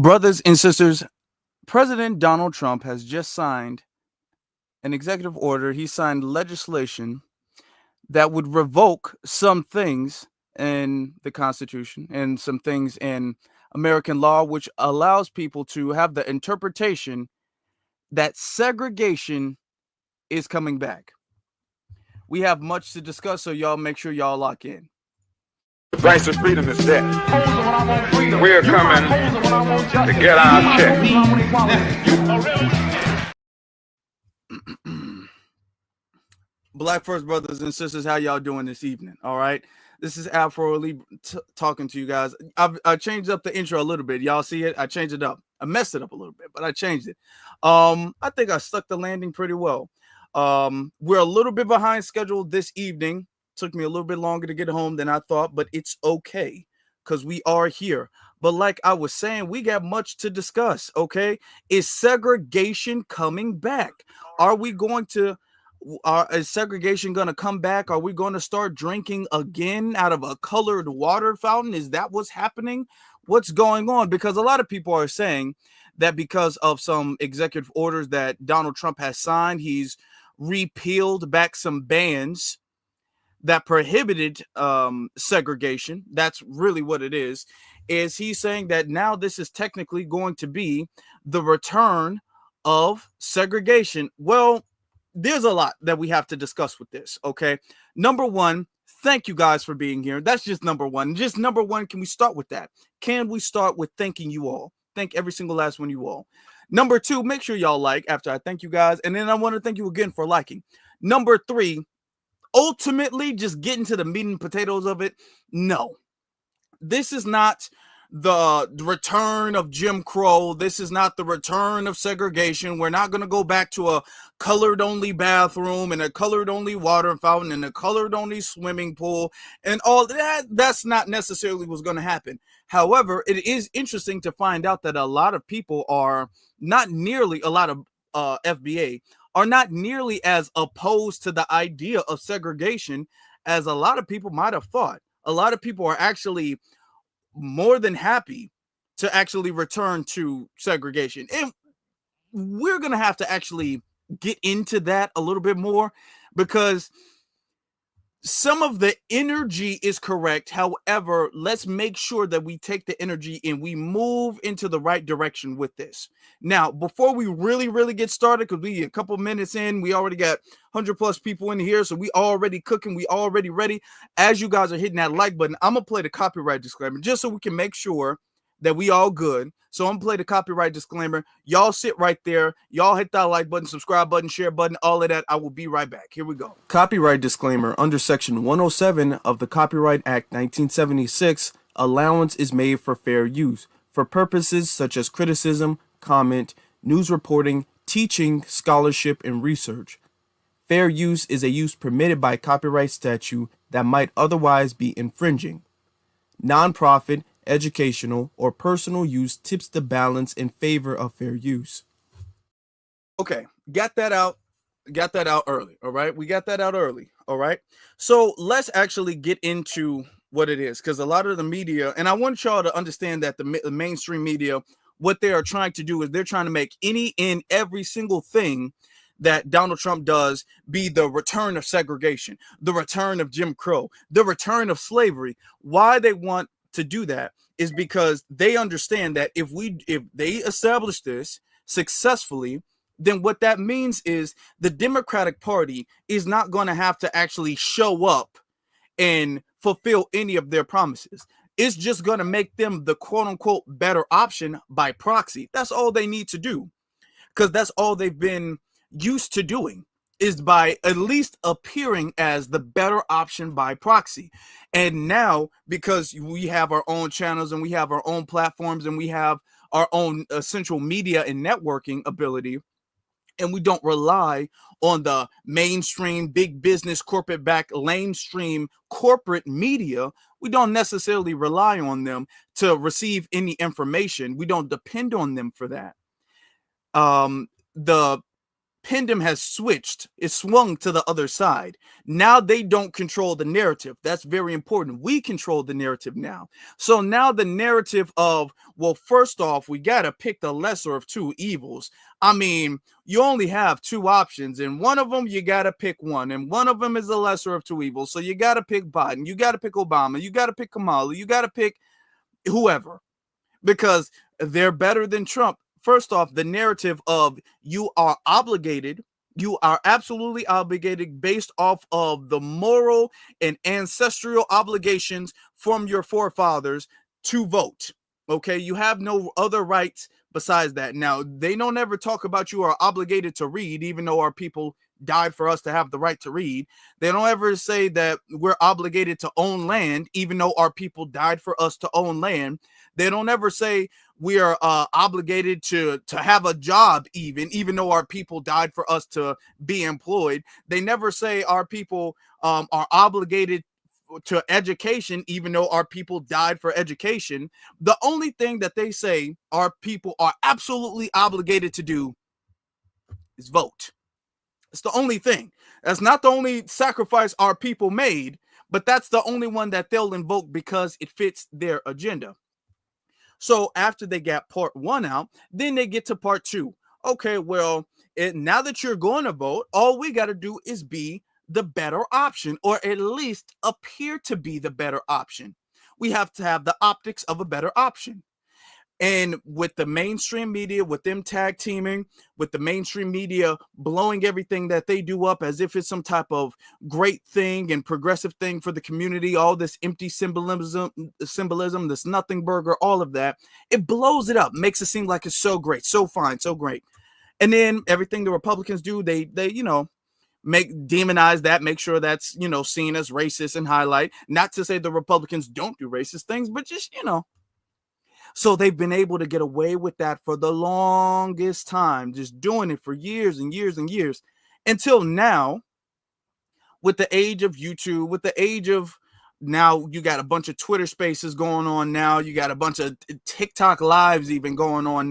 Brothers and sisters, President Donald Trump has just signed an executive order. He signed legislation that would revoke some things in the Constitution and some things in American law, which allows people to have the interpretation that segregation is coming back. We have much to discuss, so y'all make sure y'all lock in. The price of freedom is death. We're coming to get our check. Black First brothers and sisters, how y'all doing this evening? All right. This is Afro Elite talking to you guys. I changed up the intro a little bit. Y'all see it? I changed it up. I messed it up a little bit, but I changed it. I think I stuck the landing pretty well. We're a little bit behind schedule this evening. Took me a little bit longer to get home than I thought, but it's okay because we are here. But like I was saying, we got much to discuss, okay? Is segregation coming back? Are we going to, is segregation going to come back? Are we going to start drinking again out of a colored water fountain? Is that what's happening? What's going on? Because a lot of people are saying that because of some executive orders that Donald Trump has signed, he's repealed back some bans that prohibited segregation. That's really what it is he's saying that now this is technically going to be the return of segregation. Well, there's a lot that we have to discuss with this, okay? Number one, thank you guys for being here. That's just number one. Just number one, can we start with that? Can we start with thanking you all? Thank every single last one of you all. Number two, make sure y'all like after I thank you guys. And then I want to thank you again for liking. Number three, ultimately, just getting to the meat and potatoes of it. No, this is not the return of Jim Crow. This is not the return of segregation. We're not going to go back to a colored only bathroom and a colored only water fountain and a colored only swimming pool and all that. That's not necessarily what's going to happen. However, it is interesting to find out that a lot of people are not nearly, a lot of FBA are not nearly as opposed to the idea of segregation as a lot of people might have thought. A lot of people are actually more than happy to actually return to segregation. And we're going to have to actually get into that a little bit more because some of the energy is correct. However, let's make sure that we take the energy and we move into the right direction with this. Now, before we really get started, because we a couple minutes in, we already got 100 plus people in here, so we already cooking, we already ready. As you guys are hitting that like button, I'm gonna play the copyright disclaimer just so we can make sure that we all good. So I'm gonna play the copyright disclaimer. Y'all sit right there. Y'all hit that like button, subscribe button, share button, all of that. I will be right back. Here we go. Copyright disclaimer. Under Section 107 of the Copyright Act 1976, allowance is made for fair use for purposes such as criticism, comment, news reporting, teaching, scholarship, and research. Fair use is a use permitted by copyright statute that might otherwise be infringing. Nonprofit, educational, or personal use tips the balance in favor of fair use. Okay, got that out early. All right, we got that out early. All right, so let's actually get into what it is, because a lot of the media, and I want y'all to understand that the mainstream media, what they are trying to do is they're trying to make any and every single thing that Donald Trump does be the return of segregation, the return of Jim Crow, the return of slavery. Why they want to do that is because they understand that if they establish this successfully, then what that means is the Democratic Party is not going to have to actually show up and fulfill any of their promises. It's just going to make them the quote unquote better option by proxy. That's all they need to do, because that's all they've been used to doing, is by at least appearing as the better option by proxy. And now, because we have our own channels and we have our own platforms and we have our own central media and networking ability, and we don't rely on the mainstream big business corporate back lamestream corporate media, we don't necessarily rely on them to receive any information. We don't depend on them for that. The pendulum has switched. It swung to the other side. Now they don't control the narrative. That's very important. We control the narrative now. So now the narrative of, well, first off, we got to pick the lesser of two evils. I mean, you only have two options, and one of them, you got to pick one, and one of them is the lesser of two evils. So you got to pick Biden, you got to pick Obama, you got to pick Kamala, you got to pick whoever, because they're better than Trump. First off, the narrative of you are obligated, you are absolutely obligated based off of the moral and ancestral obligations from your forefathers to vote. Okay, you have no other rights besides that. Now, they don't ever talk about you are obligated to read, even though our people died for us to have the right to read. They don't ever say that we're obligated to own land, even though our people died for us to own land. They don't ever say we are obligated to have a job, even though our people died for us to be employed. They never say our people are obligated to education, even though our people died for education. The only thing that they say our people are absolutely obligated to do is vote. It's the only thing. That's not the only sacrifice our people made, but that's the only one that they'll invoke because it fits their agenda. So after they got part one out, then they get to part two. Okay, well, now that you're going to vote, all we got to do is be the better option, or at least appear to be the better option. We have to have the optics of a better option. And with the mainstream media, with them tag teaming, with the mainstream media blowing everything that they do up as if it's some type of great thing and progressive thing for the community, all this empty symbolism, this nothing burger, all of that, it blows it up, makes it seem like it's so great, so fine, so great. And then everything the Republicans do, they demonize that, make sure that's, seen as racist and highlight. Not to say the Republicans don't do racist things, but just, So they've been able to get away with that for the longest time, just doing it for years and years and years, until now, with the age of YouTube, with the age of now, you got a bunch of Twitter spaces going on now, you got a bunch of TikTok lives even going on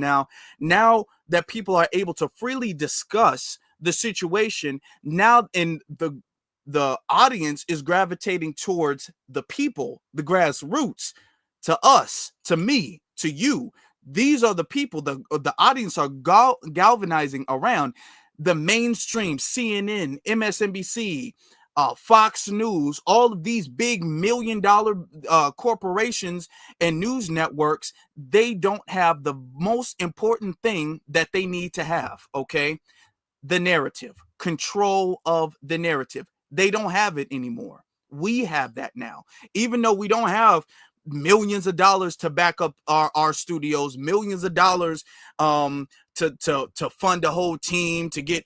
now that people are able to freely discuss the situation now, and the audience is gravitating towards the people, the grassroots, to us, to me, to you. These are the people, the audience are galvanizing around the mainstream, CNN, MSNBC, Fox News, all of these big $1 million corporations and news networks. They don't have the most important thing that they need to have, okay? The narrative, control of the narrative. They don't have it anymore. We have that now. Even though we don't have millions of dollars to back up our studios, millions of dollars to fund a whole team, to get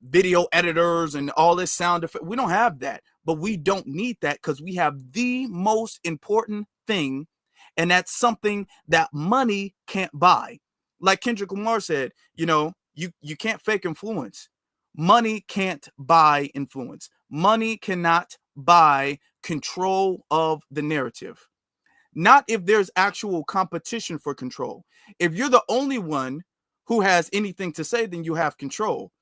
video editors and all this sound effect. We don't have that, but we don't need that because we have the most important thing, and that's something that money can't buy. Like Kendrick Lamar said, you can't fake influence. Money can't buy influence. Money cannot buy control of the narrative. Not if there's actual competition for control. If you're the only one who has anything to say, then you have control.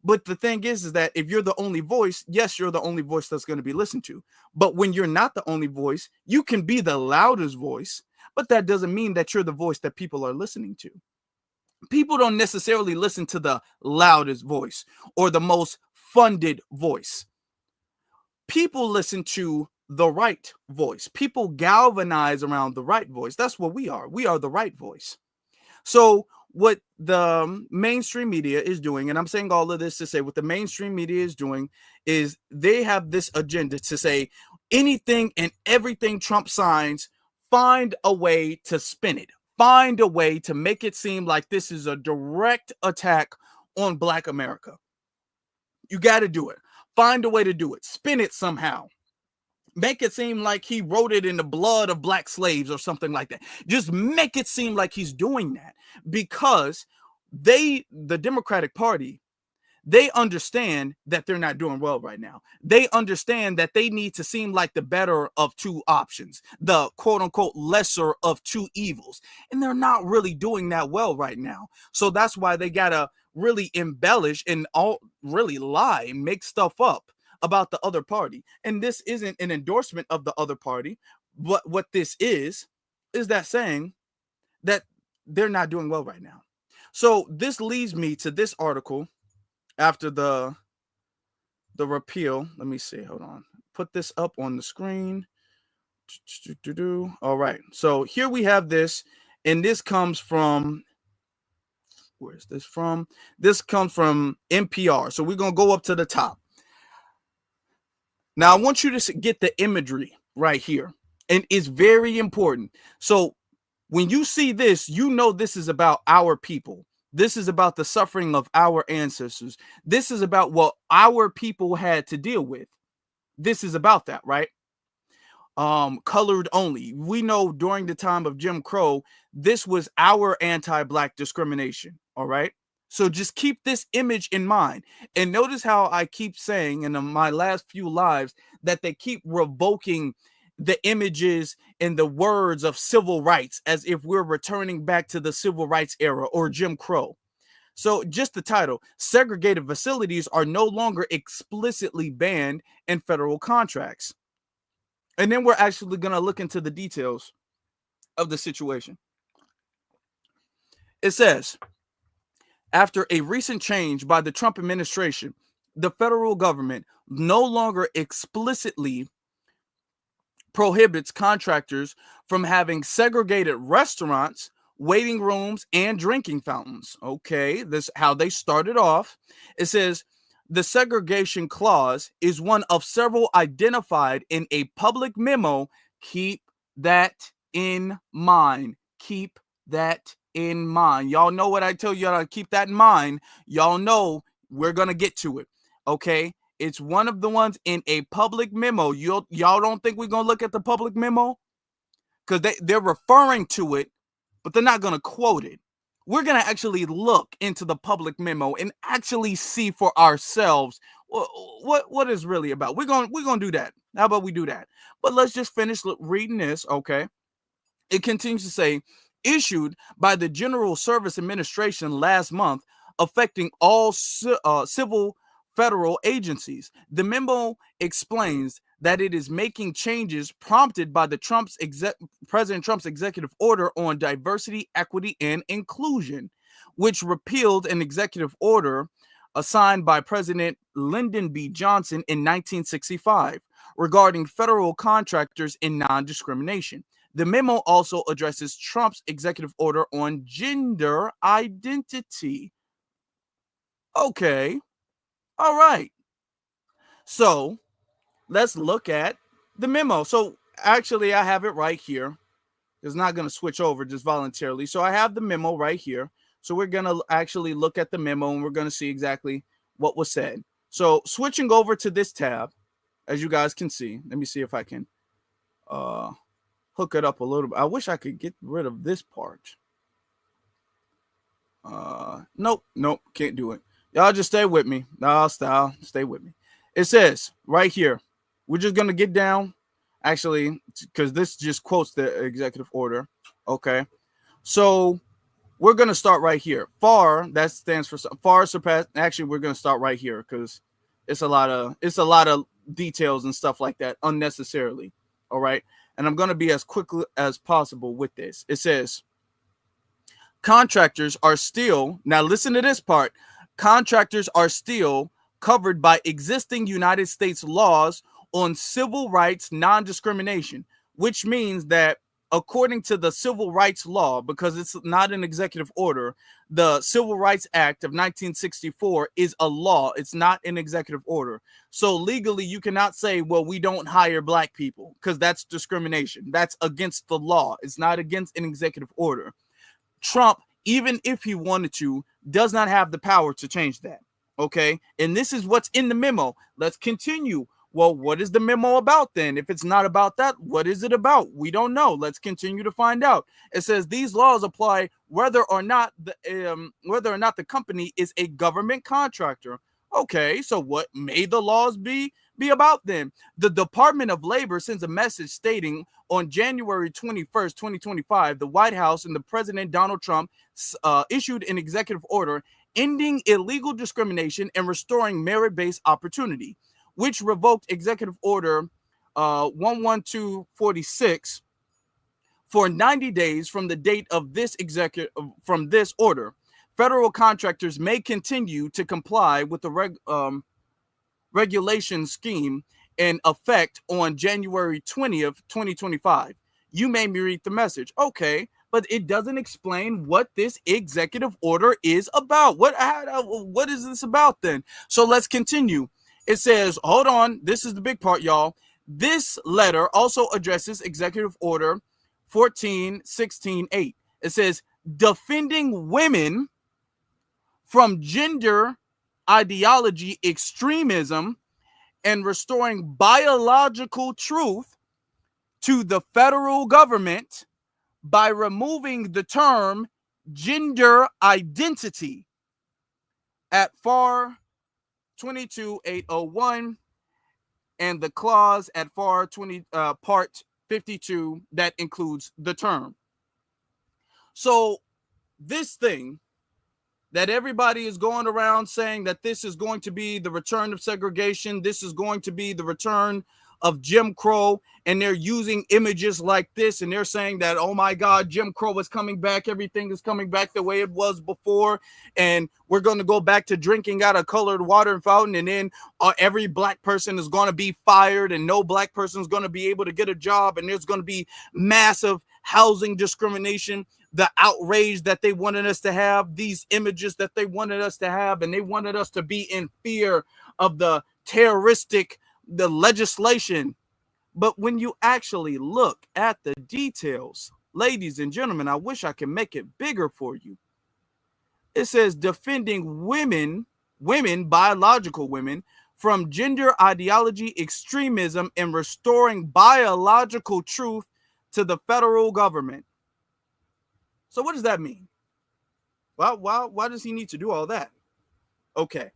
But the thing is that if you're the only voice, yes, you're the only voice that's going to be listened to. But when you're not the only voice, you can be the loudest voice, but that doesn't mean that you're the voice that people are listening to. People don't necessarily listen to the loudest voice or the most funded voice. People listen to the right voice. People galvanize around the right voice. That's what we are. We are the right voice. So what the mainstream media is doing, and I'm saying all of this to say what the mainstream media is doing, is they have this agenda to say anything and everything Trump signs, find a way to spin it. Find a way to make it seem like this is a direct attack on Black America. You got to do it. Find a way to do it. Spin it somehow. Make it seem like he wrote it in the blood of Black slaves or something like that. Just make it seem like he's doing that, because the Democratic Party, they understand that they're not doing well right now. They understand that they need to seem like the better of two options, the quote unquote lesser of two evils. And they're not really doing that well right now. So that's why they got to really embellish and all really lie, make stuff up about the other party. And this isn't an endorsement of the other party. But what this is that saying that they're not doing well right now. So this leads me to this article after the repeal. Let me see. Hold on. Put this up on the screen. All right. So here we have this, and this comes from, where's this from? This comes from NPR. So we're going to go up to the top. Now, I want you to get the imagery right here, and it's very important. So when you see this, you know this is about our people. This is about the suffering of our ancestors. This is about what our people had to deal with. This is about that, right? Colored only. We know during the time of Jim Crow, this was our anti-black discrimination. All right. So just keep this image in mind. And notice how I keep saying in my last few lives that they keep revoking the images and the words of civil rights as if we're returning back to the civil rights era or Jim Crow. So just the title, segregated facilities are no longer explicitly banned in federal contracts. And then we're actually going to look into the details of the situation. It says, after a recent change by the Trump administration, the federal government no longer explicitly prohibits contractors from having segregated restaurants, waiting rooms, and drinking fountains. Okay, this is how they started off. It says, the segregation clause is one of several identified in a public memo. Keep that in mind. Keep that in mind. Y'all know what I tell y'all to keep that in mind. Y'all know we're going to get to it. Okay. It's one of the ones in a public memo. Y'all don't think we're going to look at the public memo? Because they're referring to it, but they're not going to quote it. We're going to actually look into the public memo and actually see for ourselves what is really about. We're going to do that. How about we do that? But let's just finish reading this, okay? It continues to say, issued by the General Service Administration last month, affecting all civil federal agencies. The explains that it is making changes prompted by the President Trump's executive order on diversity, equity, and inclusion, which repealed an executive order signed by President Lyndon B. Johnson in 1965 regarding federal contractors and non-discrimination. The memo also addresses Trump's executive order on gender identity. Okay. All right. So let's look at the memo. So actually, I have it right here. It's not going to switch over just voluntarily. So I have the memo right here. So we're going to actually look at the memo and we're going to see exactly what was said. So switching over to this tab, as you guys can see, let me see if I can hook it up a little bit. I wish I could get rid of this part. Nope, can't do it. Y'all just stay with me. No, stay with me. It says right here, we're just going to get down, actually, because this just quotes the executive order. Okay. So we're going to start right here. FAR, that stands for far surpass. Actually, we're going to start right here because it's a lot of details and stuff like that unnecessarily. All right. And I'm going to be as quickly as possible with this. It says, contractors are still, now listen to this part, contractors are still covered by existing United States laws on civil rights non-discrimination, which means that according to the civil rights law, because it's not an executive order, the Civil Rights Act of 1964 is a law. It's not an executive order. So legally, you cannot say, well, we don't hire black people, because that's discrimination. That's against the law. It's not against an executive order. Trump, even if he wanted to, does not have the power to change that. Okay. And this is what's in the memo. Let's continue. Well, what is the memo about then? If it's not about that, what is it about? We don't know. Let's continue to find out. It says these laws apply whether or not the company is a government contractor. Okay, so what may the laws be about then? The Department of Labor sends a message stating on January 21st, 2025, the White House and the President Donald Trump issued an executive order ending illegal discrimination and restoring merit-based opportunity, which revoked Executive Order 11246 for 90 days from the date of this order. Federal contractors may continue to comply with the regulation scheme in effect on January 20th, 2025. You made me read the message. Okay, but it doesn't explain what this executive order is about. What is this about then? So let's continue. It says, hold on, this is the big part, y'all. This letter also addresses Executive Order 14.16.8. It says, defending women from gender ideology extremism and restoring biological truth to the federal government by removing the term gender identity at FAR 22801 and the clause at FAR 20 Part 52 that includes the term. So this thing that everybody is going around saying that this is going to be the return of segregation, this is going to be the return of Jim Crow, and they're using images like this, and they're saying that, oh my God, Jim Crow is coming back, everything is coming back the way it was before, and we're going to go back to drinking out of colored water fountain, and then every black person is going to be fired, and no black person is going to be able to get a job, and there's going to be massive housing discrimination. The outrage that they wanted us to have, these images that they wanted us to have, and they wanted us to be in fear of the legislation. But when you actually look at the details, ladies and gentlemen, I wish I could make it bigger for you. It says defending women, biological women, from gender ideology extremism and restoring biological truth to the federal government. So what does that mean? Well, why does he need to do all that? Okay.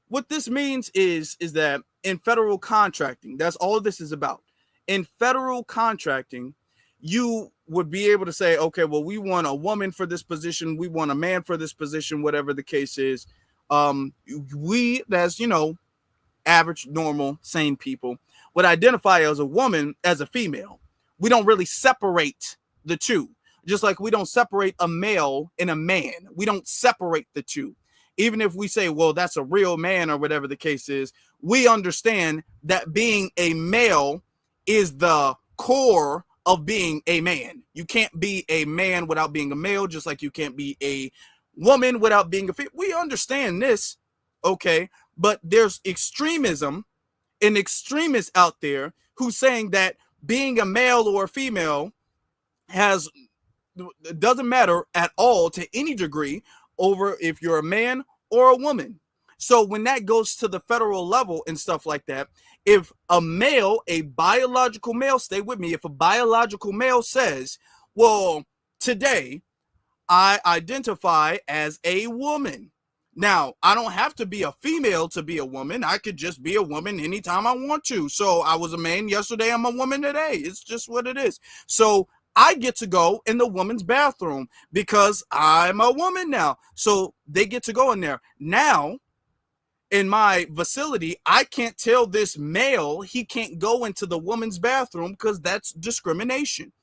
What this means is that in federal contracting, that's all this is about. In federal contracting, you would be able to say, okay, well, we want a woman for this position, we want a man for this position, whatever the case is. We, as average, normal, sane people, would identify as a woman, as a female. We don't really separate the two. Just like we don't separate a male and a man. We don't separate the two. Even if we say, well, that's a real man or whatever the case is, we understand that being a male is the core of being a man. You can't be a man without being a male, just like you can't be a woman without being a female. We understand this, okay? But there's extremism and extremists out there who's saying that being a male or a female doesn't matter at all to any degree over if you're a man or a woman. So when that goes to the federal level and stuff like that, if a biological male, stay with me, if a biological male says, well, today I identify as a woman. Now, I don't have to be a female to be a woman. I could just be a woman anytime I want to. So I was a man yesterday, I'm a woman today. It's just what it is. So I get to go in the woman's bathroom because I'm a woman now. So they get to go in there. Now, in my facility, I can't tell this male he can't go into the woman's bathroom because that's discrimination.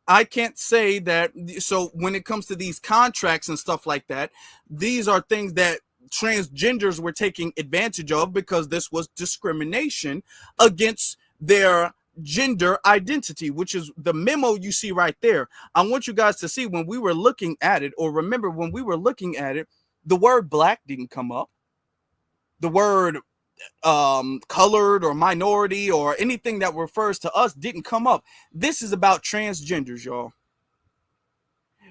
I can't say that. So when it comes to these contracts and stuff like that, these are things that transgenders were taking advantage of because this was discrimination against their gender identity, which is the memo you see right there. I want you guys to see when we were looking at it, or remember when we were looking at it, the word black didn't come up. The word colored or minority or anything that refers to us didn't come up. This is about transgenders, y'all.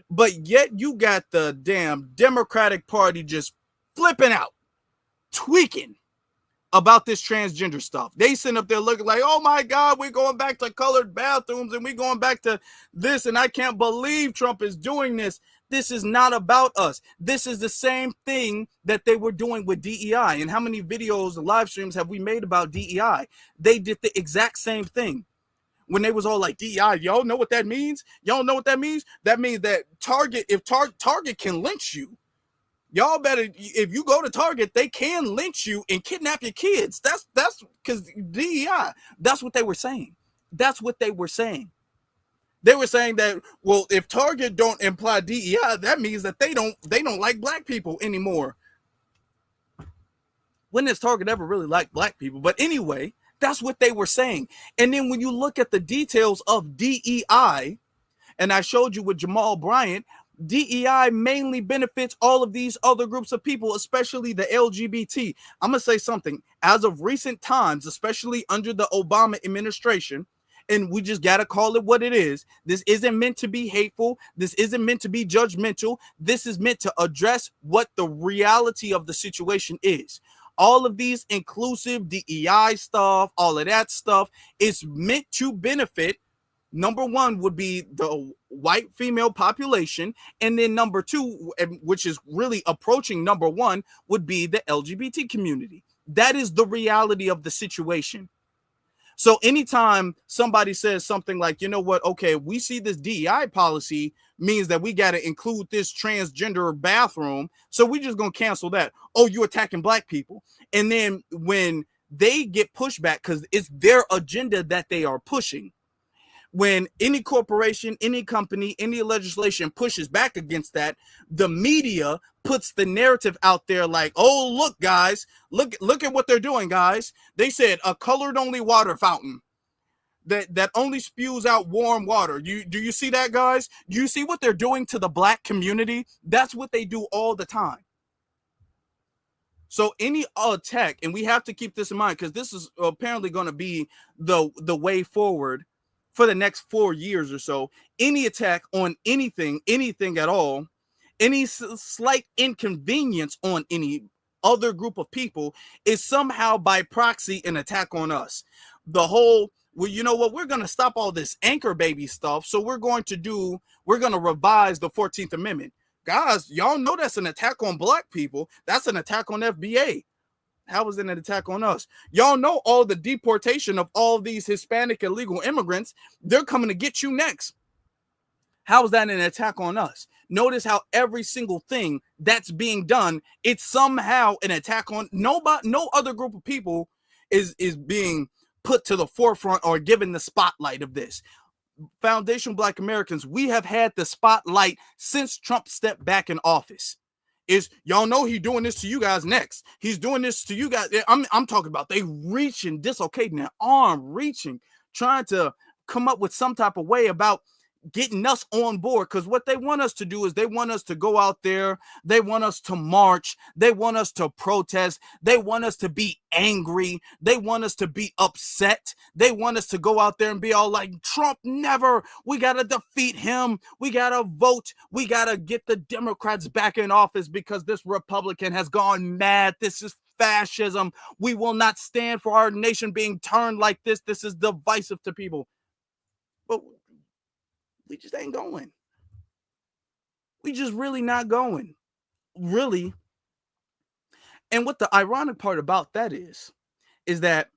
But yet you got the damn Democratic Party just flipping out, tweaking about this transgender stuff. They sit up there looking like, oh my God, we're going back to colored bathrooms and we're going back to this, and I can't believe Trump is doing this. This is not about us. This is the same thing that they were doing with DEI. And how many videos and live streams have we made about DEI? They did the exact same thing. When they was all like, DEI, y'all know what that means? Y'all know what that means? That means that Target, if Target can lynch you, Y'all better, if you go to Target, they can lynch you and kidnap your kids. That's because DEI. That's what they were saying. That's what they were saying. They were saying that, well, if Target don't imply DEI, that means that they don't like black people anymore. When has Target ever really liked black people? But anyway, that's what they were saying. And then when you look at the details of DEI, and I showed you with Jamal Bryant, DEI mainly benefits all of these other groups of people, especially the LGBT. I'm going to say something. As of recent times, especially under the Obama administration, and we just got to call it what it is. This isn't meant to be hateful. This isn't meant to be judgmental. This is meant to address what the reality of the situation is. All of these inclusive DEI stuff, all of that stuff is meant to benefit. Number one would be the white female population. And then number two, which is really approaching number one, would be the LGBT community. That is the reality of the situation. So anytime somebody says something like, you know what, okay, we see this DEI policy means that we got to include this transgender bathroom, so we just going to cancel that. Oh, you attacking black people. And then when they get pushback, because it's their agenda that they are pushing, when any corporation, any company, any legislation pushes back against that, the media puts the narrative out there like, oh, look, guys, look at what they're doing, guys. They said a colored only water fountain that only spews out warm water. Do you see that, guys? Do you see what they're doing to the black community? That's what they do all the time. So any attack, and we have to keep this in mind because this is apparently going to be the way forward for the next 4 years or so. Any attack on anything at all, any slight inconvenience on any other group of people is somehow by proxy an attack on us. The whole, well, you know what, we're going to stop all this anchor baby stuff, so we're going to revise the 14th Amendment. Guys, y'all know that's an attack on black people. That's an attack on FBA. How is it an attack on us? Y'all know all the deportation of all these Hispanic illegal immigrants. They're coming to get you next. How is that an attack on us? Notice how every single thing that's being done, it's somehow an attack on nobody. No other group of people is being put to the forefront or given the spotlight of this. Foundation Black Americans, we have had the spotlight since Trump stepped back in office. Is y'all know he's doing this to you guys next. He's doing this to you guys. I'm talking about they reaching, dislocating their arm, reaching, trying to come up with some type of way about getting us on board, because what they want us to do is they want us to go out there, they want us to march, they want us to protest, they want us to be angry, they want us to be upset, they want us to go out there and be all like, Trump never, we gotta defeat him, we gotta vote, we gotta get the Democrats back in office because this Republican has gone mad, this is fascism, we will not stand for our nation being turned like this, this is divisive to people. But we just ain't going. We just really not going. Really. And what the ironic part about that is that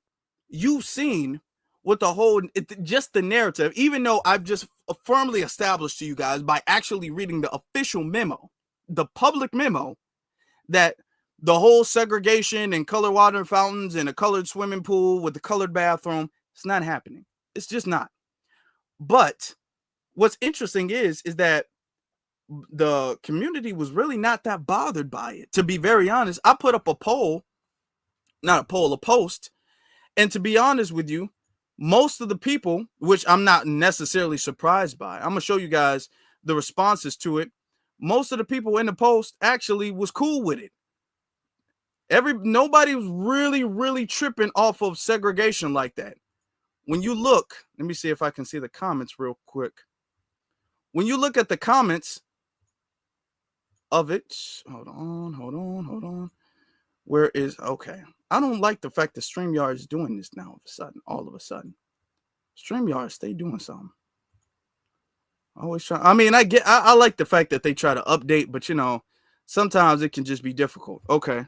you've seen what the whole, just the narrative, even though I've just firmly established to you guys by actually reading the official memo, the public memo, that the whole segregation and colored water fountains and a colored swimming pool with the colored bathroom, it's not happening. It's just not. But what's interesting is that the community was really not that bothered by it. To be very honest, I put up a poll, not a poll, a post. And to be honest with you, most of the people, which I'm not necessarily surprised by, I'm going to show you guys the responses to it. Most of the people in the post actually was cool with it. Nobody was really tripping off of segregation like that. When you look, let me see if I can see the comments real quick. When you look at the comments of it, hold on. Where is, okay. I don't like the fact that StreamYard is doing this now all of a sudden. StreamYard, stay doing something. Always try. I mean, I like the fact that they try to update, but you know, sometimes it can just be difficult. Okay.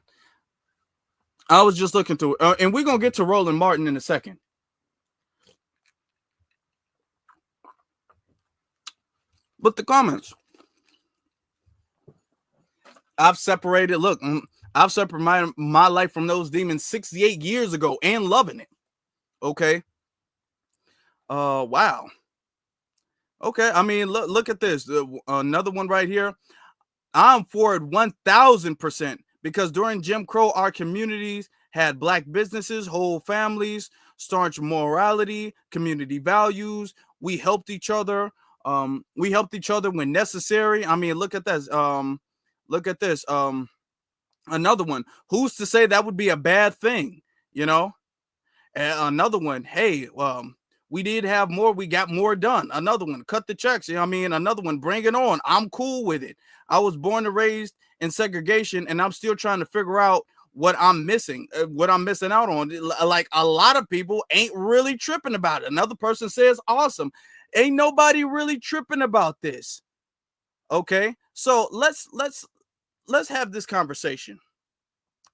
I was just looking through it, and we're going to get to Roland Martin in a second. But the comments, I've separated. Look, I've separated my life from those demons 68 years ago and loving it. Okay. Wow. Okay. I mean, look at this. Another one right here. I'm for it 1000% because during Jim Crow, our communities had black businesses, whole families, staunch morality, community values. We helped each other. We helped each other when necessary. I mean, look at this. Look at this. Another one. Who's to say that would be a bad thing? You know. And another one. Hey, we did have more. We got more done. Another one. Cut the checks. You know what I mean? Another one. Bring it on. I'm cool with it. I was born and raised in segregation, and I'm still trying to figure out what I'm missing, what I'm missing out on. Like a lot of people ain't really tripping about it. Another person says, "Awesome." Ain't nobody really tripping about this. Okay, so let's have this conversation.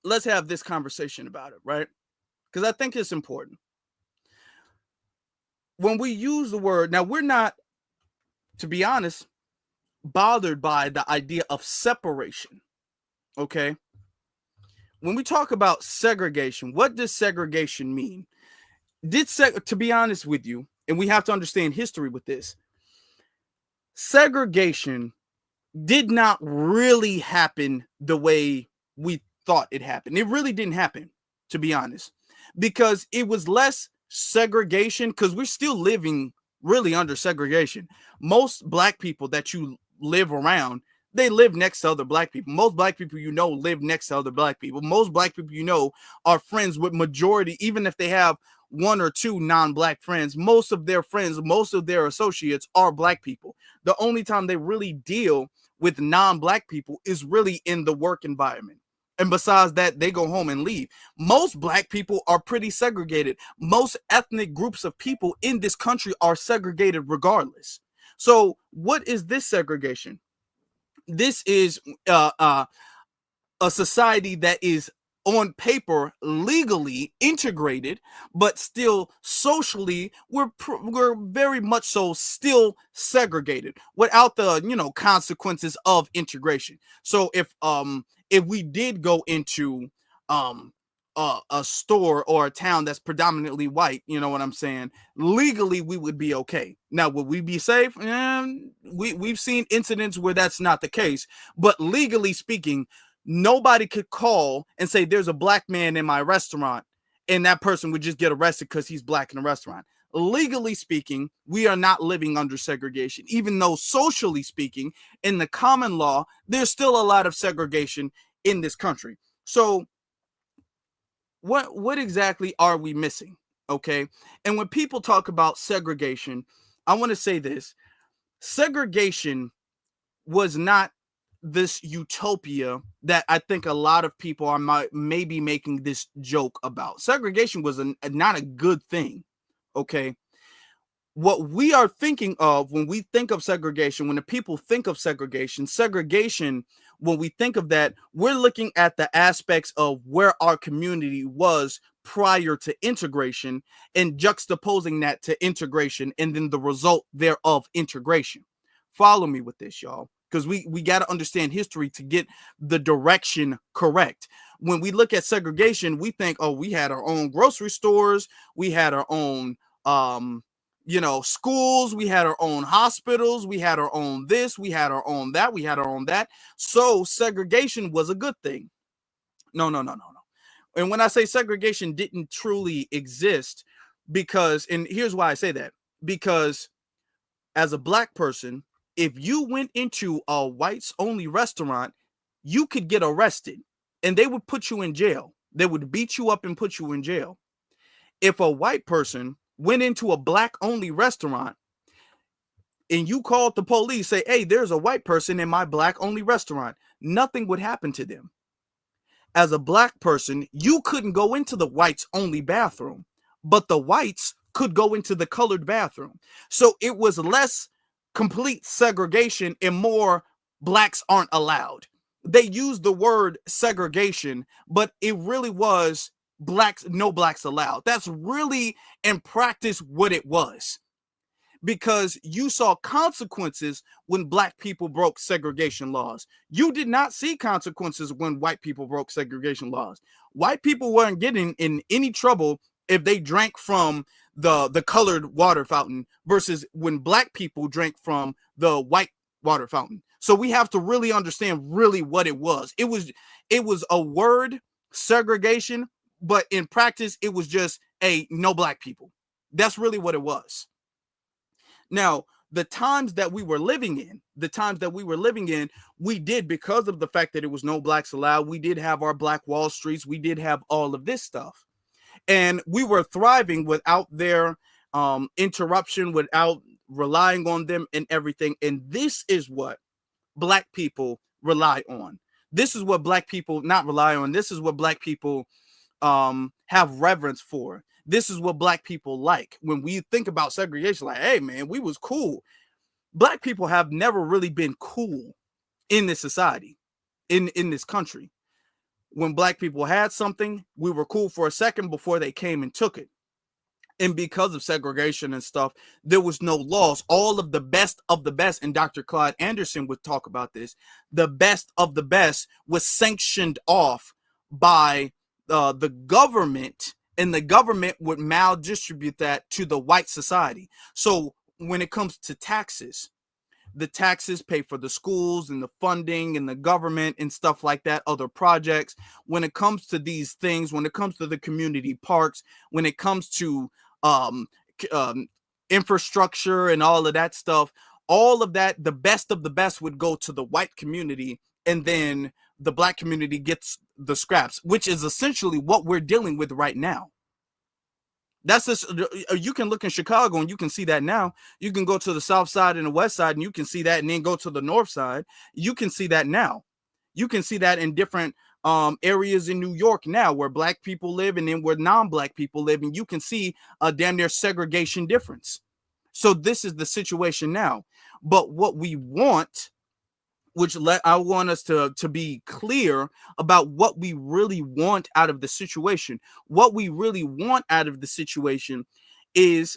Let's have this conversation about it, right? Because I think it's important. When we use the word, now we're not, to be honest, bothered by the idea of separation. Okay. When we talk about segregation, what does segregation mean? To be honest with you, and we have to understand history with this, segregation did not really happen the way we thought it happened. It really didn't happen, to be honest, because it was less segregation, because we're still living really under segregation. Most black people that you live around, they live next to other black people. Most black people you know live next to other black people. Most black people you know are friends with majority, even if they have one or two non-black friends. Most of their friends, most of their associates are black people. The only time they really deal with non-black people is really in the work environment. And besides that, they go home and leave. Most black people are pretty segregated. Most ethnic groups of people in this country are segregated regardless. So what is this segregation? This is a society that is on paper legally integrated, but still socially we're very much so still segregated without the consequences of integration. So if we did go into a store or a town that's predominantly white, you know what I'm saying, legally we would be okay. Now would we be safe? We've seen incidents where that's not the case, but legally speaking, nobody could call and say there's a black man in my restaurant and that person would just get arrested because he's black in a restaurant. Legally speaking, we are not living under segregation, even though socially speaking, in the common law, there's still a lot of segregation in this country. So what exactly are we missing? Okay. And when people talk about segregation, I want to say this: segregation was not this utopia that I think a lot of people are maybe making this joke about. Segregation was not a good thing. Okay. What we are thinking of when we think of segregation, when the people think of segregation, when we think of that, we're looking at the aspects of where our community was prior to integration and juxtaposing that to integration and then the result thereof integration. Follow me with this, y'all, because we got to understand history to get the direction correct. When we look at segregation, we think, oh, we had our own grocery stores, we had our own schools, we had our own hospitals, we had our own this, we had our own that, we had our own that. So segregation was a good thing. No. And when I say segregation didn't truly exist, and here's why I say that, because as a black person, if you went into a whites only restaurant, you could get arrested and they would put you in jail. They would beat you up and put you in jail. If a white person went into a black only restaurant and you called the police, say, hey, there's a white person in my black only restaurant, nothing would happen to them. As a black person, you couldn't go into the whites only bathroom, but the whites could go into the colored bathroom. So it was less complete segregation and more blacks aren't allowed. They used the word segregation, but it really was no blacks allowed. That's really in practice what it was. because you saw consequences when black people broke segregation laws. You did not see consequences when white people broke segregation laws. White people weren't getting in any trouble if they drank from the colored water fountain versus when black people drank from the white water fountain. So we have to really understand really what it was. It was a word, segregation, but in practice it was just a no black people. That's really what it was. Now, the times that we were living in, we did, because of the fact that it was no blacks allowed, we did have our Black Wall Streets, we did have all of this stuff. And we were thriving without their interruption, without relying on them and everything. And this is what black people rely on. This is what black people not rely on. This is what black people have reverence for. This is what black people like. When we think about segregation, like, hey, man, we was cool. Black people have never really been cool in this society, in this country. When black people had something, we were cool for a second before they came and took it. And because of segregation and stuff, there was no laws. All of the best, and Dr. Clyde Anderson would talk about this, the best of the best was sanctioned off by the government, and the government would maldistribute that to the white society. So when it comes to taxes, the taxes pay for the schools and the funding and the government and stuff like that, other projects. When it comes to these things, when it comes to the community parks, when it comes to infrastructure and all of that stuff, all of that, the best of the best would go to the white community, and then the black community gets the scraps, which is essentially what we're dealing with right now. That's just, you can look in Chicago and you can see that now. You can go to the south side and the west side and you can see that, and then go to the north side. You can see that now. You can see that in different areas in New York now, where black people live and then where non-black people live, and you can see a damn near segregation difference. So this is the situation now. But what we want, I want us to be clear about what we really want out of the situation. What we really want out of the situation is,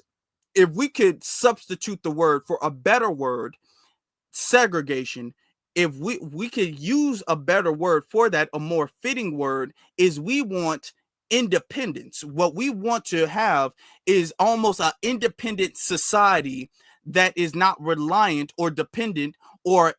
if we could substitute the word for a better word, segregation, if we could use a better word for that, a more fitting word, is we want independence. What we want to have is almost an independent society that is not reliant or dependent or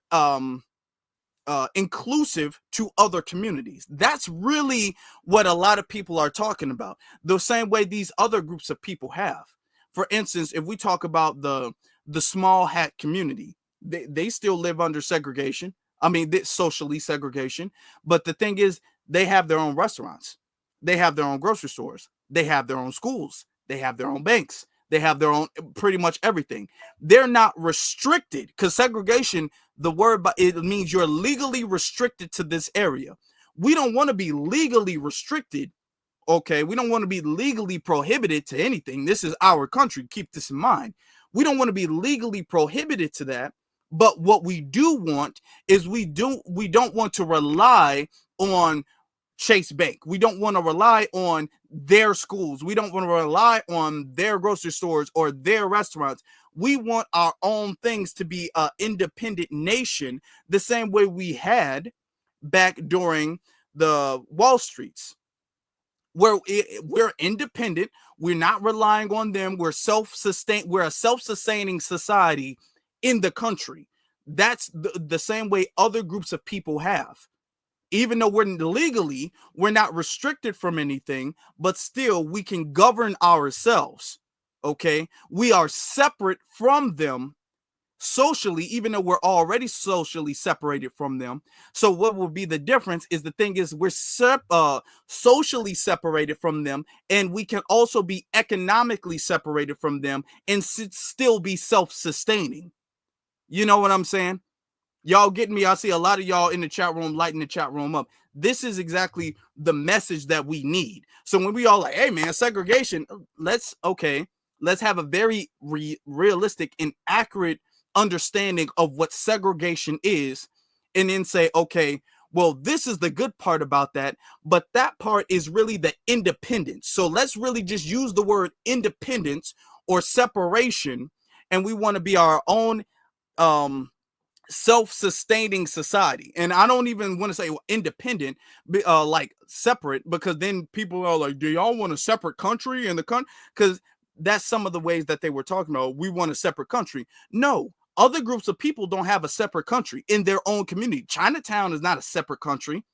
inclusive to other communities. That's really what a lot of people are talking about. The same way these other groups of people have. For instance, if we talk about the small hat community, they still live under segregation. I mean, socially segregation. But the thing is, they have their own restaurants. They have their own grocery stores. They have their own schools. They have their own banks. They have their own pretty much everything. They're not restricted, because segregation, the word, it means you're legally restricted to this area. We don't want to be legally restricted. Okay, we don't want to be legally prohibited to anything. This is our country. Keep this in mind. We don't want to be legally prohibited to that. But what we do want is we don't want to rely on Chase Bank. We don't want to rely on their schools. We don't want to rely on their grocery stores or their restaurants. We want our own things to be an independent nation, the same way we had back during the Wall Streets, where we're independent. We're not relying on them. We're self-sustained. We're a self-sustaining society in the country. That's the same way other groups of people have. Even though we're not restricted from anything, but still we can govern ourselves. Okay, we are separate from them socially, even though we're already socially separated from them. So what will be the difference is, the thing is, we're socially separated from them, and we can also be economically separated from them and still be self-sustaining. You know what I'm saying? Y'all getting me? I see a lot of y'all in the chat room lighting the chat room up. This is exactly the message that we need. So when we all like, hey man, segregation, let's have a very realistic and accurate understanding of what segregation is, and then say, okay, well, this is the good part about that, but that part is really the independence. So let's really just use the word independence or separation and we want to be our own self-sustaining society. And I don't even want to say independent, like separate, because then people are like, do y'all want a separate country in the country? Because that's some of the ways that they were talking about. We want a separate country. No, other groups of people don't have a separate country in their own community. Chinatown is not a separate country.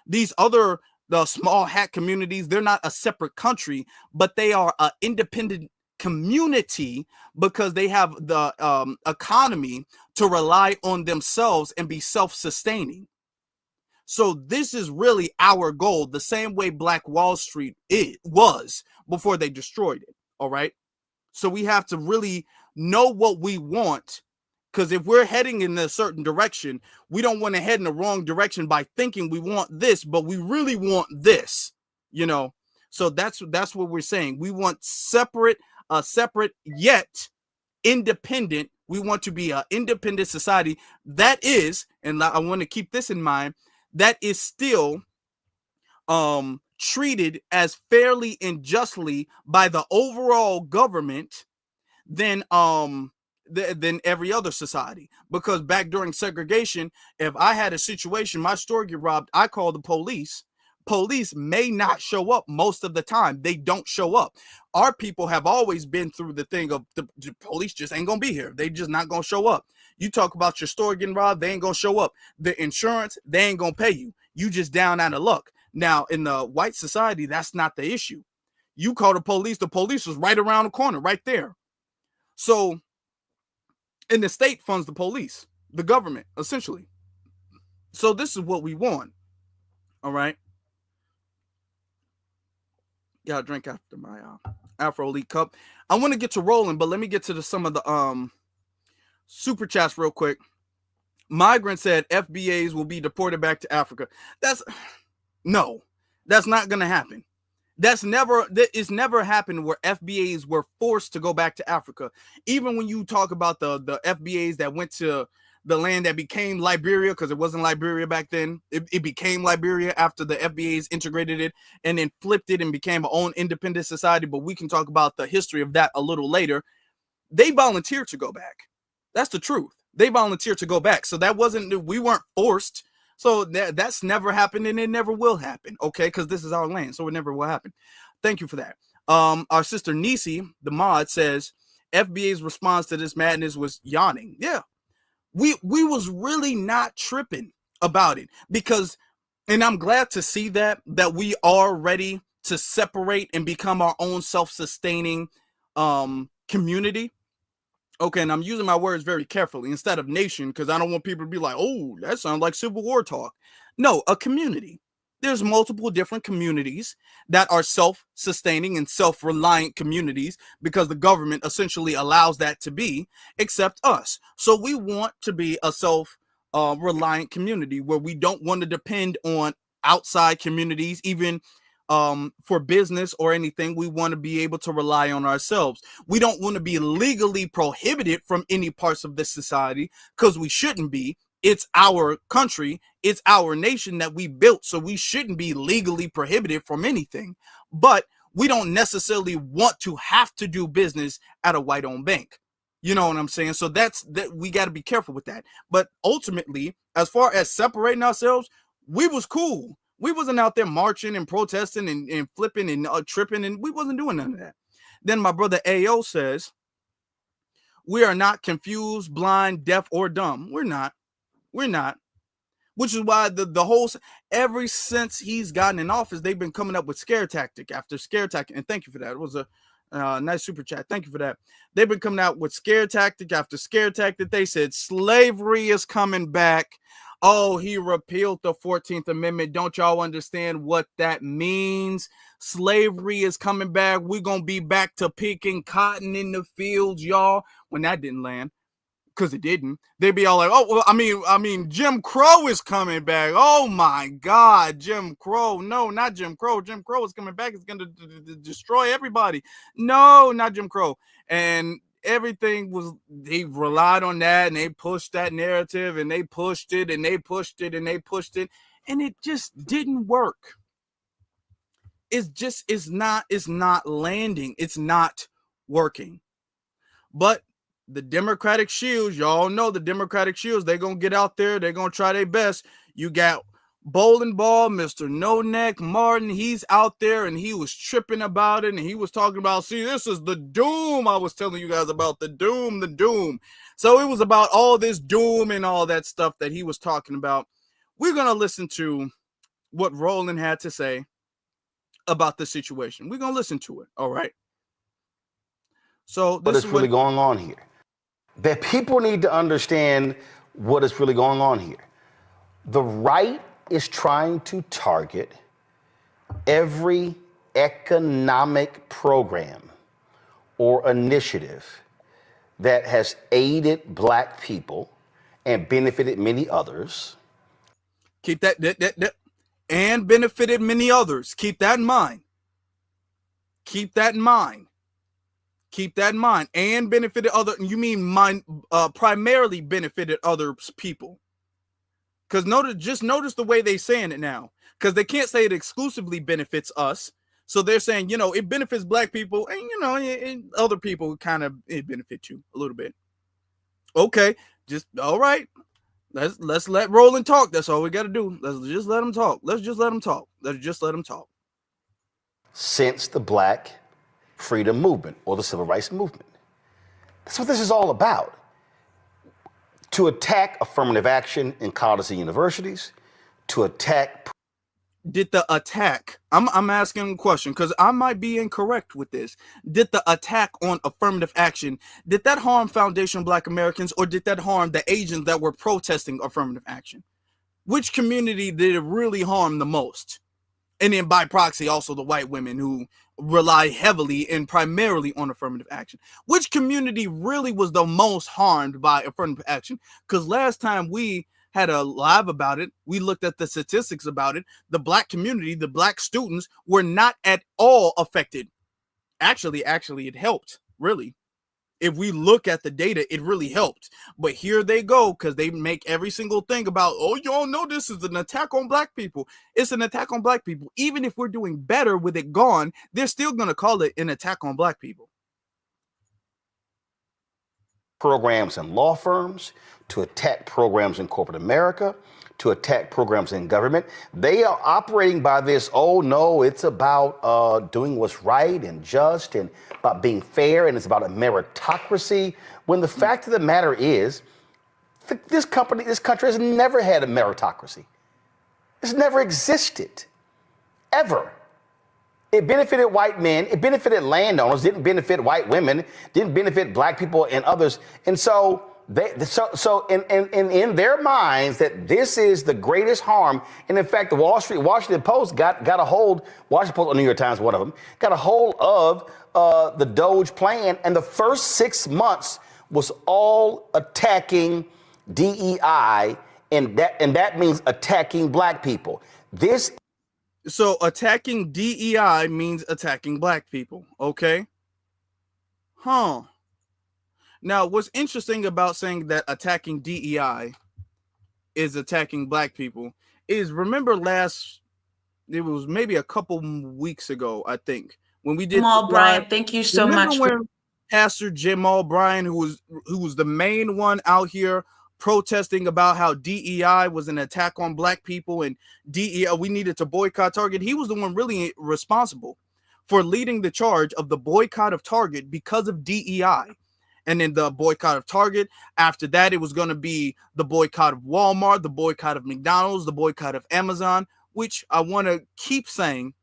These other the small hat communities, they're not a separate country, but they are an independent community because they have the economy to rely on themselves and be self-sustaining. So this is really our goal, the same way Black Wall Street was before they destroyed it. All right. So we have to really know what we want, because if we're heading in a certain direction, we don't want to head in the wrong direction by thinking we want this, but we really want this, you know. So that's what we're saying. We want separate yet independent. We want to be an independent society that is, and I want to keep this in mind, that is still treated as fairly and justly by the overall government than every other society. Because back during segregation, if I had a situation, my store get robbed, I call the police. Police may not show up most of the time. They don't show up. Our people have always been through the thing of the police just ain't gonna be here. They just not gonna show up. You talk about your store getting robbed, they ain't gonna show up. The insurance, they ain't gonna pay you. You just down out of luck. Now, in the white society, that's not the issue. You call the police was right around the corner, right there. So, and the state funds the police, the government, essentially. So this is what we want. All right. Got a drink after my Afro Elite cup. I want to get to rolling, but let me get to some of the super chats real quick. Migrant said FBAs will be deported back to Africa. That's not gonna happen. It's never happened where FBAs were forced to go back to Africa. Even when you talk about the FBAs that went to the land that became Liberia, because it wasn't Liberia back then. It became Liberia after the FBAs integrated it and then flipped it and became our own independent society. But we can talk about the history of that a little later. They volunteered to go back. That's the truth. They volunteered to go back. So we weren't forced. So that's never happened, and it never will happen, okay? Because this is our land, so it never will happen. Thank you for that. Our sister Nisi, the mod, says FBA's response to this madness was yawning. Yeah, we was really not tripping about it, because, and I'm glad to see that we are ready to separate and become our own self-sustaining community. Okay, and I'm using my words very carefully instead of nation, because I don't want people to be like, oh, that sounds like Civil War talk. No, a community. There's multiple different communities that are self-sustaining and self-reliant communities, because the government essentially allows that to be, except us. So we want to be a self-reliant community where we don't want to depend on outside communities, even for business or anything. We want to be able to rely on ourselves. We don't want to be legally prohibited from any parts of this society, because we shouldn't be. It's our country, it's our nation that we built, so we shouldn't be legally prohibited from anything. But we don't necessarily want to have to do business at a white-owned bank. You know what I'm saying? So that we got to be careful with that. But ultimately, as far as separating ourselves, we was cool. We wasn't out there marching and protesting and flipping and tripping, and we wasn't doing none of that. Then my brother AO says, we are not confused, blind, deaf, or dumb. We're not. Which is why the whole, ever since he's gotten in office, they've been coming up with scare tactic after scare tactic. And thank you for that. It was a nice super chat. Thank you for that. They've been coming out with scare tactic after scare tactic. They said slavery is coming back. Oh, he repealed the 14th Amendment. Don't y'all understand what that means? Slavery is coming back. We're going to be back to picking cotton in the fields, y'all. When that didn't land, because it didn't, they'd be all like, oh, well, I mean, Jim Crow is coming back. Oh my God, Jim Crow. No, not Jim Crow. Jim Crow is coming back. It's going to destroy everybody. No, not Jim Crow. And everything was, they relied on that, and they pushed that narrative, and they pushed it, and they pushed it, and they pushed it, and it just didn't work. It's not landing. It's not working. But the Democratic shields, y'all know the Democratic shields, they're going to get out there. They're going to try their best. You got Bowling Ball, Mr. No Neck Martin. He's out there and he was tripping about it. And he was talking about, see, this is the doom. I was telling you guys about the doom, the doom. So it was about all this doom and all that stuff that he was talking about. We're going to listen to what Roland had to say about the situation. We're going to listen to it. All right. So this is really going on here. That people need to understand what is really going on here. The right is trying to target every economic program or initiative that has aided Black people and benefited many others. Keep that and benefited many others. Keep that in mind. Keep that in mind. Keep that in mind. And benefited other. You mean primarily benefited other people. Because notice the way they're saying it now. Because they can't say it exclusively benefits us. So they're saying, it benefits Black people. And, and other people it benefits you a little bit. Okay. All right. Let's let Roland talk. That's all we got to do. Let's just let him talk. Let's just let him talk. Since the Black freedom movement or the civil rights movement. That's what this is all about. To attack affirmative action in colleges and universities, to attack. Did the attack, I'm asking a question because I might be incorrect with this. Did the attack on affirmative action, did that harm Foundation Black Americans or did that harm the agents that were protesting affirmative action? Which community did it really harm the most? And then by proxy, also the white women who rely heavily and primarily on affirmative action. Which community really was the most harmed by affirmative action? Because last time we had a live about it, we looked at the statistics about it. The Black community, the Black students were not at all affected. Actually, it helped, really. If we look at the data, it really helped. But here they go, because they make every single thing about, oh, y'all know this is an attack on Black people. It's an attack on Black people. Even if we're doing better with it gone, they're still going to call it an attack on Black people. Programs in law firms, to attack programs in corporate America, to attack programs in government. They are operating by this, oh no, it's about doing what's right and just and about being fair and it's about a meritocracy. When the fact of the matter is, this country has never had a meritocracy. It's never existed, ever. It benefited white men, it benefited landowners, didn't benefit white women, didn't benefit Black people and others. And so in their minds that this is the greatest harm. And in fact, the Washington Post got a hold, Washington Post or New York Times, one of them, got a hold of the Doge plan. And the first 6 months was all attacking DEI. And that means attacking Black people. So attacking DEI means attacking Black people. Okay. Huh. Now, what's interesting about saying that attacking DEI is attacking Black people is, remember it was maybe a couple weeks ago, I think, when we did Jamal Bryant, thank you so much. When Pastor Jamal Bryant, who was the main one out here protesting about how DEI was an attack on Black people and DEI, we needed to boycott Target. He was the one really responsible for leading the charge of the boycott of Target because of DEI. And then the boycott of Target. After that, it was going to be the boycott of Walmart, the boycott of McDonald's, the boycott of Amazon, which I want to keep saying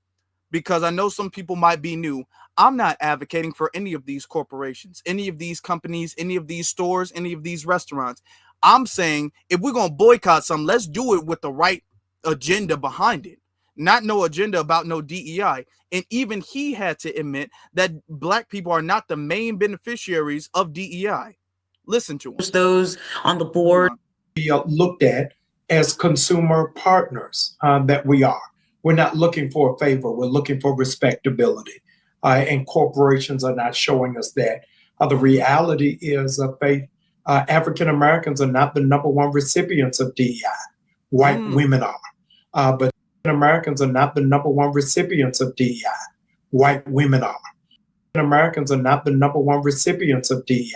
because I know some people might be new. I'm not advocating for any of these corporations, any of these companies, any of these stores, any of these restaurants. I'm saying if we're going to boycott some, let's do it with the right agenda behind it. Not no agenda about no DEI. And even he had to admit that Black people are not the main beneficiaries of DEI. Listen to him. Those on the board. We are looked at as consumer partners that we are. We're not looking for a favor. We're looking for respectability. And corporations are not showing us that. The reality is, Faith, African Americans are not the number one recipients of DEI. White women are. But Americans are not the number one recipients of DEI. White women are. Americans are not the number one recipients of DEI.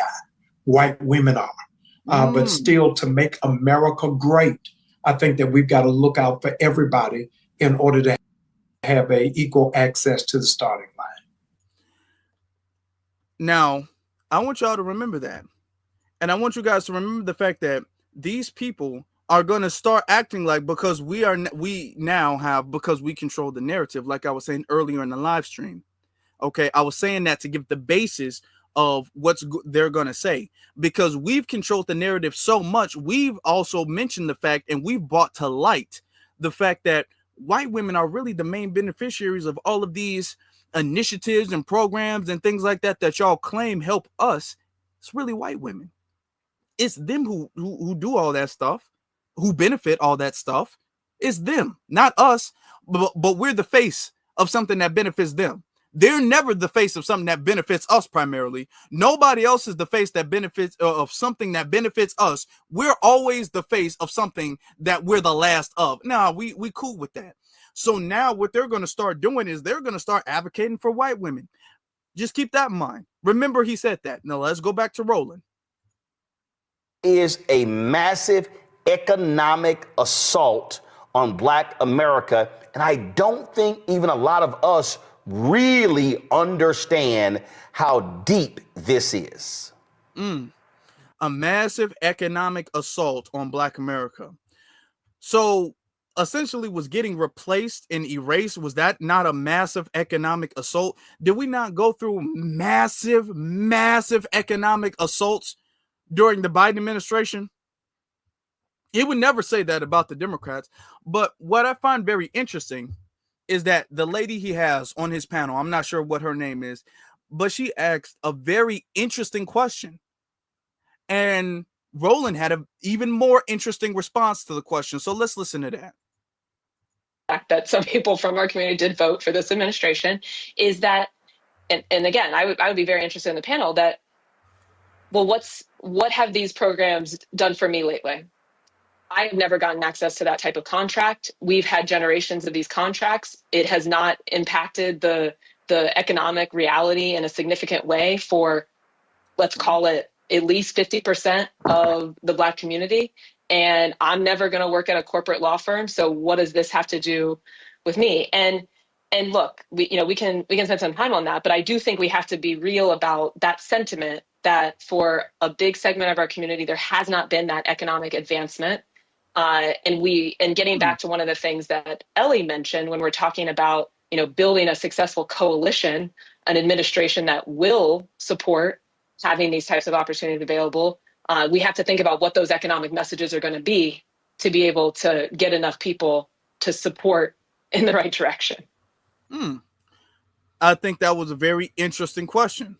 white women are. But still, to make America great, I think that we've got to look out for everybody in order to have a equal access to the starting line. Now, I want y'all to remember that. And I want you guys to remember the fact that these people are going to start acting like, because we control the narrative, like I was saying earlier in the live stream. Okay, I was saying that to give the basis of they're going to say, because we've controlled the narrative so much. We've also mentioned the fact, and we've brought to light the fact that white women are really the main beneficiaries of all of these initiatives and programs and things like that y'all claim help us. It's really white women. It's them who do all that stuff, who benefit all that stuff. It's them, not us, but we're the face of something that benefits them. They're never the face of something that benefits us primarily. Nobody else is the face that benefits of something that benefits us. We're always the face of something that we're the last of. Nah, we cool with that. So now what they're going to start doing is they're going to start advocating for white women. Just keep that in mind. Remember, he said that. Now let's go back to Roland. Is a massive economic assault on Black America. And I don't think even a lot of us really understand how deep this is. A massive economic assault on Black America. So essentially was getting replaced and erased. Was that not a massive economic assault? Did we not go through massive economic assaults during the Biden administration? He would never say that about the Democrats. But what I find very interesting is that the lady he has on his panel, I'm not sure what her name is, but she asked a very interesting question. And Roland had an even more interesting response to the question. So let's listen to that. Fact that some people from our community did vote for this administration is that, and again, I would be very interested in the panel that, well, what have these programs done for me lately? I have never gotten access to that type of contract. We've had generations of these contracts. It has not impacted the economic reality in a significant way for, let's call it, at least 50% of the Black community. And I'm never going to work at a corporate law firm. So what does this have to do with me? And look, we can spend some time on that, but I do think we have to be real about that sentiment that for a big segment of our community, there has not been that economic advancement. And getting back to one of the things that Ellie mentioned when we're talking about, building a successful coalition, an administration that will support having these types of opportunities available, we have to think about what those economic messages are going to be able to get enough people to support in the right direction. I think that was a very interesting question.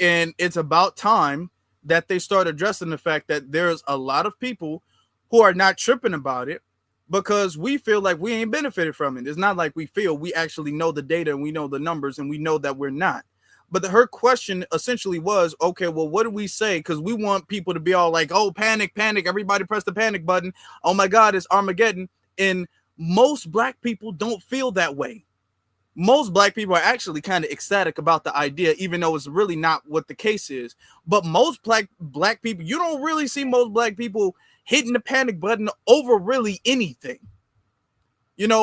And it's about time that they start addressing the fact that there's a lot of people who are not tripping about it because we feel like we ain't benefited from it. It's not like we actually know the data and we know the numbers and we know that we're not. But her question essentially was, okay, well, what do we say? Because we want people to be all like, oh, panic, everybody press the panic button. Oh my God, it's Armageddon. And most Black people don't feel that way. Most Black people are actually kind of ecstatic about the idea, even though it's really not what the case is. But most Black people, you don't really see most Black people hitting the panic button over really anything.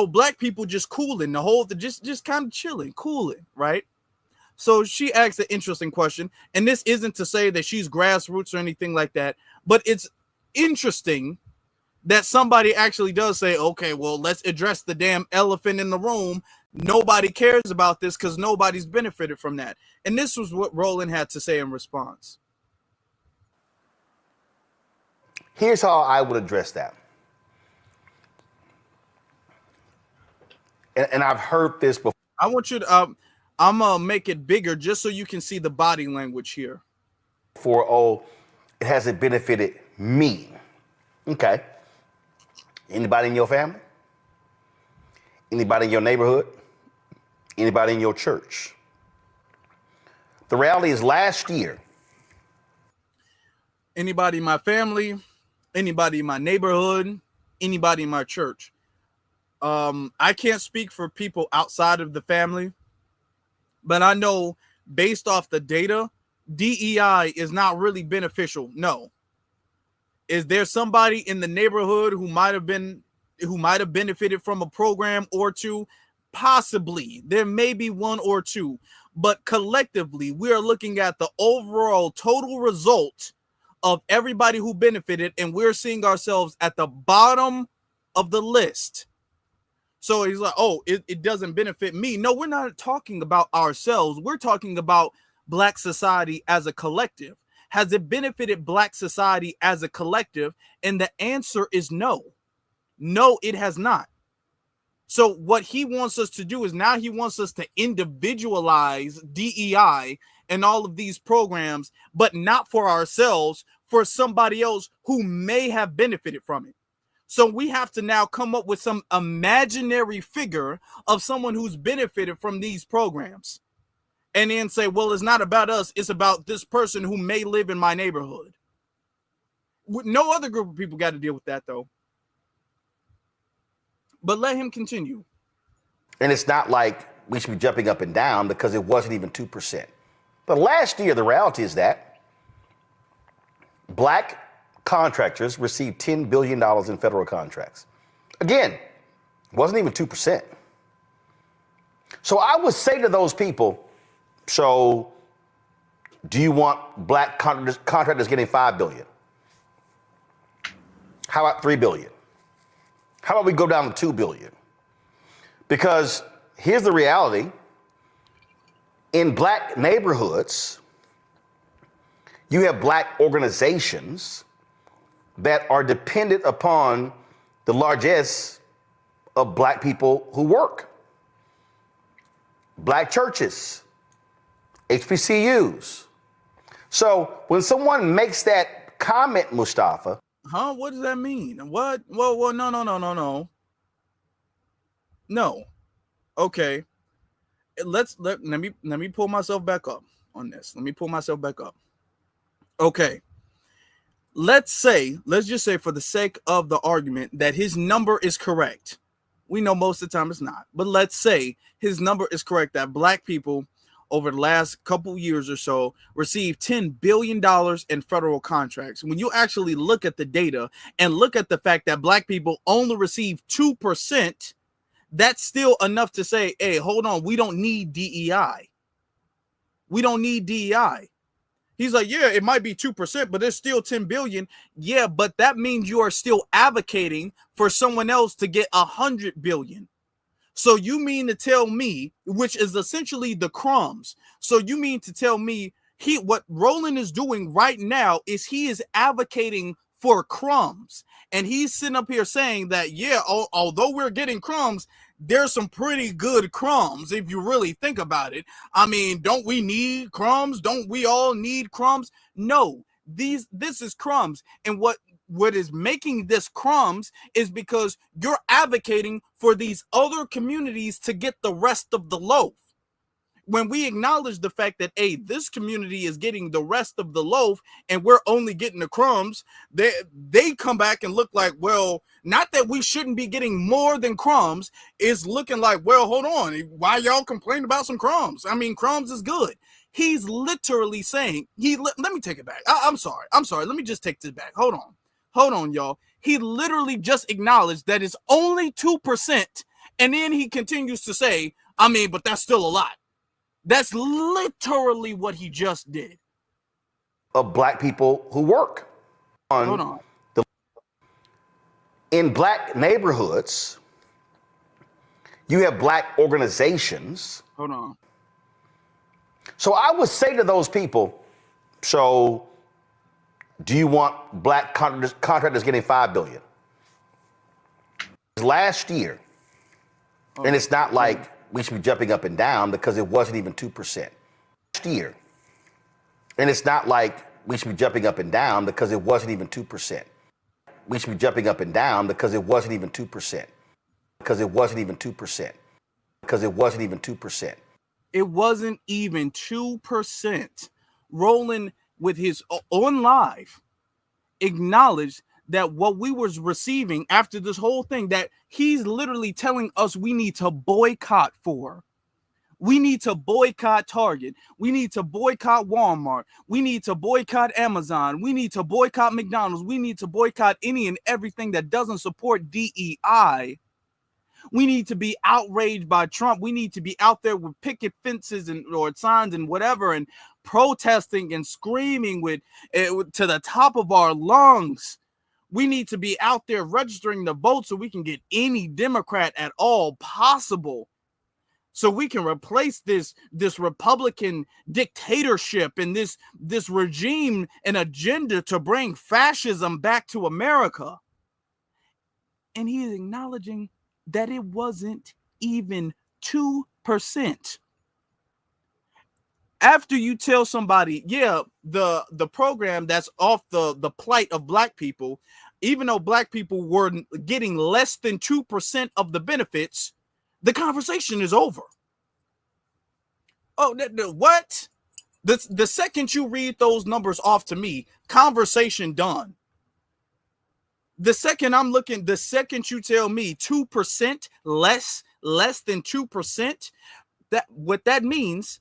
Black people just cooling just kind of chilling, cooling, right? So she asked an interesting question, and this isn't to say that she's grassroots or anything like that, but it's interesting that somebody actually does say, okay, well, let's address the damn elephant in the room. Nobody cares about this because nobody's benefited from that. And this was what Roland had to say in response. Here's how I would address that. And I've heard this before. I want you to, I'm going to make it bigger just so you can see the body language here. It hasn't benefited me. Okay. Anybody in your family? Anybody in your neighborhood? Anybody in your church? The reality is last year. Anybody in my family? Anybody in my neighborhood? Anybody in my church? I can't speak for people outside of the family, but I know based off the data DEI is not really beneficial. No. Is there somebody in the neighborhood who might have benefited from a program or two? Possibly. There may be one or two, but collectively, we are looking at the overall total result of everybody who benefited, and we're seeing ourselves at the bottom of the list. So he's like, oh, it doesn't benefit me. No, we're not talking about ourselves. We're talking about Black society as a collective. Has it benefited Black society as a collective? And the answer is no. No, it has not. So what he wants us to do is now he wants us to individualize DEI and all of these programs, but not for ourselves, for somebody else who may have benefited from it. So we have to now come up with some imaginary figure of someone who's benefited from these programs. And then say, well, it's not about us. It's about this person who may live in my neighborhood. No other group of people got to deal with that, though. But let him continue. And it's not like we should be jumping up and down because it wasn't even 2%. But last year, the reality is that Black contractors received $10 billion in federal contracts. Again, it wasn't even 2%. So I would say to those people, so do you want Black contractors getting $5 billion? How about $3 billion? How about we go down to $2 billion? Because here's the reality. In Black neighborhoods, you have Black organizations that are dependent upon the largesse of Black people who work. Black churches, HBCUs. So when someone makes that comment, Mustafa. Huh? What does that mean? What? Well, no. No. Okay. Let me pull myself back up on this. Let me pull myself back up. Okay. Let's just say for the sake of the argument that his number is correct. We know most of the time it's not, but let's say his number is correct that Black people over the last couple years or so received $10 billion in federal contracts. When you actually look at the data and look at the fact that Black people only receive 2%, that's still enough to say, hey, hold on, we don't need DEI. We don't need DEI. He's like, yeah, it might be 2%, but there's still 10 billion. Yeah, but that means you are still advocating for someone else to get 100 billion. So you mean to tell me, which is essentially the crumbs. So you mean to tell me what Roland is doing right now is he is advocating for crumbs. And he's sitting up here saying that, yeah, although we're getting crumbs, there's some pretty good crumbs if you really think about it. I mean, don't we need crumbs? Don't we all need crumbs? No, this is crumbs. And what is making this crumbs is because you're advocating for these other communities to get the rest of the loaf. When we acknowledge the fact that, hey, this community is getting the rest of the loaf and we're only getting the crumbs, they come back and look like, well, not that we shouldn't be getting more than crumbs. It's looking like, well, hold on, why y'all complain about some crumbs? I mean, crumbs is good. He's literally saying, let me take it back. I'm sorry. Let me just take this back. Hold on, y'all. He literally just acknowledged that it's only 2%. And then he continues to say, I mean, but that's still a lot. That's literally what he just did. Of Black people who work. Hold on. In Black neighborhoods, you have Black organizations. Hold on. So I would say to those people, so do you want Black contractors getting $5 billion? Last year, and it's not like we should be jumping up and down because it wasn't even 2%. Last year, and it's not like we should be jumping up and down because it wasn't even 2%. We should be jumping up and down because it wasn't even 2%. Because it wasn't even 2%. Because it wasn't even 2%. It wasn't even 2%. Roland, with his on live, acknowledged that what we was receiving after this whole thing that he's literally telling us we need to boycott for. We need to boycott Target. We need to boycott Walmart. We need to boycott Amazon. We need to boycott McDonald's. We need to boycott any and everything that doesn't support DEI. We need to be outraged by Trump. We need to be out there with picket fences and or signs and whatever, and protesting and screaming with to the top of our lungs. We need to be out there registering the vote so we can get any Democrat at all possible, so we can replace this Republican dictatorship and this regime and agenda to bring fascism back to America. And he is acknowledging that it wasn't even 2%. After you tell somebody, yeah, the program that's off the plight of black people, even though black people were getting less than 2% of the benefits, the conversation is over. Oh, what? The second you read those numbers off to me, conversation done. The second you tell me 2% less than 2%, that what that means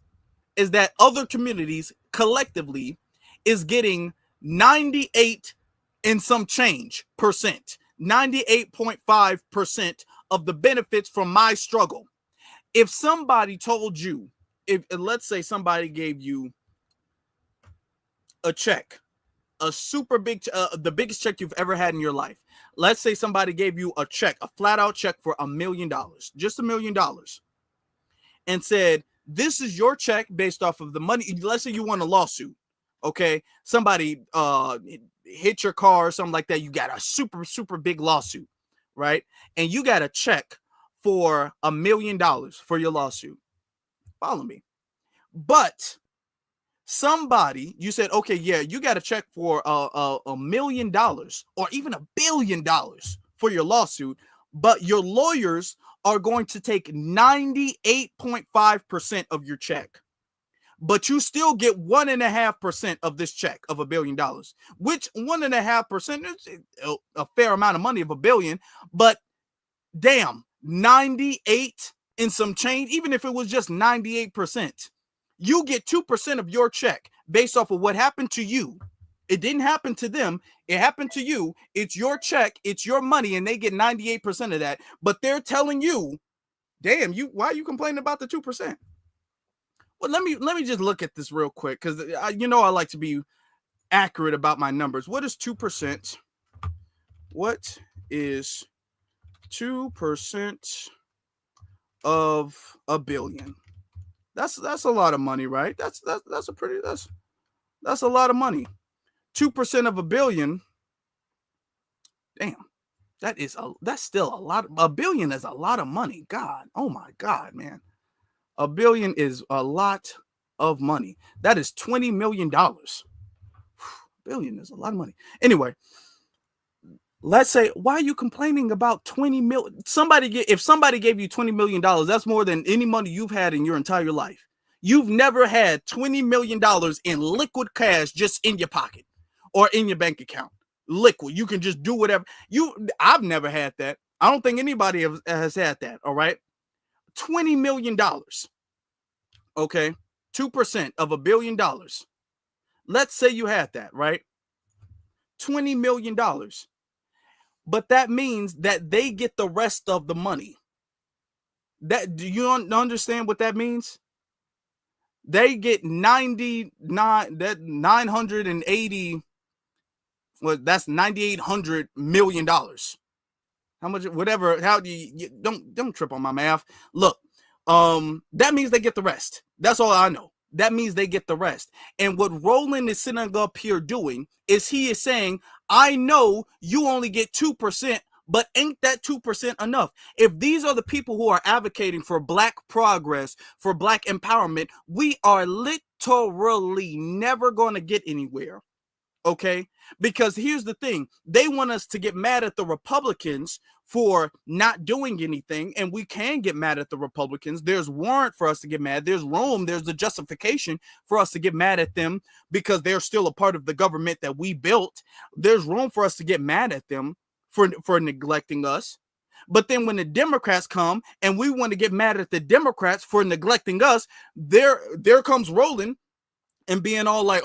is that other communities collectively is getting 98 and some change percent, 98.5% of the benefits from my struggle. If somebody told you, if let's say somebody gave you a check, a super big, the biggest check you've ever had in your life. Let's say somebody gave you a check, a flat out check for $1 million, just $1 million, and said, this is your check based off of the money. Let's say you won a lawsuit. Okay. Somebody hit your car or something like that. You got a super, super big lawsuit, right? And you got a check for $1 million for your lawsuit. Follow me. But somebody, you said, okay, yeah, you got a check for $1 million or even $1 billion for your lawsuit, but your lawyers are going to take 98.5% of your check, but you still get 1.5% of this check of $1 billion, which 1.5% is a fair amount of money of $1 billion, but damn, 98 and some change, even if it was just 98%, you get 2% of your check based off of what happened to you. It didn't happen to them. It happened to you. It's your check. It's your money. And they get 98% of that. But they're telling you, damn, why are you complaining about the 2%? Well, let me just look at this real quick, because I like to be accurate about my numbers. What is 2%? What is 2% of $1 billion? That's a lot of money, right? That's a lot of money. 2% of $1 billion. Damn, that's still a lot. $1 billion is a lot of money. God, oh my God, man. $1 billion is a lot of money. That is $20 million. $1 billion is a lot of money. Anyway, let's say, why are you complaining about 20 million? If somebody gave you $20 million, that's more than any money you've had in your entire life. You've never had $20 million in liquid cash just in your pocket or in your bank account. Liquid. You can just do whatever. I've never had that. I don't think anybody has had that. All right. $20 million. Okay. 2% of $1 billion. Let's say you had that, right? $20 million. But that means that they get the rest of the money. Do you understand what that means? They get 980. Well, that's $9,800 million. How much? Whatever. How do you don't trip on my math? Look, that means they get the rest. That's all I know. That means they get the rest. And what Roland is sitting up here doing is he is saying, I know you only get 2%, but ain't that 2% enough? If these are the people who are advocating for Black progress, for Black empowerment, we are literally never going to get anywhere. Okay? Because here's the thing. They want us to get mad at the Republicans for not doing anything, and we can get mad at the Republicans. There's warrant for us to get mad. There's room. There's the justification for us to get mad at them because they're still a part of the government that we built. There's room for us to get mad at them for neglecting us. But then when the Democrats come and we want to get mad at the Democrats for neglecting us, there comes Roland and being all like,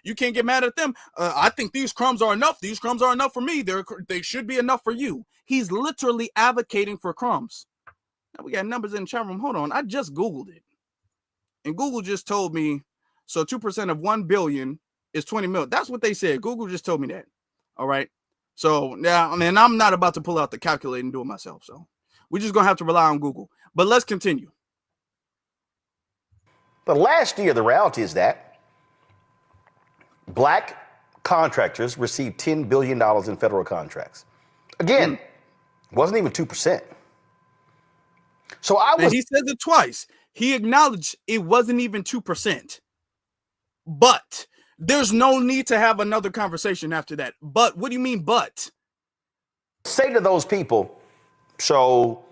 you can't get mad at them. I think these crumbs are enough. These crumbs are enough for me. They should be enough for you. He's literally advocating for crumbs. Now we got numbers in the chat room. Hold on. I just Googled it. And Google just told me, so 2% of 1 billion is 20 million. That's what they said. Google just told me that. All right. So now, I mean, I'm not about to pull out the calculator and do it myself. So we're just going to have to rely on Google. But let's continue. But last year, the reality is that black contractors received $10 billion in federal contracts. Again, wasn't even 2%. So he says it twice. He acknowledged it wasn't even 2%. But there's no need to have another conversation after that. But what do you mean, but? Say to those people, so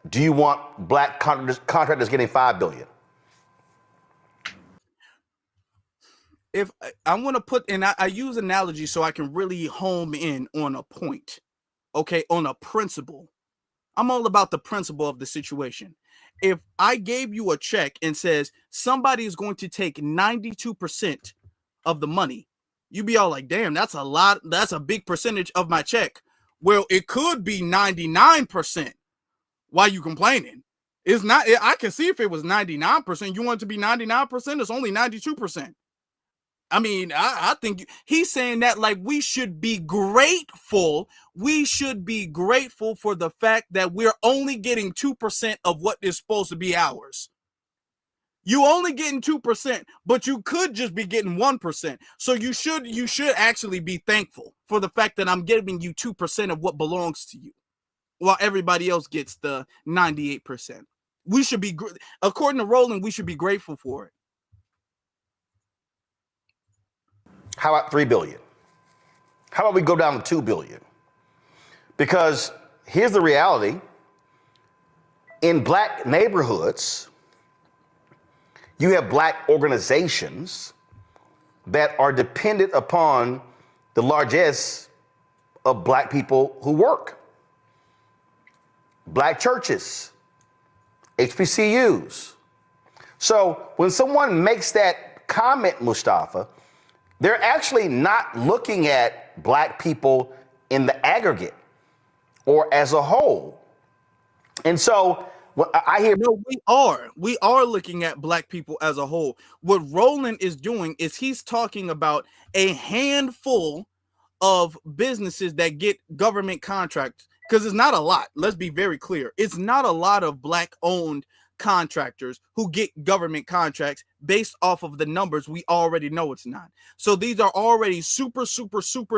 do you want black contractors getting $5 billion? If I want to put, and I use analogy so I can really home in on a point, okay, on a principle. I'm all about the principle of the situation. If I gave you a check and says somebody is going to take 92% of the money, you'd be all like, damn, that's a lot. That's a big percentage of my check. Well, it could be 99%. Why you complaining? It's not, I can see if it was 99%, you want it to be 99%, it's only 92%. I mean, I think he's saying that like we should be grateful. We should be grateful for the fact that we're only getting 2% of what is supposed to be ours. You only getting 2%, but you could just be getting 1%. So you should actually be thankful for the fact that I'm giving you 2% of what belongs to you, while everybody else gets the 98%. We should be, according to Roland, we should be grateful for it. How about $3 billion? How about we go down to $2 billion? Because here's the reality. In black neighborhoods, you have black organizations that are dependent upon the largesse of black people who work. Black churches, HBCUs. So when someone makes that comment, Mustafa, they're actually not looking at black people in the aggregate or as a whole. And so I hear. No, we are looking at black people as a whole. What Roland is doing is he's talking about a handful of businesses that get government contracts, because it's not a lot. Let's be very clear. It's not a lot of black owned contractors who get government contracts based off of the numbers. We already know it's not. So these are already super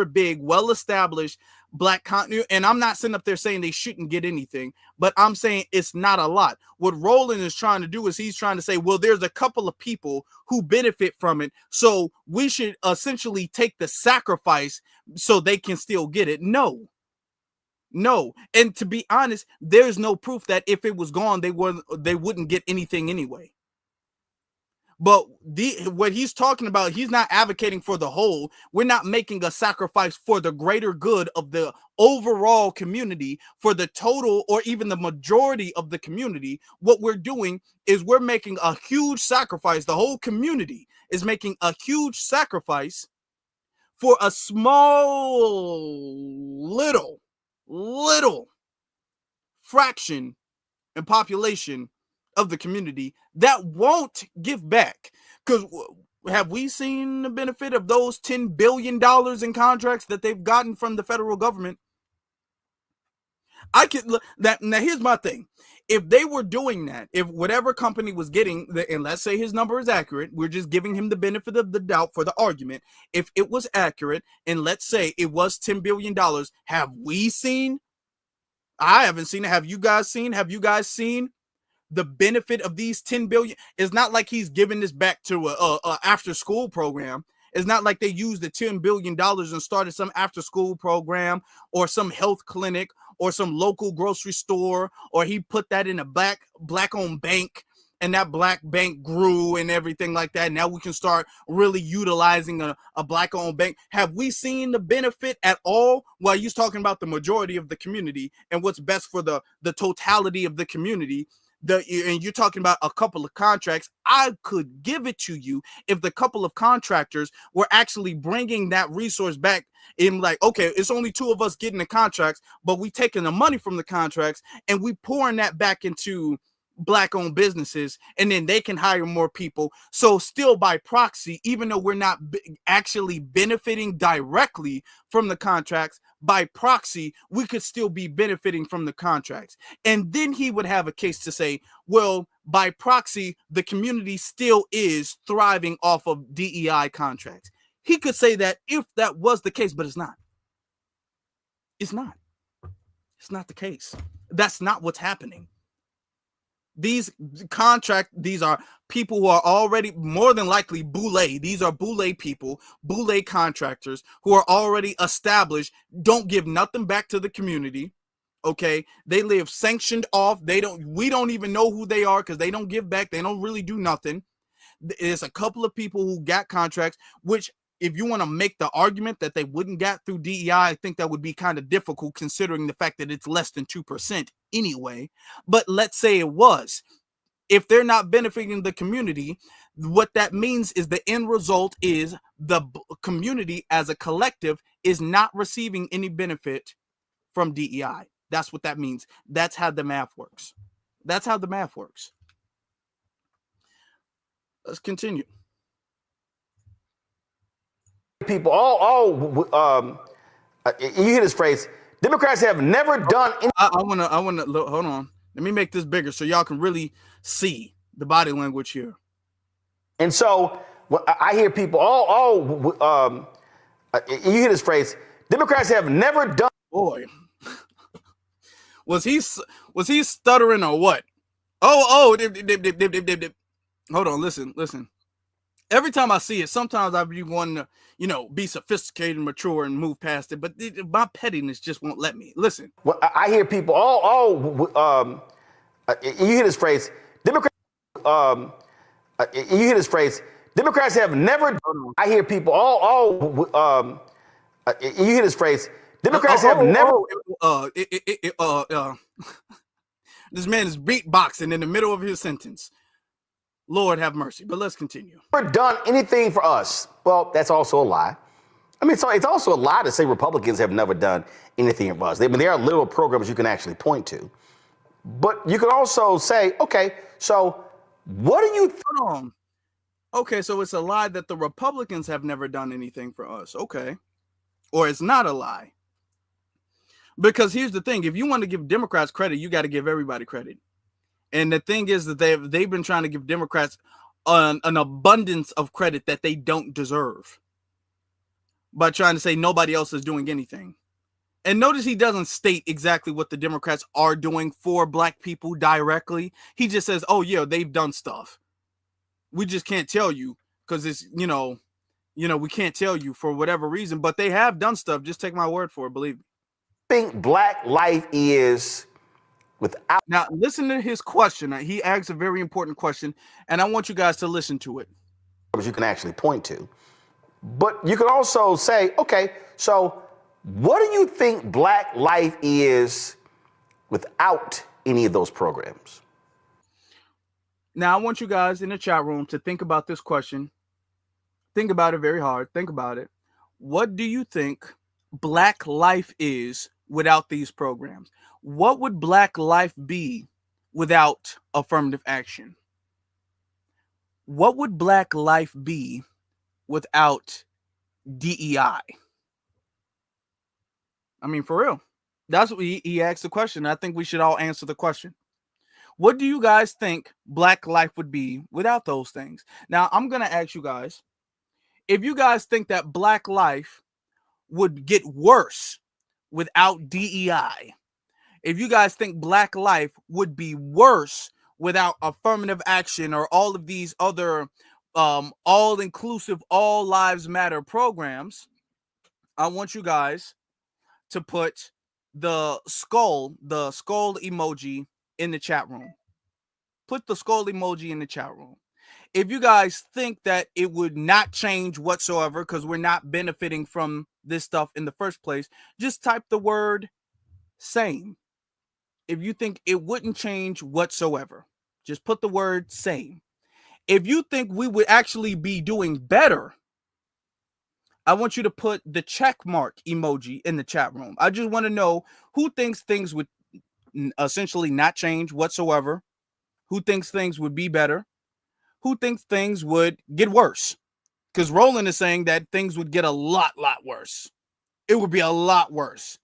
big, well-established black and I'm not sitting up there saying they shouldn't get anything, but I'm saying it's not a lot. What Roland is trying to do is he's trying to say, well, there's a couple of people who benefit from it, so we should essentially take the sacrifice so they can still get it. No. And to be honest, there's no proof that if it was gone, they wouldn't get anything anyway. But what he's talking about, he's not advocating for the whole. We're not making a sacrifice for the greater good of the overall community, for the total or even the majority of the community. What we're doing is we're making a huge sacrifice. The whole community is making a huge sacrifice for a small, little fraction and population of the community that won't give back. Because have we seen the benefit of those $10 billion in contracts that they've gotten from the federal government? I could look that. Now here's my thing. If they were doing that, if whatever company was getting, and let's say his number is accurate, we're just giving him the benefit of the doubt for the argument. If it was accurate, and let's say it was $10 billion, have we seen? I haven't seen it. Have you guys seen? Have you guys seen the benefit of these 10 billion? It's not like he's giving this back to a after school program. It's not like they used the $10 billion and started some after school program or some health clinic or some local grocery store, or he put that in a black owned bank. and that black bank grew and everything like that. Now we can start really utilizing a black-owned bank. Have we seen the benefit at all? Well, you're talking about the majority of the community and what's best for the totality of the community. And you're talking about a couple of contracts. I could give it to you if the couple of contractors were actually bringing that resource back in, like, okay, it's only two of us getting the contracts, but we taking the money from the contracts and we pouring that back into black-owned businesses, and then they can hire more people. So still by proxy, even though we're not actually benefiting directly from the contracts, by proxy, we could still be benefiting from the contracts. And then he would have a case to say, well, by proxy, the community still is thriving off of DEI contracts. He could say that if that was the case, but it's not. It's not. It's not the case. That's not what's happening. These are people who are already more than likely boule. These are boule people, boule contractors who are already established, don't give nothing back to the community. Okay, they live sanctioned off. We don't even know who they are because they don't give back. They don't really do nothing. There's a couple of people who got contracts, which if you want to make the argument that they wouldn't get through DEI, I think that would be kind of difficult considering the fact that it's less than 2% anyway. But let's say it was. If they're not benefiting the community, what that means is the end result is the community as a collective is not receiving any benefit from DEI. That's what that means. That's how the math works. That's how the math works. Let's continue. People, you hear this phrase, Democrats have never done anything. I want to, hold on. Let me make this bigger so y'all can really see the body language here. And so I hear people, you hear this phrase, Democrats have never done. Boy, was he stuttering or what? Hold on, listen. Every time I see it, sometimes I be wanting to, be sophisticated and mature and move past it, but my pettiness just won't let me. Listen. Well, I hear people, you hear this phrase, Democrats, you hear this phrase, Democrats have never, I hear people, you hear this phrase, Democrats have never. This man is beatboxing in the middle of his sentence. Lord have mercy, but let's continue. Never done anything for us. Well, that's also a lie. I mean, so it's also a lie to say Republicans have never done anything for us. There are literal programs you can actually point to. But you can also say, okay, so what do you Hold on. Okay, so it's a lie that the Republicans have never done anything for us. Okay. Or it's not a lie. Because here's the thing. If you want to give Democrats credit, you got to give everybody credit. And the thing is that they've been trying to give Democrats an abundance of credit that they don't deserve by trying to say nobody else is doing anything. And notice he doesn't state exactly what the Democrats are doing for black people directly. He just says, oh, yeah, they've done stuff. We just can't tell you because it's, we can't tell you for whatever reason, but they have done stuff. Just take my word for it. Believe me. think black life is without? Now, listen to his question. He asks a very important question, and I want you guys to listen to it. You can actually point to. But you can also say, okay, so what do you think black life is without any of those programs? Now, I want you guys in the chat room to think about this question. Think about it very hard. Think about it. What do you think black life is without these programs? What would black life be without affirmative action? What would black life be without DEI? I mean, for real. That's what he asked the question. I think we should all answer the question. What do you guys think black life would be without those things? Now, I'm going to ask you guys, if you guys think that black life would get worse without DEI, if you guys think black life would be worse without affirmative action or all of these other all-inclusive, all lives matter programs, I want you guys to put the skull emoji in the chat room. put the skull emoji in the chat room. If you guys think that it would not change whatsoever because we're not benefiting from this stuff in the first place, just type the word same. If you think it wouldn't change whatsoever, just put the word same. If you think we would actually be doing better, I want you to put the check mark emoji in the chat room. I just want to know who thinks things would essentially not change whatsoever, who thinks things would be better, who thinks things would get worse. Because Roland is saying that things would get a lot worse. It would be a lot worse.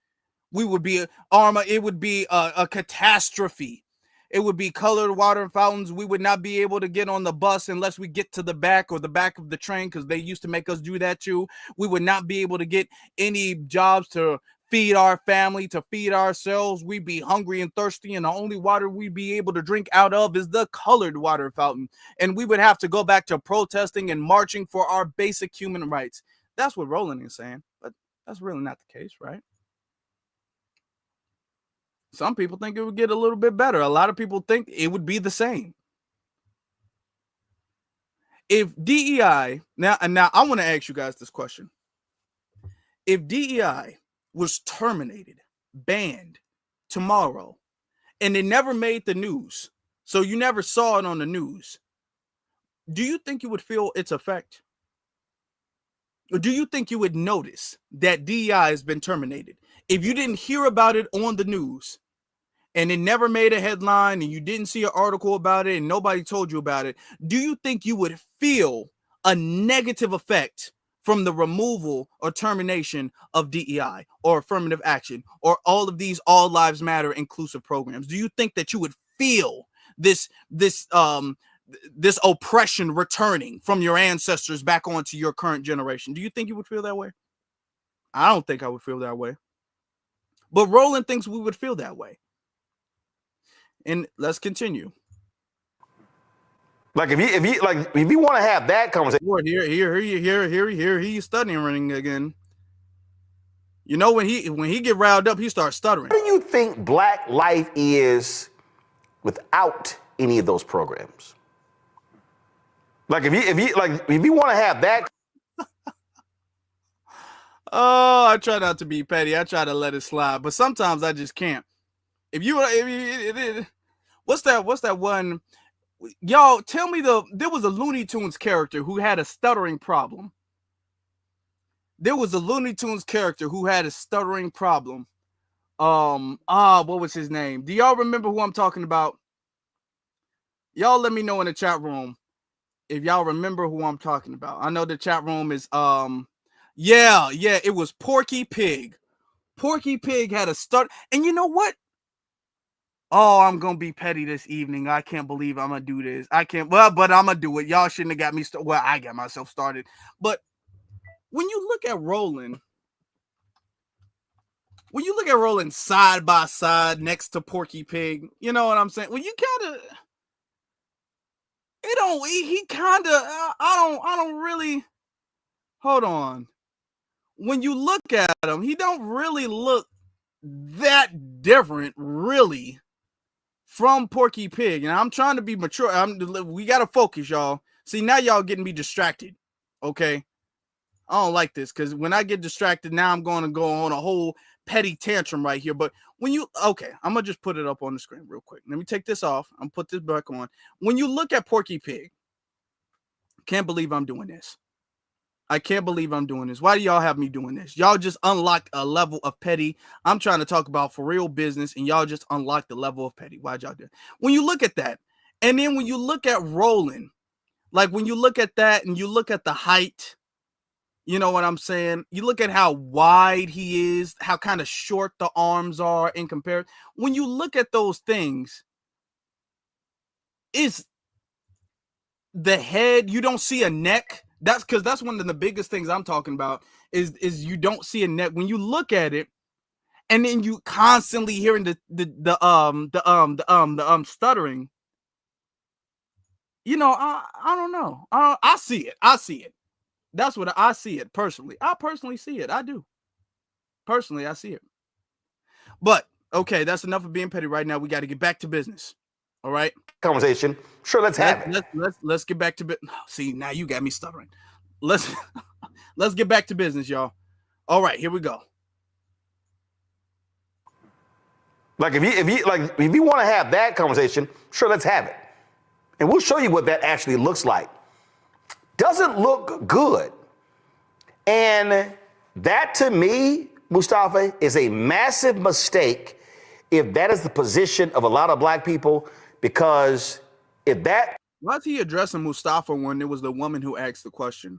We would be it would be a catastrophe. It would be colored water fountains. We would not be able to get on the bus unless we get to the back or the back of the train, because they used to make us do that too. We would not be able to get any jobs to feed our family, to feed ourselves. We'd be hungry and thirsty, and the only water we'd be able to drink out of is the colored water fountain. And we would have to go back to protesting and marching for our basic human rights. That's what Roland is saying, but that's really not the case, right? Some people think it would get a little bit better. A lot of people think it would be the same. If DEI, now I want to ask you guys this question. If DEI was terminated, banned tomorrow, and it never made the news, so you never saw it on the news, do you think you would feel its effect? Or do you think you would notice that DEI has been terminated? If you didn't hear about it on the news, and it never made a headline, and you didn't see an article about it, and nobody told you about it, do you think you would feel a negative effect from the removal or termination of DEI or affirmative action or all of these all lives matter inclusive programs? Do you think that you would feel this oppression returning from your ancestors back onto your current generation? Do you think you would feel that way? I don't think I would feel that way. But Roland thinks we would feel that way. And let's continue. Like if you want to have that conversation, here he's stuttering again. You know, when he get riled up, he starts stuttering. What do you think Black life is without any of those programs? Like if you want to have that. Oh, I try not to be petty. I try to let it slide, but sometimes I just can't. What's that one? Y'all tell me there was a Looney Tunes character who had a stuttering problem. There was a Looney Tunes character who had a stuttering problem. What was his name? Do y'all remember who I'm talking about? Y'all let me know in the chat room if y'all remember who I'm talking about. I know the chat room is yeah, it was Porky Pig. Porky Pig had a stutter, and you know what? Oh, I'm gonna be petty this evening. I can't believe I'm gonna do this. I can't, but I'm gonna do it. Y'all shouldn't have got me started. Well, I got myself started. But when you look at Roland, side by side next to Porky Pig, you know what I'm saying? Well, you kind of, I don't really, hold on. When you look at him, he don't really look that different, really, from Porky Pig. And I'm trying to be mature. We got to focus, y'all. See, now y'all getting me distracted. Okay. I don't like this, because when I get distracted, now I'm going to go on a whole petty tantrum right here. But I'm going to just put it up on the screen real quick. Let me take this off. I'm put this back on. When you look at Porky Pig, can't believe I'm doing this. I can't believe I'm doing this. Why do y'all have me doing this? Y'all just unlocked a level of petty. I'm trying to talk about for real business, and y'all just unlocked the level of petty. Why'd y'all do it? When you look at that, and then when you look at Roland, like when you look at that and you look at the height, you know what I'm saying? You look at how wide he is, how kind of short the arms are in comparison. When you look at those things, is the head, you don't see a neck. That's because that's one of the biggest things I'm talking about is you don't see a neck when you look at it, and then you constantly hearing the stuttering. You know, I don't know. I see it. That's what I see it personally. I personally see it. I do. Personally, I see it. But okay, that's enough of being petty right now. We got to get back to business. All right. Conversation. Sure, let's have it. Let's get back to business. See, now you got me stuttering. Let's get back to business, y'all. All right, here we go. Like if you want to have that conversation, sure, let's have it. And we'll show you what that actually looks like. Doesn't look good. And that to me, Mustafa, is a massive mistake if that is the position of a lot of black people, because if that... Why is he addressing Mustafa when it was the woman who asked the question?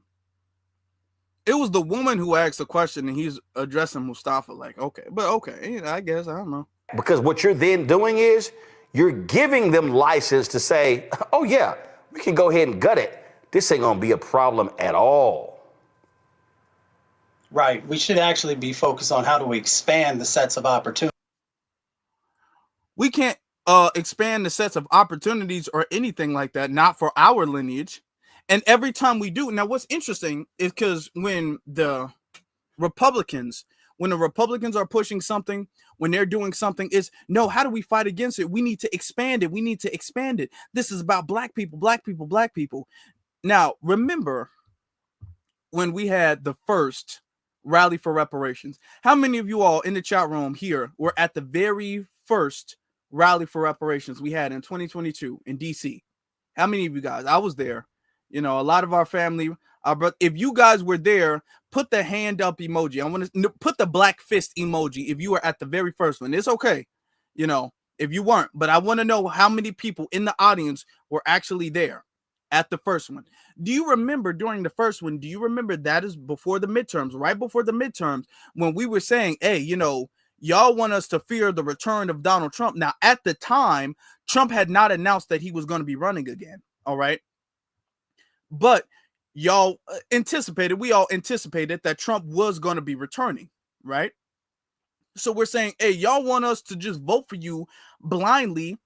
It was the woman who asked the question, and he's addressing Mustafa like, okay, but okay, I guess, I don't know. Because what you're then doing is you're giving them license to say, oh yeah, we can go ahead and gut it. This ain't gonna be a problem at all. Right. We should actually be focused on how do we expand the sets of opportunities. We can't expand the sets of opportunities or anything like that, not for our lineage. And every time we do, now what's interesting is because when the Republicans are pushing something, when they're doing something, is no, how do we fight against it? We need to expand it. We need to expand it. This is about black people, black people, black people. Now, remember when we had the first rally for reparations, how many of you all in the chat room here were at the very first rally for reparations we had in 2022 in DC? How many of you guys? I was there. You know, a lot of our family, if you guys were there, put the hand up emoji. I want to put the black fist emoji if you were at the very first one. It's okay, you know, if you weren't, but I want to know how many people in the audience were actually there at the first one. Do you remember during the first one? Do you remember that is before the midterms, right before the midterms, when we were saying, hey, you know, y'all want us to fear the return of Donald Trump. Now, at the time, Trump had not announced that he was going to be running again. All right. But y'all we all anticipated that Trump was going to be returning, right? So we're saying, hey, y'all want us to just vote for you blindly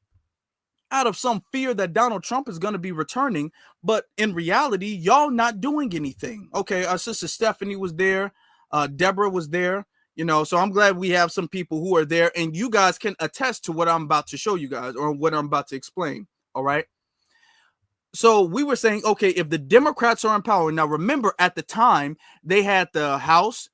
out of some fear that Donald Trump is going to be returning. But in reality, y'all not doing anything. Okay, our sister Stephanie was there. Deborah was there. You know, so I'm glad we have some people who are there, and you guys can attest to what I'm about to show you guys or what I'm about to explain. All right. So we were saying, okay, if the Democrats are in power, now remember at the time they had the House,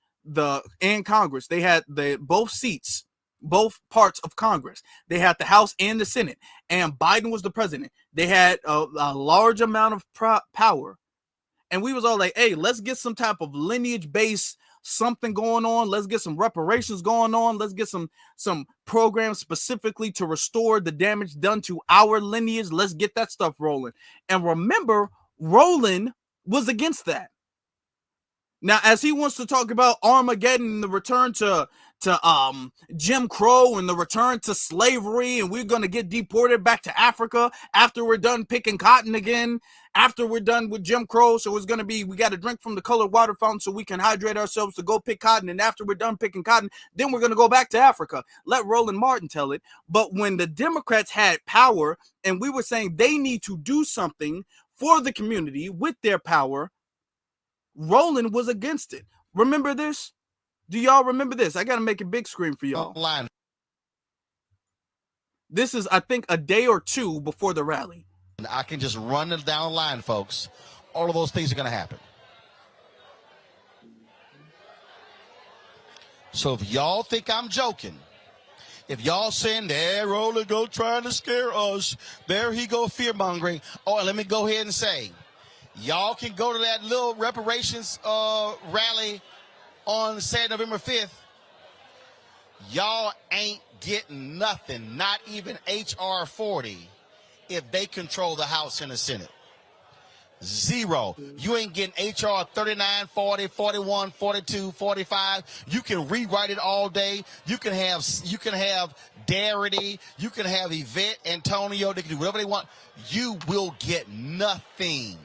and Congress. They had both seats, both parts of Congress. They had the House and the Senate, and Biden was the president. They had a large amount of power, and we was all like, hey, let's get some type of lineage-based something going on. Let's get some reparations going on. Let's get some programs specifically to restore the damage done to our lineage. Let's get that stuff rolling. And remember, Roland was against that. Now, as he wants to talk about Armageddon and the return to Jim Crow and the return to slavery, and we're going to get deported back to Africa after we're done picking cotton again, after we're done with Jim Crow. So it's going to be, we got to drink from the colored water fountain so we can hydrate ourselves to go pick cotton. And after we're done picking cotton, then we're going to go back to Africa. Let Roland Martin tell it. But when the Democrats had power and we were saying they need to do something for the community with their power, Roland was against it. Remember this? Do y'all remember this? I got to make a big screen for y'all. This is, I think, a day or two before the rally. I can just run it down the line, folks. All of those things are going to happen. So if y'all think I'm joking, if y'all saying, there, Roland go trying to scare us, there he go fear-mongering, oh, let me go ahead and say, y'all can go to that little reparations rally on Saturday, November 5th. Y'all ain't getting nothing, not even H.R. 40, if they control the House and the Senate. Zero. You ain't getting H.R. 39, 40, 41, 42, 45. You can rewrite it all day. You can have Darity. You can have Yvette, Antonio. They can do whatever they want. You will get nothing.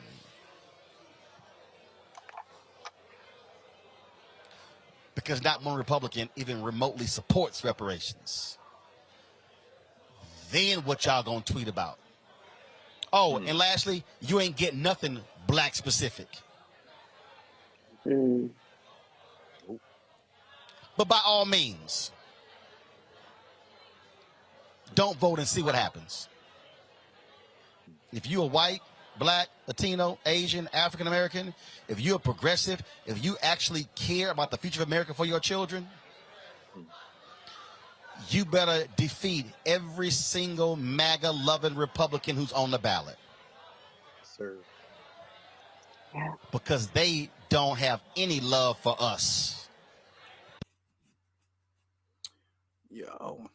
Because not one Republican even remotely supports reparations. Then what y'all gonna tweet about? Oh, and lastly, you ain't getting nothing black specific. But by all means, don't vote and see what happens. If you're white, black, Latino, Asian, African American, if you're progressive, if you actually care about the future of America for your children, you better defeat every single MAGA-loving Republican who's on the ballot. Sir. Because they don't have any love for us. Yo,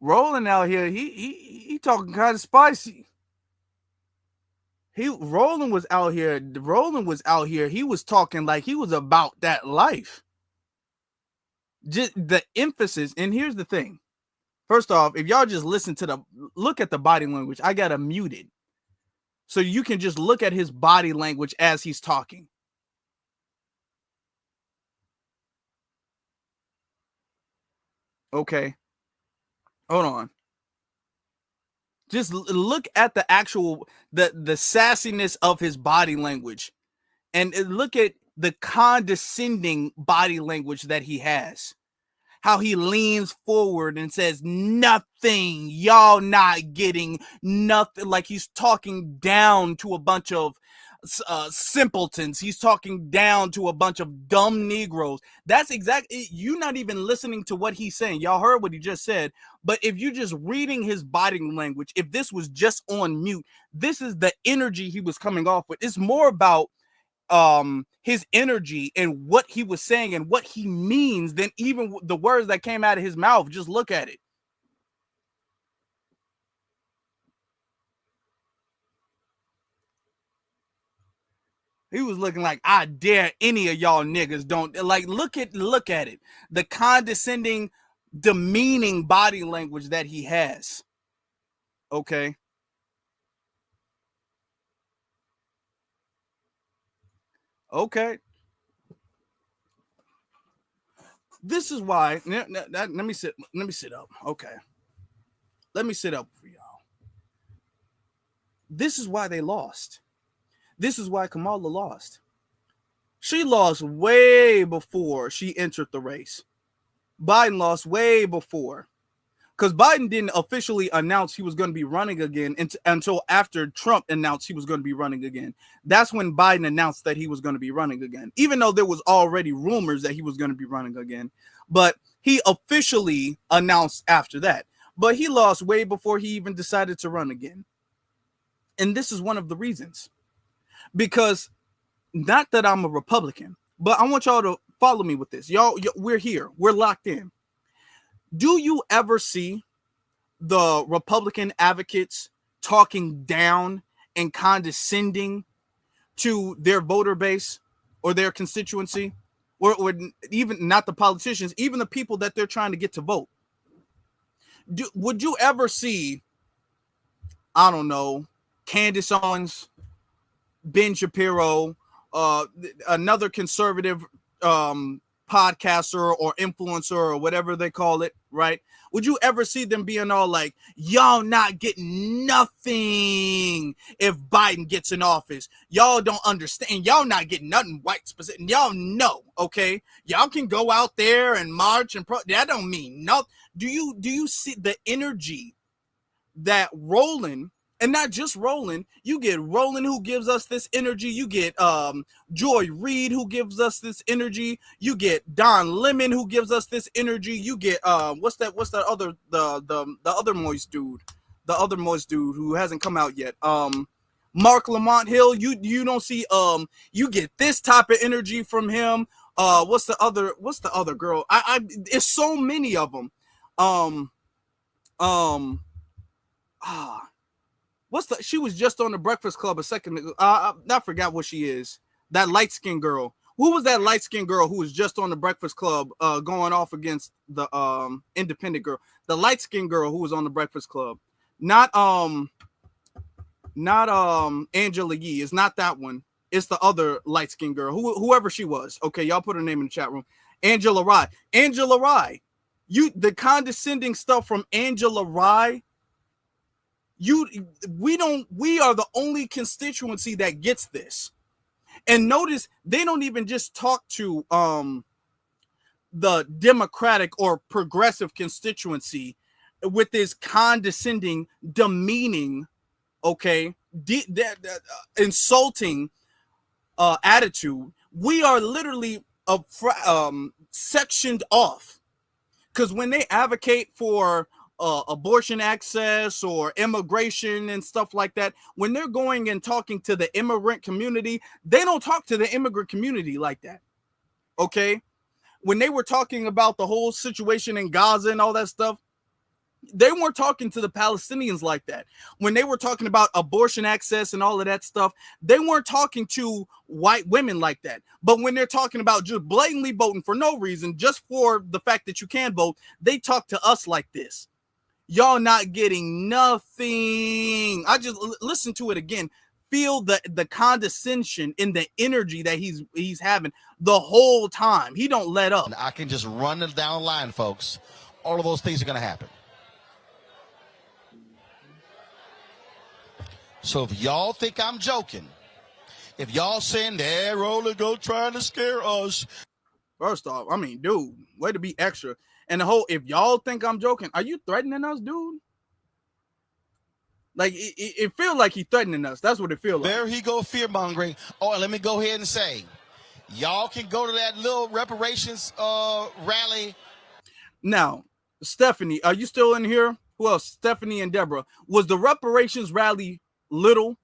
Roland out here, he talking kind of spicy. Roland was out here. He was talking like he was about that life. Just the emphasis, and here's the thing. First off, if y'all just look at the body language, I got him muted. So you can just look at his body language as he's talking. Okay. Hold on. Just look at the actual, the sassiness of his body language. And look at the condescending body language that he has. How he leans forward and says, nothing, y'all not getting nothing. Like he's talking down to a bunch of simpletons. He's talking down to a bunch of dumb Negroes. That's exactly, you're not even listening to what he's saying. Y'all heard what he just said. But if you're just reading his body language, if this was just on mute, this is the energy he was coming off with. It's more about his energy and what he was saying and what he means than even the words that came out of his mouth. Just look at it. He was looking like, I dare any of y'all niggas don't, like, look at it. The condescending, demeaning body language that he has. Okay. Okay. This is why, let me sit up. Okay. Let me sit up for y'all. This is why they lost. This is why Kamala lost. She lost way before she entered the race. Biden lost way before. Because Biden didn't officially announce he was going to be running again until after Trump announced he was going to be running again. That's when Biden announced that he was going to be running again, even though there was already rumors that he was going to be running again. But he officially announced after that. But he lost way before he even decided to run again. And this is one of the reasons. Because not that I'm a Republican, but I want y'all to follow me with this. Y'all, we're here. We're locked in. Do you ever see the Republican advocates talking down and condescending to their voter base or their constituency, or even not the politicians, even the people that they're trying to get to vote? Would you ever see, I don't know, Candace Owens, Ben Shapiro, another conservative podcaster or influencer or whatever they call it, right? Would you ever see them being all like, y'all not getting nothing if Biden gets in office? Y'all don't understand. Y'all not getting nothing white specific. Y'all know, okay? Y'all can go out there and march and that don't mean nothing. Do you see the energy that Roland, and not just Roland, you get Roland who gives us this energy. You get Joy Reid who gives us this energy. You get Don Lemon who gives us this energy. You get what's that other the other moist dude, who hasn't come out yet. Mark Lamont Hill. You don't see you get this type of energy from him. What's the other girl? It's so many of them. She was just on the Breakfast Club a second ago. I forgot what she is. That light-skinned girl. Who was that light-skinned girl who was just on the Breakfast Club going off against the independent girl? The light-skinned girl who was on the Breakfast Club. Not Angela Yee. It's not that one. It's the other light-skinned girl. Whoever she was. Okay, y'all put her name in the chat room. Angela Rye. Angela Rye. The condescending stuff from Angela Rye. We are the only constituency that gets this. And notice they don't even just talk to the Democratic or progressive constituency with this condescending, demeaning, okay, that insulting attitude, we are literally sectioned off. Because when they advocate for abortion access or immigration and stuff like that, when they're going and talking to the immigrant community, they don't talk to the immigrant community like that. Okay? When they were talking about the whole situation in Gaza and all that stuff, they weren't talking to the Palestinians like that. When they were talking about abortion access and all of that stuff, they weren't talking to white women like that. But when they're talking about just blatantly voting for no reason, just for the fact that you can vote, they talk to us like this. Y'all not getting nothing. I just listen to it again. Feel the condescension in the energy that he's having the whole time. He don't let up. I can just run it down the line, folks. All of those things are going to happen. So if y'all think I'm joking, if y'all saying they're only go trying to scare us. First off, I mean, dude, way to be extra. And the whole, if y'all think I'm joking, are you threatening us, dude? Like, it feels like he's threatening us. That's what it feels like. There he go, fear mongering. Oh, and let me go ahead and say, y'all can go to that little reparations rally. Now, Stephanie, are you still in here? Who else? Stephanie and Deborah. Was the reparations rally little?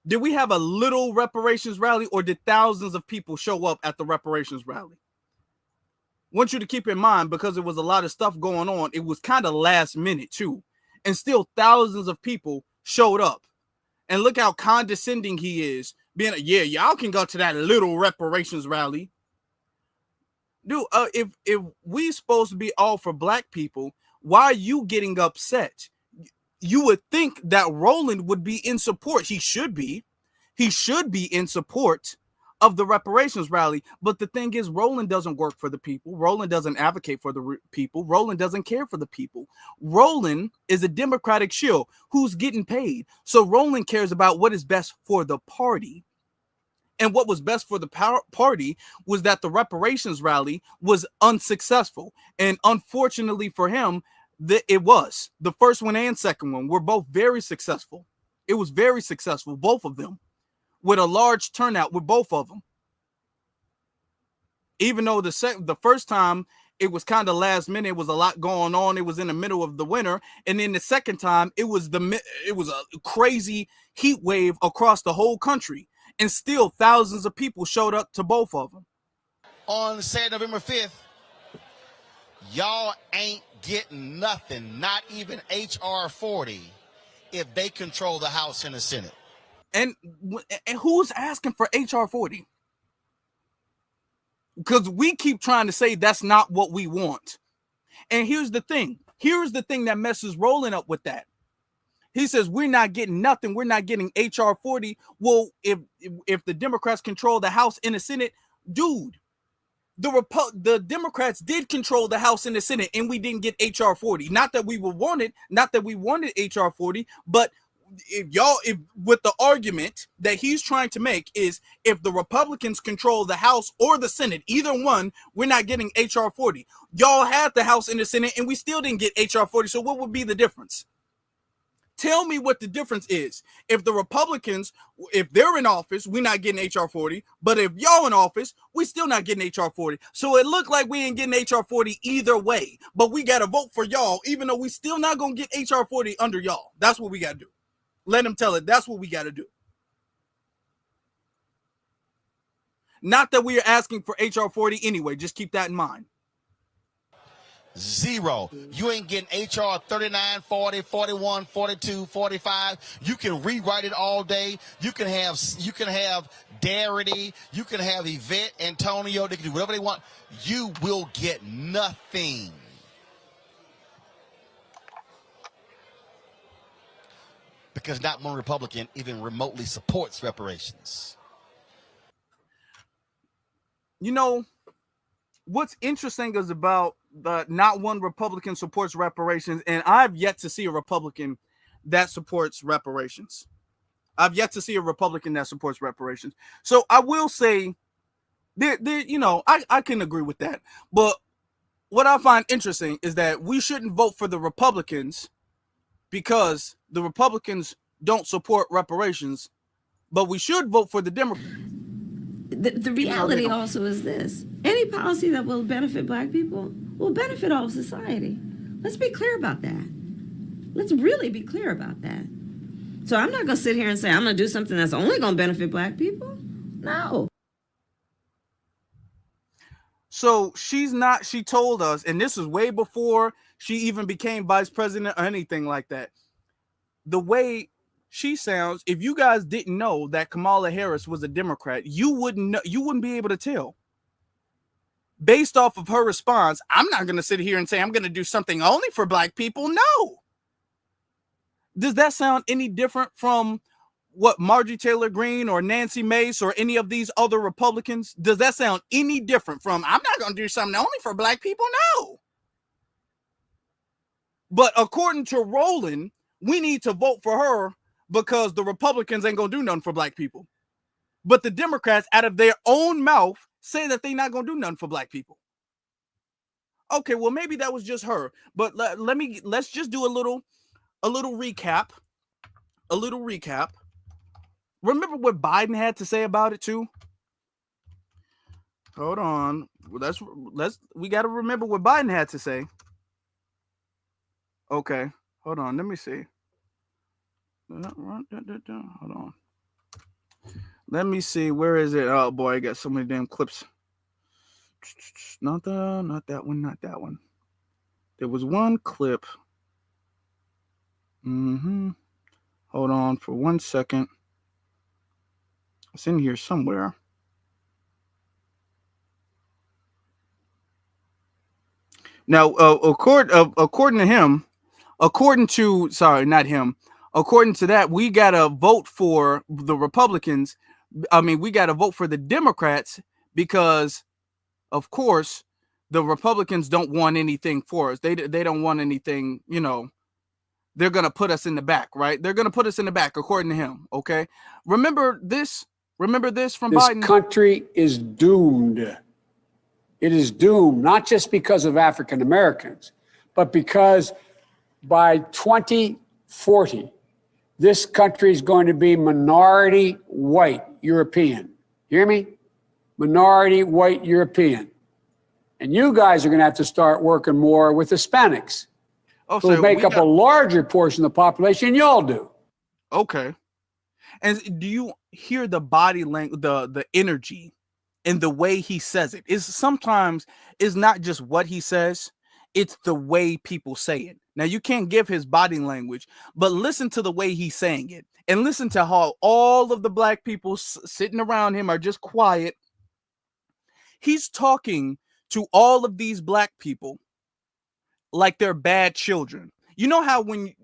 Did we have a little reparations rally, or did thousands of people show up at the reparations rally? I want you to keep in mind, because there was a lot of stuff going on, it was kind of last minute too. And still thousands of people showed up. And look how condescending he is. Being like, yeah, y'all can go to that little reparations rally. Dude, if we supposed to be all for black people, why are you getting upset? You would think that Roland would be in support. He should be. He should be in support of the reparations rally. But the thing is, Roland doesn't work for the people. Roland doesn't advocate for the people. Roland doesn't care for the people. Roland is a Democratic shill who's getting paid. So Roland cares about what is best for the party. And what was best for the party was that the reparations rally was unsuccessful. And unfortunately for him, it was. The first one and second one were both very successful. It was very successful, both of them, with a large turnout with both of them. Even though the first time it was kind of last minute, it was a lot going on. It was in the middle of the winter, and then the second time it was a crazy heat wave across the whole country, and still thousands of people showed up to both of them. On Saturday, November 5th, y'all ain't getting nothing, not even HR 40, if they control the House and the Senate. And who's asking for HR 40? Because we keep trying to say that's not what we want. And here's the thing. Here's the thing that messes Roland up with that. He says, we're not getting nothing. We're not getting HR 40. Well, if the Democrats control the House and the Senate, dude, the Democrats did control the House and the Senate, and we didn't get HR 40. Not that we wanted HR 40, but if with the argument that he's trying to make is, if the Republicans control the House or the Senate, either one, we're not getting HR 40. Y'all had the House and the Senate, and we still didn't get HR 40. So what would be the difference? Tell me what the difference is. If the Republicans, if they're in office, we're not getting HR 40. But if y'all in office, we still not getting HR 40. So it looked like we ain't getting HR 40 either way. But we got to vote for y'all, even though we still not going to get HR 40 under y'all. That's what we got to do. Let them tell it. That's what we got to do. Not that we are asking for HR 40 anyway. Just keep that in mind. Zero. You ain't getting HR 39, 40, 41, 42, 45. You can rewrite it all day. You can have Darity. You can have Yvette, Antonio. They can do whatever they want. You will get nothing. Because not one Republican even remotely supports reparations. You know, what's interesting is about not one Republican supports reparations, and I've yet to see a Republican that supports reparations. I've yet to see a Republican that supports reparations. So I will say, I can agree with that. But what I find interesting is that we shouldn't vote for the Republicans because the Republicans don't support reparations, but we should vote for the Democrats. The reality also is this: any policy that will benefit Black people will benefit all of society. Let's be clear about that. Let's really be clear about that. So I'm not going to sit here and say I'm going to do something that's only going to benefit Black people. No. So she told us, and this is way before she even became vice president or anything like that. The way she sounds, if you guys didn't know that Kamala Harris was a Democrat, you wouldn't be able to tell. Based off of her response, I'm not going to sit here and say I'm going to do something only for Black people. No. Does that sound any different from what Marjorie Taylor Greene or Nancy Mace or any of these other Republicans? Does that sound any different from I'm not going to do something only for Black people? No. But according to Roland, we need to vote for her because the Republicans ain't going to do nothing for Black people. But the Democrats, out of their own mouth, say that they're not going to do nothing for Black people. Okay, well, maybe that was just her. But let's just do a little recap. A little recap. Remember what Biden had to say about it too? Hold on. We got to remember what Biden had to say. Okay. Hold on. Let me see. Hold on. Let me see. Where is it? Oh boy, I got so many damn clips. Not that one. There was one clip. Hold on for 1 second. It's in here somewhere. Now, according to that, we got to vote for the Republicans. I mean, we got to vote for the Democrats because, of course, the Republicans don't want anything for us. They don't want anything, you know. They're going to put us in the back, right? They're going to put us in the back, according to him, okay? Remember this from Biden? This country is doomed. It is doomed, not just because of African Americans, but because by 2040, this country is going to be minority white European. You hear me? Minority white European. And you guys are going to have to start working more with Hispanics. Who make up a larger portion of the population, y'all do. Okay. And do you hear the body language, the energy and the way he says it? Sometimes it's not just what he says, it's the way people say it. Now, you can't give his body language, but listen to the way he's saying it. And listen to how all of the Black people sitting around him are just quiet. He's talking to all of these Black people like they're bad children. You know how when,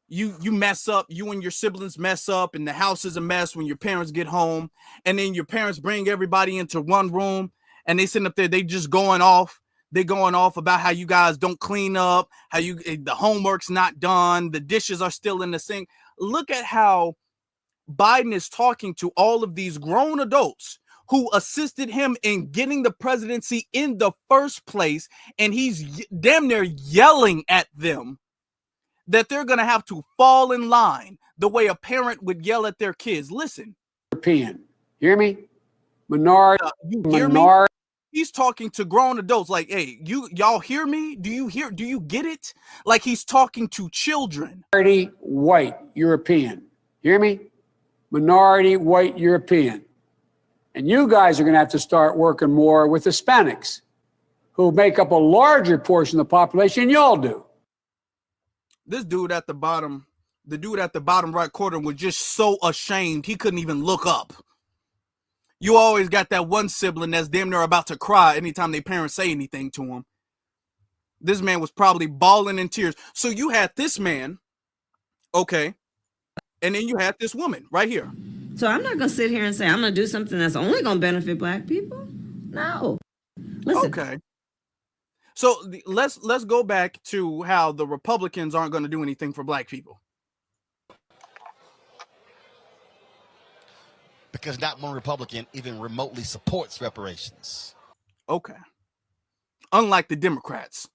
you mess up, you and your siblings mess up and the house is a mess when your parents get home, and then your parents bring everybody into one room and they sit up there, they just going off. They're going off about how you guys don't clean up, how the homework's not done, the dishes are still in the sink. Look at how Biden is talking to all of these grown adults who assisted him in getting the presidency in the first place, and he's damn near yelling at them that they're going to have to fall in line the way a parent would yell at their kids. Listen. European. Hear me? Minority. He's talking to grown adults like, hey, y'all hear me? Do you get it? Like he's talking to children. Minority white European. Hear me? Minority white European. And you guys are going to have to start working more with Hispanics, who make up a larger portion of the population, y'all do. This dude at the bottom, right corner was just so ashamed he couldn't even look up. You always got that one sibling that's damn near about to cry anytime their parents say anything to him. This man was probably bawling in tears. So you had this man, okay, and then you had this woman right here. So I'm not going to sit here and say I'm going to do something that's only going to benefit Black people. No. Listen. Okay. So let's go back to how the Republicans aren't going to do anything for Black people. Because not one Republican even remotely supports reparations. Okay. Unlike the Democrats,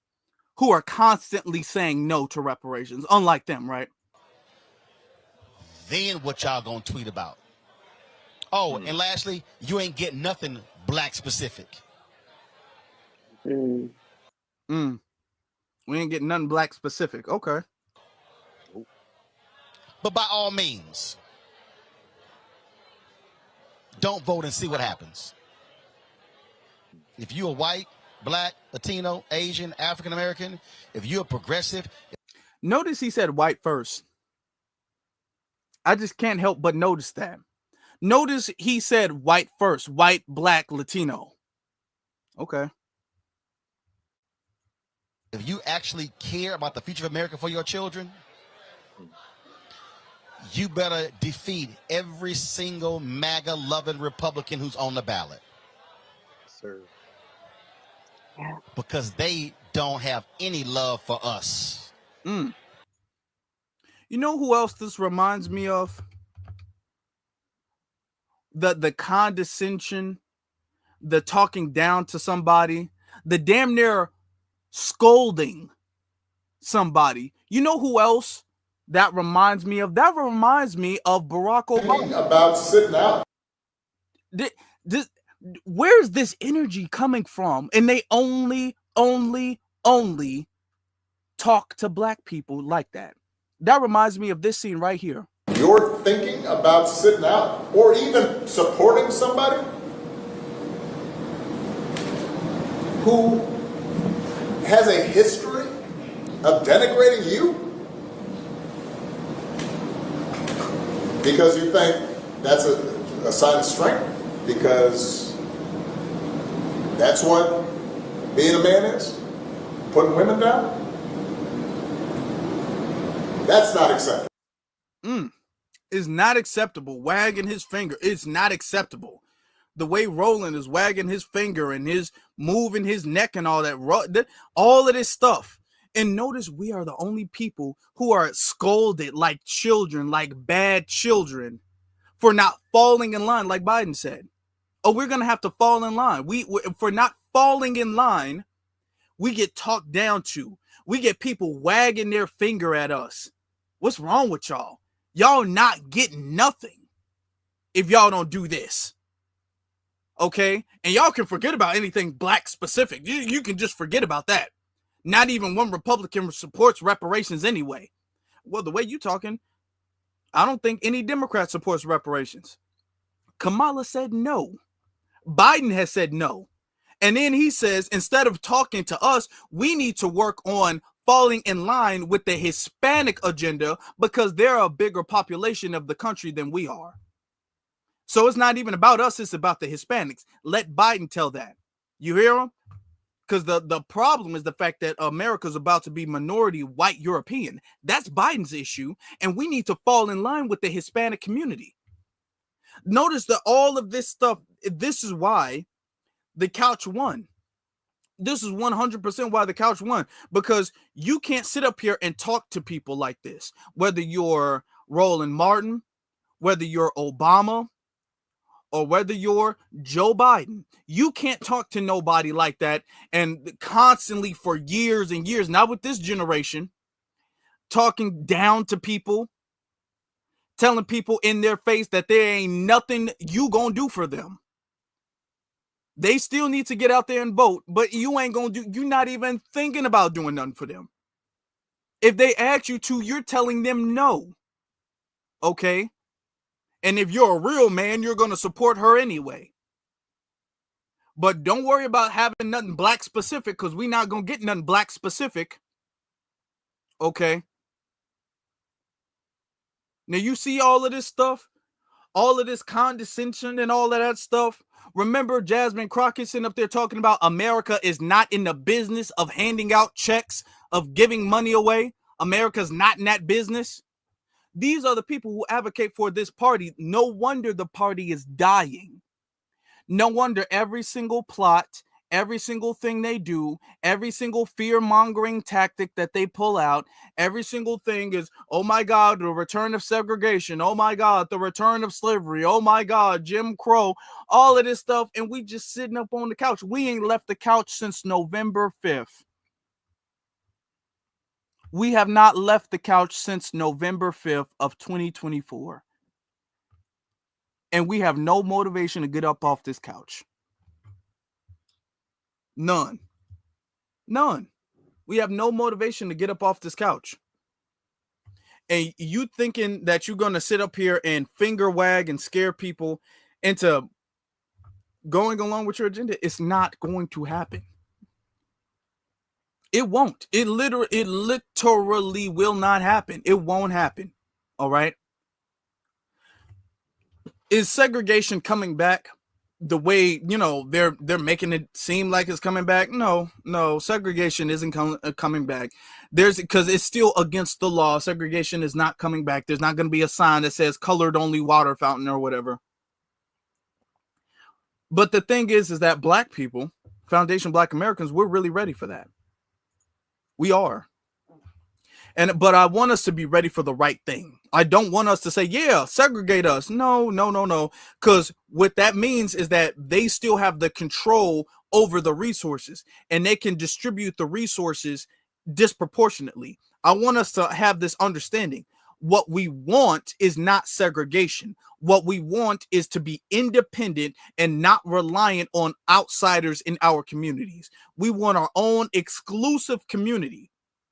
who are constantly saying no to reparations. Unlike them, right? Then what y'all gonna tweet about? Oh, and lastly, you ain't getting nothing black specific. We ain't getting nothing black specific. Okay. But by all means, don't vote and see what happens. If you're white, black, Latino, Asian, African American, if you're progressive. Notice he said white first. I just can't help but notice that. Notice he said white first. White, black, Latino. Okay. If you actually care about the future of America for your children, you better defeat every single MAGA-loving Republican who's on the ballot. Sir. Yeah. Because they don't have any love for us. You know who else this reminds me of? The condescension, the talking down to somebody, the damn near scolding somebody. You know who else that reminds me of? That reminds me of Barack Obama. About sitting out. Where's this energy coming from? And they only talk to black people like that. That reminds me of this scene right here. You're thinking about sitting out or even supporting somebody who has a history of denigrating you because you think that's a sign of strength, because that's what being a man is, putting women down. That's not acceptable. Is not acceptable. Wagging his finger. It's not acceptable. The way Roland is wagging his finger and his moving his neck and all that, all of this stuff. And notice we are the only people who are scolded like children, like bad children, for not falling in line, like Biden said. Oh, we're going to have to fall in line. For not falling in line, we get talked down to. We get people wagging their finger at us. What's wrong with y'all? Y'all not getting nothing if y'all don't do this. Okay? And y'all can forget about anything black specific. You can just forget about that. Not even one Republican supports reparations anyway. Well, the way you talking, I don't think any Democrat supports reparations. Kamala said no. Biden has said no. And then he says, instead of talking to us, we need to work on falling in line with the Hispanic agenda because they're a bigger population of the country than we are. So it's not even about us, it's about the Hispanics. Let Biden tell that. You hear him? Because the problem is the fact that America's about to be minority white European. That's Biden's issue, and we need to fall in line with the Hispanic community. Notice that all of this stuff, this is why the couch won. This is 100% why the couch won, because you can't sit up here and talk to people like this, whether you're Roland Martin, whether you're Obama, or whether you're Joe Biden. You can't talk to nobody like that and constantly for years and years, not with this generation, talking down to people, telling people in their face that there ain't nothing you gonna do for them. They still need to get out there and vote, but you ain't gonna do, you're not even thinking about doing nothing for them. If they ask you to, you're telling them no. Okay? And if you're a real man, you're gonna support her anyway. But don't worry about having nothing black specific, because we're not gonna get nothing black specific. Okay? Now you see all of this stuff, all of this condescension and all of that stuff. Remember Jasmine Crockett sitting up there talking about America is not in the business of handing out checks, of giving money away. America's not in that business. These are the people who advocate for this party. No wonder the party is dying. No wonder every single plot, every single thing they do, every single fear-mongering tactic that they pull out, every single thing is, oh my God, the return of segregation. Oh my God, the return of slavery. Oh my God, Jim Crow, all of this stuff. And we just sitting up on the couch. We ain't left the couch since November 5th. We have not left the couch since November 5th of 2024. And we have no motivation to get up off this couch. None. We have no motivation to get up off this couch. And you thinking that you're going to sit up here and finger wag and scare people into going along with your agenda, it's not going to happen. It won't. It literally will not happen. It won't happen. All right. Is segregation coming back the way, they're making it seem like it's coming back? No, segregation isn't coming back. Because it's still against the law. Segregation is not coming back. There's not going to be a sign that says colored only water fountain or whatever. But the thing is that Black people, Foundation Black Americans, we're really ready for that. We are. But I want us to be ready for the right thing. I don't want us to say, yeah, segregate us. No. Because what that means is that they still have the control over the resources, and they can distribute the resources disproportionately. I want us to have this understanding. What we want is not segregation. What we want is to be independent and not reliant on outsiders in our communities. We want our own exclusive community.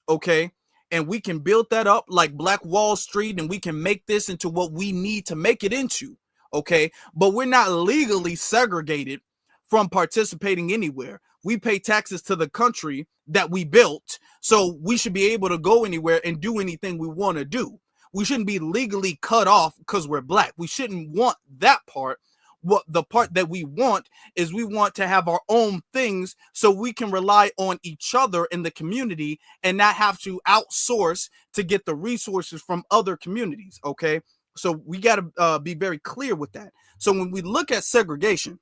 Okay. And we can build that up like Black Wall Street, and we can make this into what we need to make it into. Okay. But we're not legally segregated from participating anywhere. We pay taxes to the country that we built. So we should be able to go anywhere and do anything we want to do. We shouldn't be legally cut off because we're Black. We shouldn't want that part. What the part that we want is we want to have our own things so we can rely on each other in the community and not have to outsource to get the resources from other communities. Okay. So we got to be very clear with that. So when we look at segregation,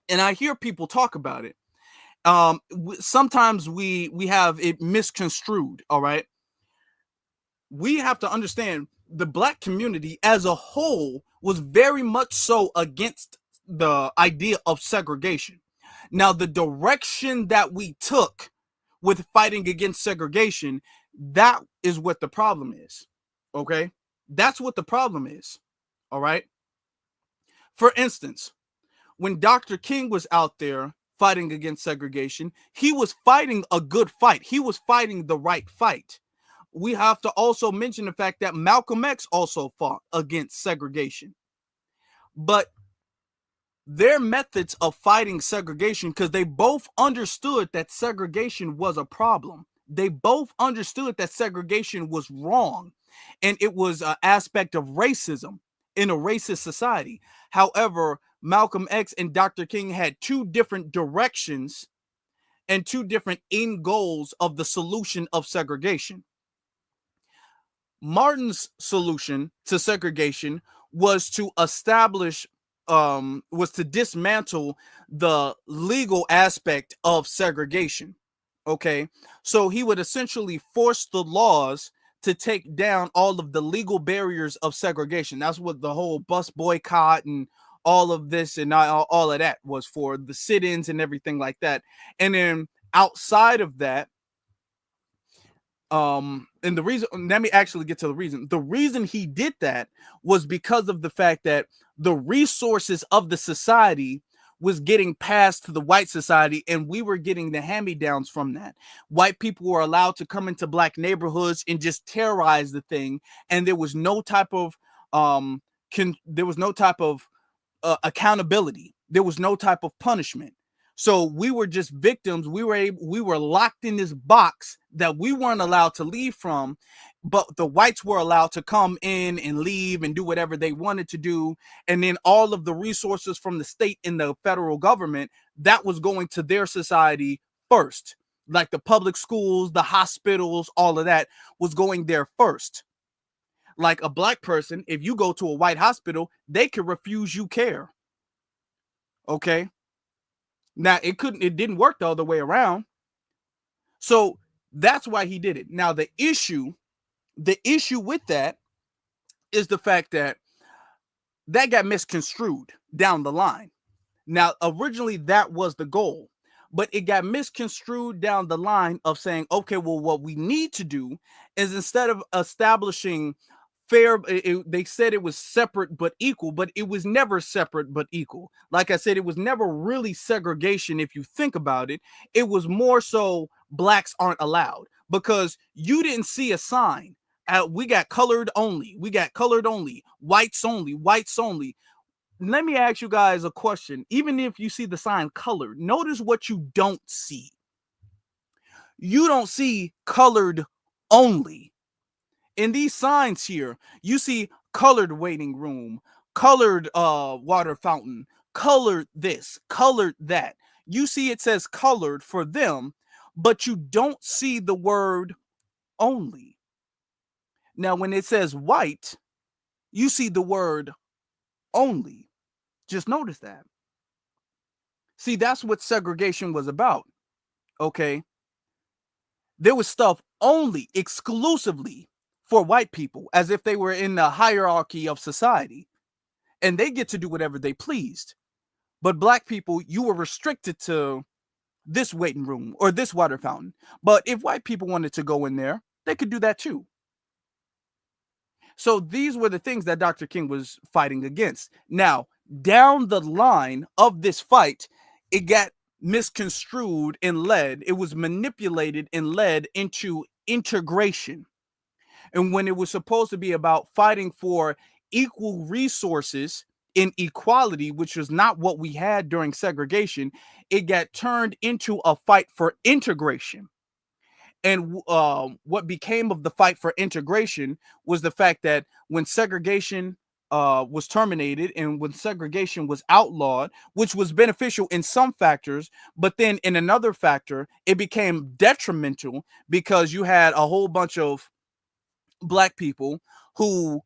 and I hear people talk about it, sometimes we have it misconstrued. All right. We have to understand the Black community as a whole was very much so against the idea of segregation. Now, the direction that we took with fighting against segregation, that is what the problem is. Okay? That's what the problem is. All right? For instance, when Dr. King was out there fighting against segregation, he was fighting a good fight. He was fighting the right fight. We have to also mention the fact that Malcolm X also fought against segregation. But their methods of fighting segregation, because they both understood that segregation was a problem. They both understood that segregation was wrong, and it was an aspect of racism in a racist society. However, Malcolm X and Dr. King had two different directions and two different end goals of the solution of segregation. Martin's solution to segregation was to dismantle the legal aspect of segregation. Okay. So he would essentially force the laws to take down all of the legal barriers of segregation. That's what the whole bus boycott and all of this and all of that was for, the sit-ins and everything like that. And then outside of that, and the reason, let me actually get to the reason he did that was because of the fact that the resources of the society was getting passed to the white society, and we were getting the hand-me-downs from that. White people were allowed to come into Black neighborhoods and just terrorize the thing, and there was no type of accountability. There was no type of punishment. So we were just victims. We were locked in this box that we weren't allowed to leave from, but the whites were allowed to come in and leave and do whatever they wanted to do. And then all of the resources from the state and the federal government, that was going to their society first. Like the public schools, the hospitals, all of that was going there first. Like a Black person, if you go to a white hospital, they could refuse you care. Okay. Now it didn't work the other way around. So that's why he did it. Now the issue with that is the fact that got misconstrued down the line. Now, originally that was the goal, but it got misconstrued down the line of saying, okay, well, what we need to do is instead of establishing fair, they said it was separate but equal, but it was never separate but equal. Like I said, it was never really segregation. If you think about it, it was more so blacks aren't allowed, because you didn't see a sign. We got colored only. We got colored only. Whites only. Whites only. Let me ask you guys a question. Even if you see the sign colored, notice what you don't see. You don't see colored only. In these signs here, you see colored waiting room, colored water fountain, colored this, colored that. You see it says colored for them, but you don't see the word only. Now, when it says white, you see the word only. Just notice that. See, that's what segregation was about. Okay. There was stuff only exclusively for white people, as if they were in the hierarchy of society and they get to do whatever they pleased. But black people, you were restricted to this waiting room or this water fountain. But if white people wanted to go in there, they could do that too. So these were the things that Dr. King was fighting against. Now, down the line of this fight, it got misconstrued and led, it was manipulated and led into integration. And when it was supposed to be about fighting for equal resources in equality, which was not what we had during segregation, it got turned into a fight for integration. And what became of the fight for integration was the fact that when segregation was terminated and when segregation was outlawed, which was beneficial in some factors, but then in another factor, it became detrimental because you had a whole bunch of black people who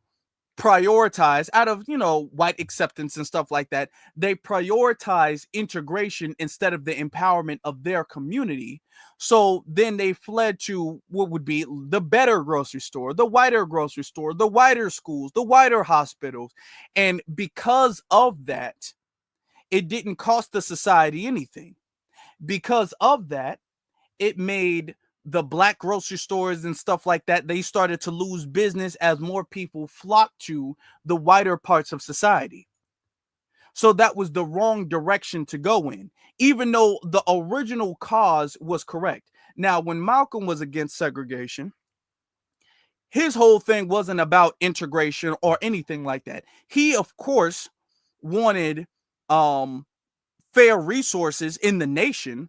prioritize, out of white acceptance and stuff like that, they prioritize integration instead of the empowerment of their community. So then they fled to what would be the better grocery store, the whiter grocery store, the whiter schools, the whiter hospitals. And because of that, it didn't cost the society anything. Because of that, it made the black grocery stores and stuff like that, they started to lose business as more people flocked to the wider parts of society. So that was the wrong direction to go in, even though the original cause was correct. Now, when Malcolm was against segregation, his whole thing wasn't about integration or anything like that. He, of course, wanted fair resources in the nation.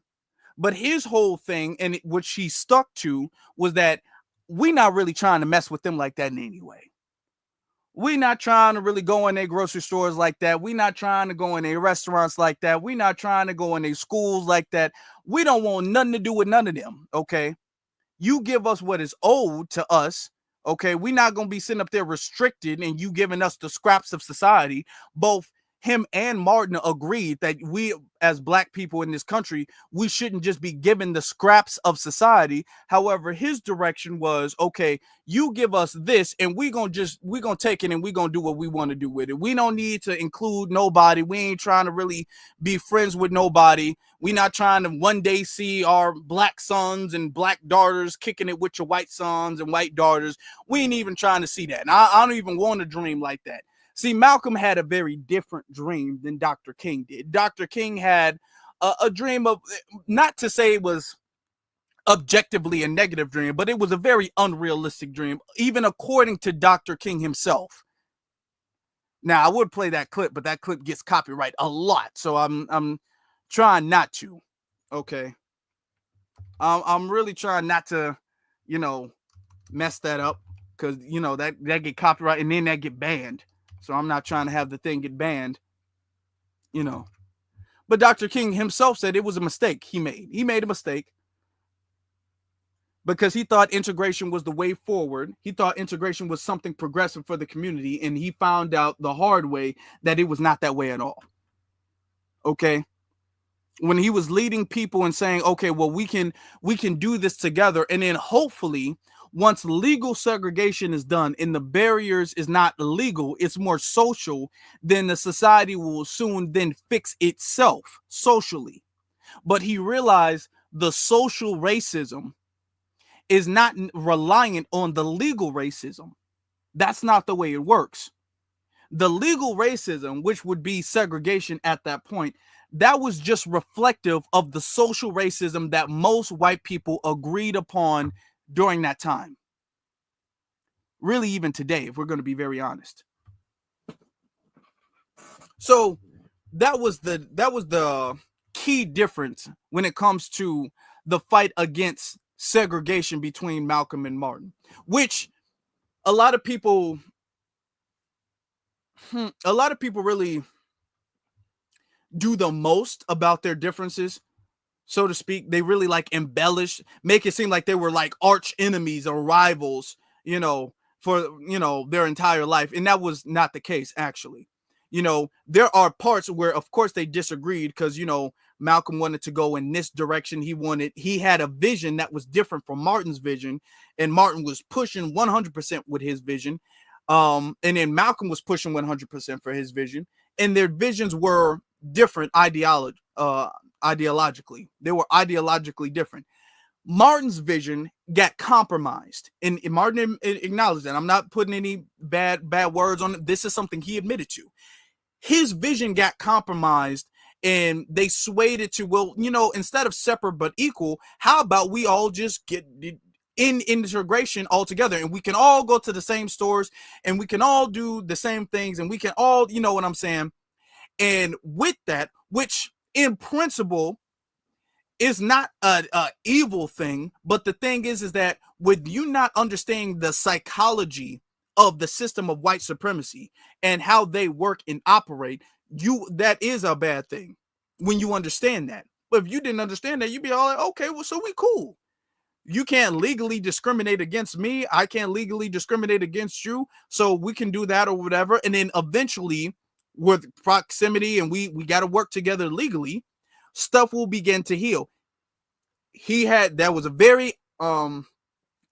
But his whole thing, and which he stuck to, was that we're not really trying to mess with them like that in any way. We're not trying to really go in their grocery stores like that. We're not trying to go in their restaurants like that. We're not trying to go in their schools like that. We don't want nothing to do with none of them, okay? You give us what is owed to us, okay? We're not going to be sitting up there restricted and you giving us the scraps of society. Both him and Martin agreed that we, as black people in this country, we shouldn't just be given the scraps of society. However, his direction was, okay, you give us this and we're going to take it and we're going to do what we want to do with it. We don't need to include nobody. We ain't trying to really be friends with nobody. We're not trying to one day see our black sons and black daughters kicking it with your white sons and white daughters. We ain't even trying to see that. And I don't even want to dream like that. See, Malcolm had a very different dream than Dr. King did. Dr. King had a dream of, not to say it was objectively a negative dream, but it was a very unrealistic dream, even according to Dr. King himself. Now, I would play that clip, but that clip gets copyright a lot, so I'm trying not to. Okay, I'm really trying not to, mess that up, because that get copyright and then that get banned. So I'm not trying to have the thing get banned, But Dr. King himself said it was a mistake he made. He made a mistake because he thought integration was the way forward. He thought integration was something progressive for the community, and he found out the hard way that it was not that way at all. Okay? When he was leading people and saying, okay, well, we can do this together, and then hopefully once legal segregation is done and the barriers is not legal, it's more social, then the society will soon then fix itself socially. but he realized the social racism is not reliant on the legal racism. That's not the way it works. The legal racism, which would be segregation at that point, that was just reflective of the social racism that most white people agreed upon during that time. Really, even today, if we're going to be very honest. So that was the key difference when it comes to the fight against segregation between Malcolm and Martin, which a lot of people really do the most about their differences, so to speak. They really like embellish, make it seem like they were like arch enemies or rivals, for their entire life. And that was not the case, actually. There are parts where of course they disagreed, because Malcolm wanted to go in this direction. He had a vision that was different from Martin's vision, and Martin was pushing 100% with his vision. And then Malcolm was pushing 100% for his vision, and their visions were different ideologically. They were ideologically different. Martin's vision got compromised, and Martin acknowledged that. I'm not putting any bad words on it. This is something he admitted to. His vision got compromised, and they swayed it to, well, instead of separate but equal, how about we all just get in integration all together, and we can all go to the same stores, and we can all do the same things, and we can all, what I'm saying. And with that, which in principle is not a evil thing, but the thing is that with you not understanding the psychology of the system of white supremacy and how they work and operate, that is a bad thing when you understand that. But if you didn't understand that, you'd be all like, okay, well, so we cool. You can't legally discriminate against me. I can't legally discriminate against you. So we can do that or whatever. And then eventually, with proximity, and we got to work together legally, stuff will begin to heal. That was a very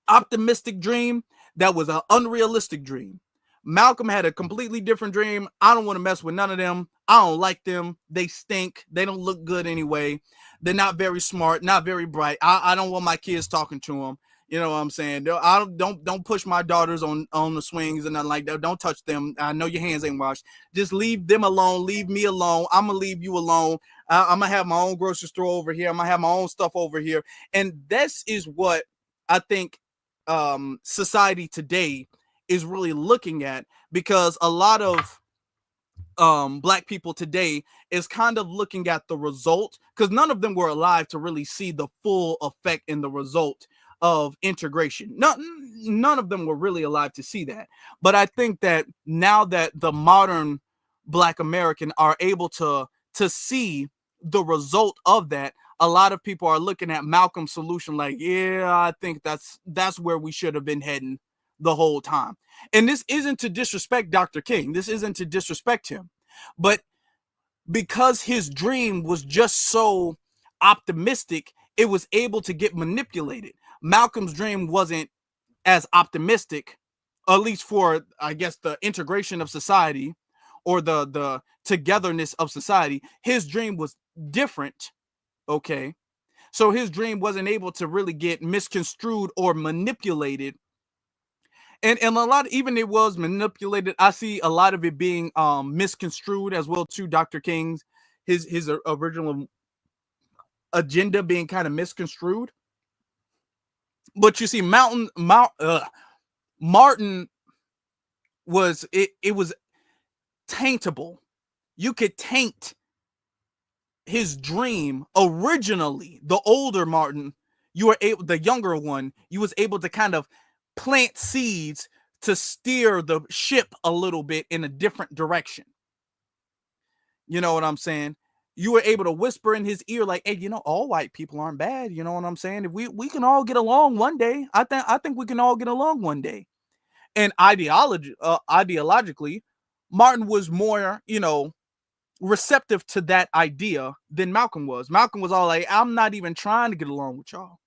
optimistic dream. That was an unrealistic dream. Malcolm had a completely different dream. I don't want to mess with none of them. I don't like them. They stink. They don't look good anyway. They're not very smart, not very bright. I don't want my kids talking to them. You know what I'm saying? Don't push my daughters on the swings and nothing like that. Don't touch them. I know your hands ain't washed. Just leave them alone. Leave me alone. I'm gonna leave you alone. I'm gonna have my own grocery store over here. I'm gonna have my own stuff over here. And this is what I think society today is really looking at, because a lot of Black people today is kind of looking at the result, because none of them were alive to really see the full effect and the result of integration. None of them were really alive to see that. But I think that now that the modern Black American are able to see the result of that, a lot of people are looking at Malcolm's solution like, yeah, I think that's where we should have been heading the whole time. And this isn't to disrespect Dr. King. This isn't to disrespect him. But because his dream was just so optimistic, it was able to get manipulated. Malcolm's dream wasn't as optimistic, at least for, I guess, the integration of society or the togetherness of society. His dream was different, okay? So his dream wasn't able to really get misconstrued or manipulated. And a lot, even it was manipulated. I see a lot of it being misconstrued as well too. Dr. King's his original agenda being kind of misconstrued. But you see, Martin was it was taintable. You could taint his dream originally. The older Martin, the younger one, you was able to kind of plant seeds to steer the ship a little bit in a different direction. You know what I'm saying? You were able to whisper in his ear like, hey, all white people aren't bad. You know what I'm saying? If we can all get along one day, I think we can all get along one day. And ideologically, Martin was more, receptive to that idea than Malcolm was. Malcolm was all like, I'm not even trying to get along with y'all.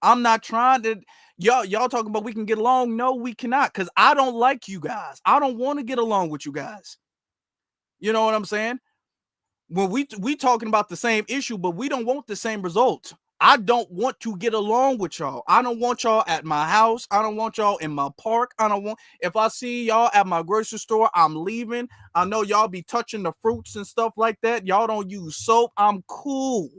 I'm not trying to, y'all talking about we can get along. No, we cannot, because I don't like you guys. I don't want to get along with you guys. You know what I'm saying? when we talking about the same issue, but we don't want the same result. I don't want to get along with y'all. I don't want y'all at my house. I don't want y'all in my park. I don't want, if I see y'all at my grocery store, I'm leaving. I know y'all be touching the fruits and stuff like that. Y'all don't use soap. I'm cool.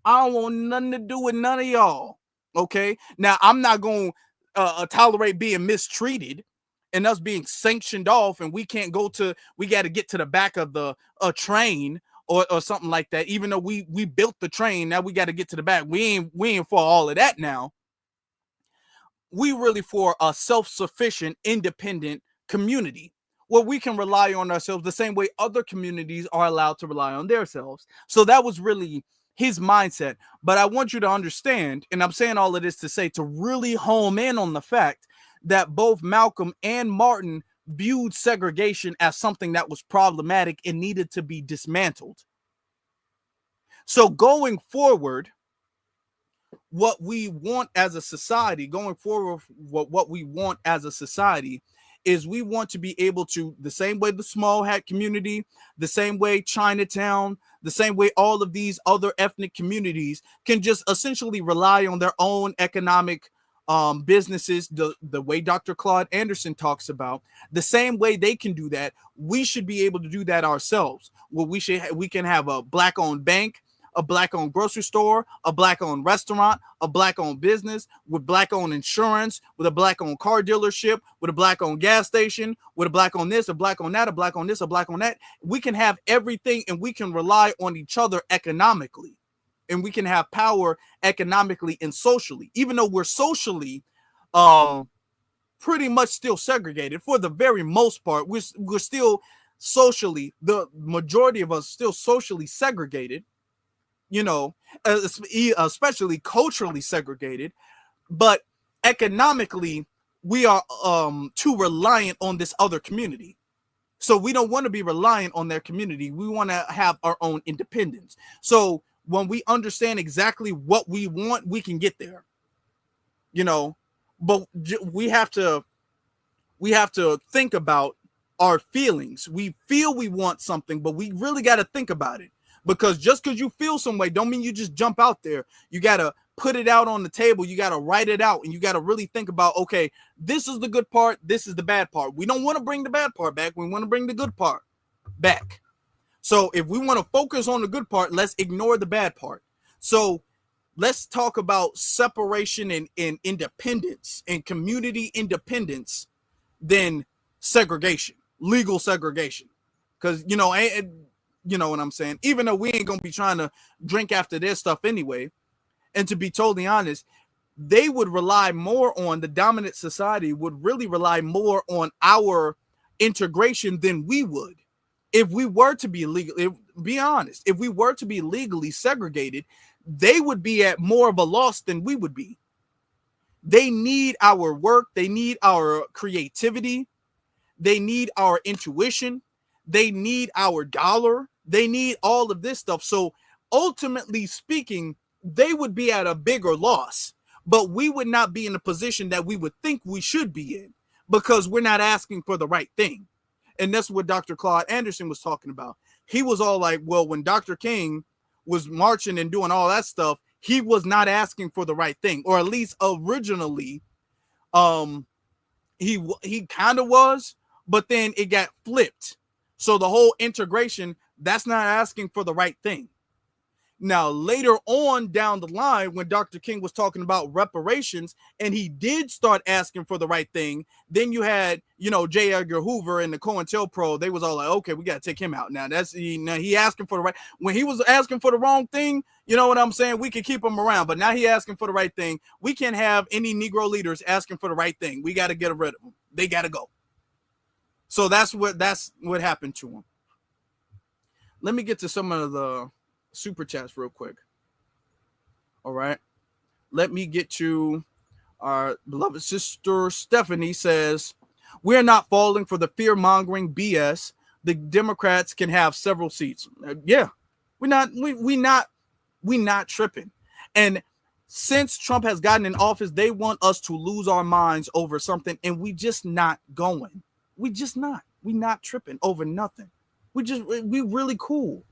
I don't want nothing to do with none of y'all. Okay. Now I'm not going to tolerate being mistreated and us being sanctioned off, and we got to get to the back of the train or something like that. Even though we built the train, now we got to get to the back. We ain't for all of that now. We really for a self-sufficient, independent community where we can rely on ourselves the same way other communities are allowed to rely on themselves. So that was really his mindset. But I want you to understand, and I'm saying all of this to say, to really home in on the fact that both Malcolm and Martin viewed segregation as something that was problematic and needed to be dismantled. So going forward, what we want as a society, is we want to be able to, the same way the small hat community, the same way Chinatown, the same way all of these other ethnic communities can just essentially rely on their own economic businesses, the way Dr. Claude Anderson talks about, the same way they can do that, we should be able to do that ourselves. Well, we can have a black-owned bank, a black-owned grocery store, a black-owned restaurant, a black-owned business, with black-owned insurance, with a black-owned car dealership, with a black-owned gas station, with a black-owned this, a black-owned that, a black-owned this, a black-owned that. We can have everything, and we can rely on each other economically, and we can have power economically and socially, even though we're socially pretty much still segregated for the very most part. We're still socially, the majority of us still socially segregated, especially culturally segregated, but economically we are too reliant on this other community. So we don't want to be reliant on their community. We want to have our own independence. So when we understand exactly what we want, we can get there, but we have to think about our feelings. We feel we want something, but we really got to think about it. Because just because you feel some way don't mean you just jump out there. You got to put it out on the table. You got to write it out, and you got to really think about, okay, this is the good part. This is the bad part. We don't want to bring the bad part back. We want to bring the good part back. So if we want to focus on the good part, let's ignore the bad part. So let's talk about separation and independence and community independence than segregation, legal segregation. Because, you know what I'm saying? Even though we ain't going to be trying to drink after their stuff anyway. And to be totally honest, they would rely more on, the dominant society would really rely more on our integration than we would. If we were to be legal, be honest, if we were to be legally segregated, they would be at more of a loss than we would be. They need our work. They need our creativity. They need our intuition. They need our dollar. They need all of this stuff. So ultimately speaking, they would be at a bigger loss, but we would not be in a position that we would think we should be in, because we're not asking for the right thing. And that's what Dr. Claude Anderson was talking about. He was all like, well, when Dr. King was marching and doing all that stuff, he was not asking for the right thing, or at least originally, he kind of was, but then it got flipped. So the whole integration, that's not asking for the right thing. Now, later on down the line, when Dr. King was talking about reparations and he did start asking for the right thing, then you had, J. Edgar Hoover and the COINTELPRO. They was all like, okay, we got to take him out. Now, he asking for the right. When he was asking for the wrong thing, you know what I'm saying? We could keep him around. But now he asking for the right thing. We can't have any Negro leaders asking for the right thing. We got to get rid of them. They got to go. So that's what happened to him. Let me get to some of the super chats real quick. All right. Let me get to our beloved sister Stephanie says, we're not falling for the fear-mongering BS. The Democrats can have several seats. Yeah. We not tripping. And since Trump has gotten in office, they want us to lose our minds over something, and we just not going. We just not. We not tripping over nothing. We really cool.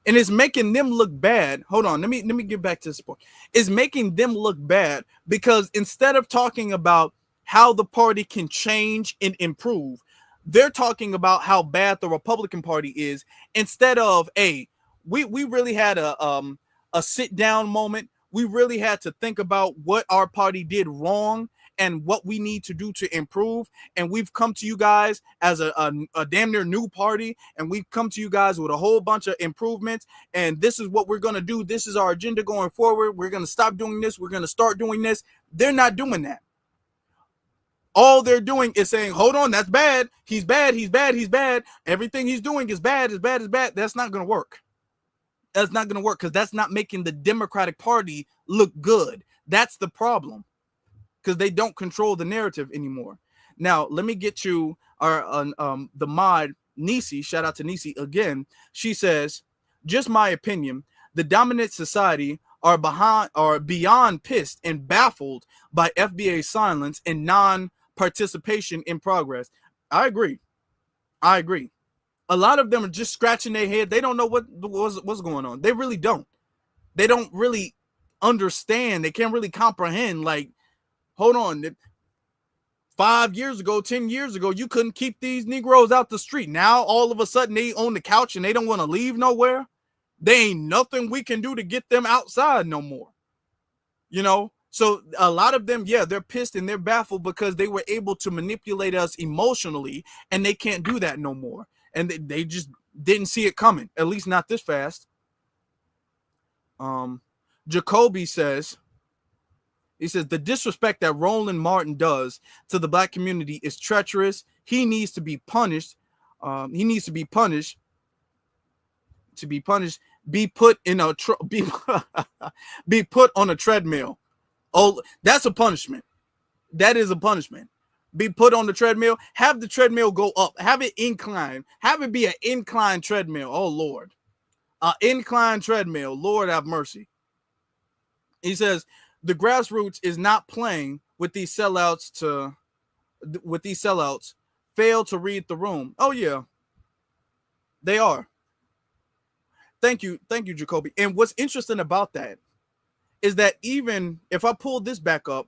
And it's making them look bad. Hold on, let me get back to this point. It's making them look bad because instead of talking about how the party can change and improve, they're talking about how bad the Republican Party is. Instead of, hey, we really had a sit down moment. We really had to think about what our party did wrong and what we need to do to improve. And we've come to you guys as a damn near new party, and we've come to you guys with a whole bunch of improvements. And this is what we're going to do. This is our agenda going forward. We're going to stop doing this. We're going to start doing this. They're not doing that. All they're doing is saying, hold on, that's bad. He's bad. He's bad. He's bad. Everything he's doing is bad, is bad, is bad. That's not going to work. That's not going to work because that's not making the Democratic Party look good. That's the problem, because they don't control the narrative anymore. Now, let me get you our the mod, Nisi. Shout out to Nisi again. She says, just my opinion, the dominant society are beyond pissed and baffled by FBA silence and non-participation in progress. I agree. A lot of them are just scratching their head. They don't know what's going on. They really don't. They don't really understand. They can't really comprehend. Like, hold on. 5 years ago, 10 years ago, you couldn't keep these Negroes out the street. Now, all of a sudden, they own the couch and they don't want to leave nowhere. There ain't nothing we can do to get them outside no more. You know? So a lot of them, yeah, they're pissed and they're baffled because they were able to manipulate us emotionally, and they can't do that no more. And they just didn't see it coming, at least not this fast. Jacoby says, he says, the disrespect that Roland Martin does to the black community is treacherous. He needs to be punished. Be put in a be put on a treadmill. Oh, that's a punishment. That is a punishment. Be put on the treadmill. Have the treadmill go up. Have it incline. Have it be an incline treadmill. Oh, Lord. An incline treadmill. Lord have mercy. He says, the grassroots is not playing with these sellouts fail to read the room. Oh, yeah. They are. Thank you, Jacoby. And what's interesting about that is that even if I pull this back up,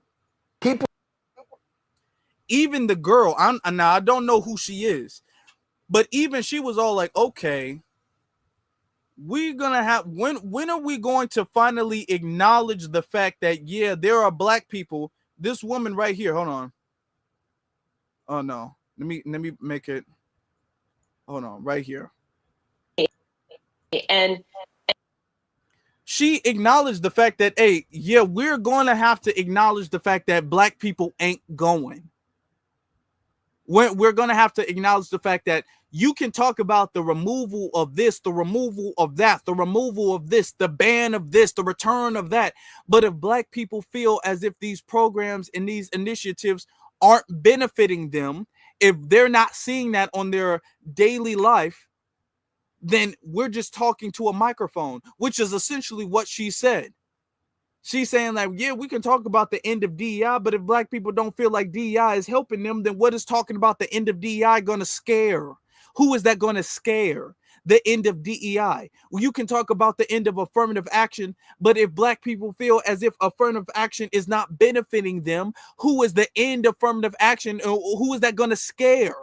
even the girl, I don't know who she is, but even she was all like, okay, we're gonna have when are we going to finally acknowledge the fact that, yeah, there are black people. This woman right here, hold on. Oh no, let me make it. Hold on, right here. And she acknowledged the fact that, hey, yeah, we're going to have to acknowledge the fact that black people ain't going. We're going to have to acknowledge the fact that you can talk about the removal of this, the removal of that, the removal of this, the ban of this, the return of that. But if black people feel as if these programs and these initiatives aren't benefiting them, if they're not seeing that on their daily life, then we're just talking to a microphone, which is essentially what she said. She's saying, like, yeah, we can talk about the end of DEI, but if black people don't feel like DEI is helping them, then what is talking about the end of DEI going to scare? Who is that going to scare? The end of DEI. Well, you can talk about the end of affirmative action, but if black people feel as if affirmative action is not benefiting them, who is the end of affirmative action? Who is that going to scare?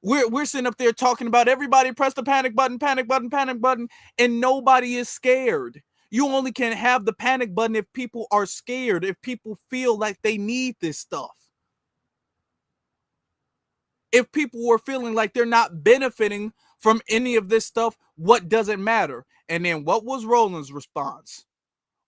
We're sitting up there talking about everybody press the panic button, and nobody is scared. You only can have the panic button if people are scared, if people feel like they need this stuff. If people were feeling like they're not benefiting from any of this stuff, what does it matter? And then what was Roland's response?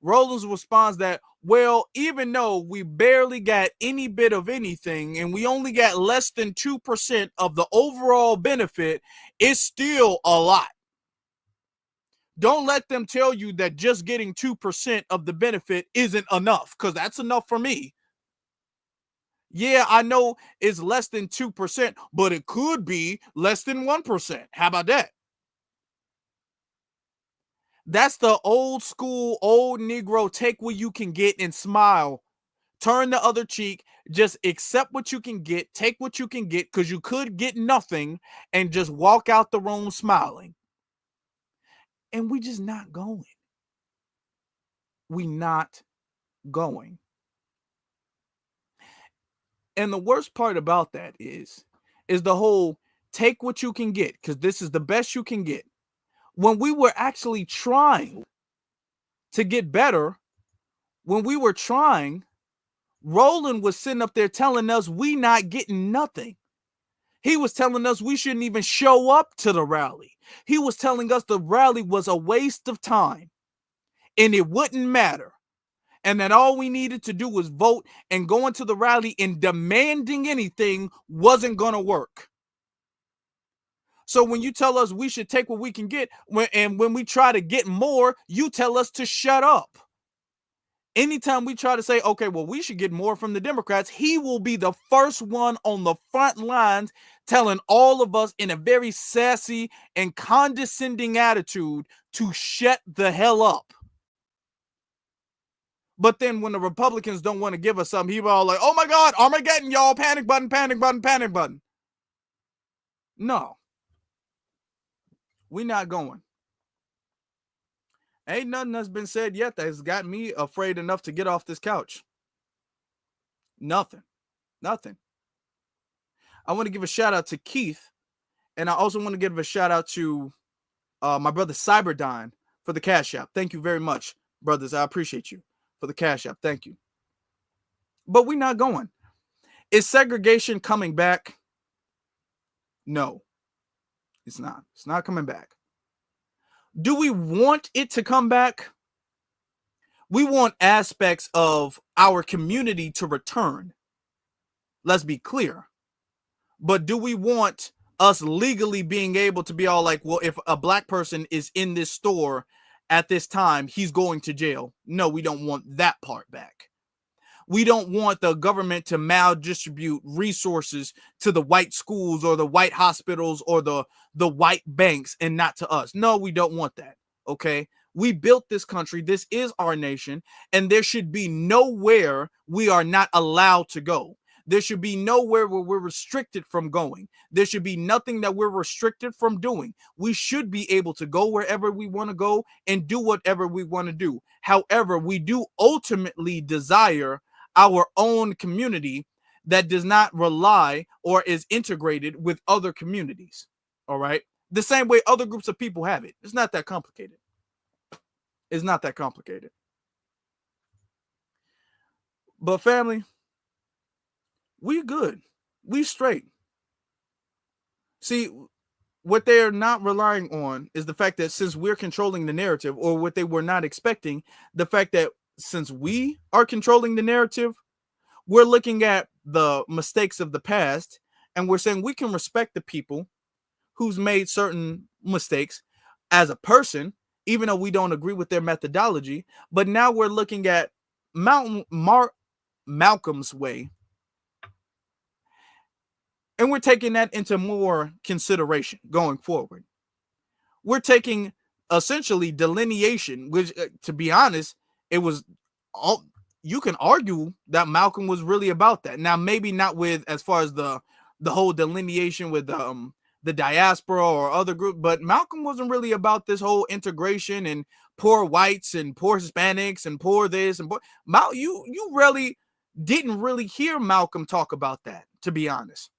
Roland's response that, well, even though we barely got any bit of anything and we only got less than 2% of the overall benefit, it's still a lot. Don't let them tell you that just getting 2% of the benefit isn't enough, because that's enough for me. Yeah, I know it's less than 2%, but it could be less than 1%. How about that? That's the old school, old Negro, take what you can get and smile. Turn the other cheek, just accept what you can get, take what you can get, because you could get nothing, and just walk out the room smiling. And we just not going. We not going. And the worst part about that is the whole take what you can get, because this is the best you can get. When we were actually trying to get better, when we were trying, Roland was sitting up there telling us we not getting nothing. He was telling us we shouldn't even show up to the rally. He was telling us the rally was a waste of time and it wouldn't matter. And that all we needed to do was vote, and going to the rally and demanding anything wasn't going to work. So when you tell us we should take what we can get, and when we try to get more, you tell us to shut up. Anytime we try to say, okay, well, we should get more from the Democrats, he will be the first one on the front lines telling all of us in a very sassy and condescending attitude to shut the hell up. But then when the Republicans don't want to give us something, he's all like, oh my God, Armageddon, y'all, panic button, panic button, panic button. No. We're not going. Ain't nothing that's been said yet that's got me afraid enough to get off this couch. Nothing. Nothing. I want to give a shout out to Keith, and I also want to give a shout out to my brother Cyberdyne for the Cash App. Thank you very much, brothers. I appreciate you for the Cash App. Thank you. But we're not going. Is segregation coming back? No, it's not. It's not coming back. Do we want it to come back? We want aspects of our community to return. Let's be clear. But do we want us legally being able to be all like, well, if a black person is in this store at this time, he's going to jail? No, we don't want that part back. We don't want the government to maldistribute resources to the white schools or the white hospitals or the white banks and not to us. No, we don't want that. Okay. We built this country. This is our nation, and there should be nowhere we are not allowed to go. There should be nowhere where we're restricted from going. There should be nothing that we're restricted from doing. We should be able to go wherever we want to go and do whatever we want to do. However, we do ultimately desire our own community that does not rely or is integrated with other communities. All right. The same way other groups of people have it. It's not that complicated. It's not that complicated. But family, we good. We straight. See, what they're not relying on is the fact that since we're controlling the narrative, or what they were not expecting, the fact that since we are controlling the narrative, we're looking at the mistakes of the past and we're saying we can respect the people who's made certain mistakes as a person, even though we don't agree with their methodology. But now we're looking at Malcolm's way, and we're taking that into more consideration going forward. We're taking essentially delineation, which, to be honest, it was all. You can argue that Malcolm was really about that. Now, maybe not with as far as the whole delineation with the diaspora or other group, but Malcolm wasn't really about this whole integration and poor whites and poor Hispanics and poor this and poor. You really didn't really hear Malcolm talk about that, to be honest,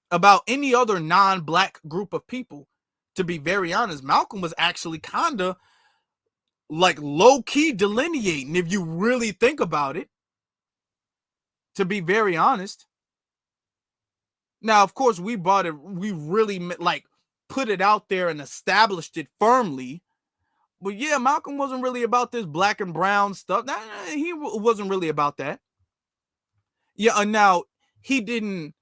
about any other non-black group of people. To be very honest, Malcolm was actually kind of like low-key delineating, if you really think about it, to be very honest. Now, of course, we bought it, we really like put it out there and established it firmly. But yeah, Malcolm wasn't really about this black and brown stuff. He wasn't really about that. Yeah, and now he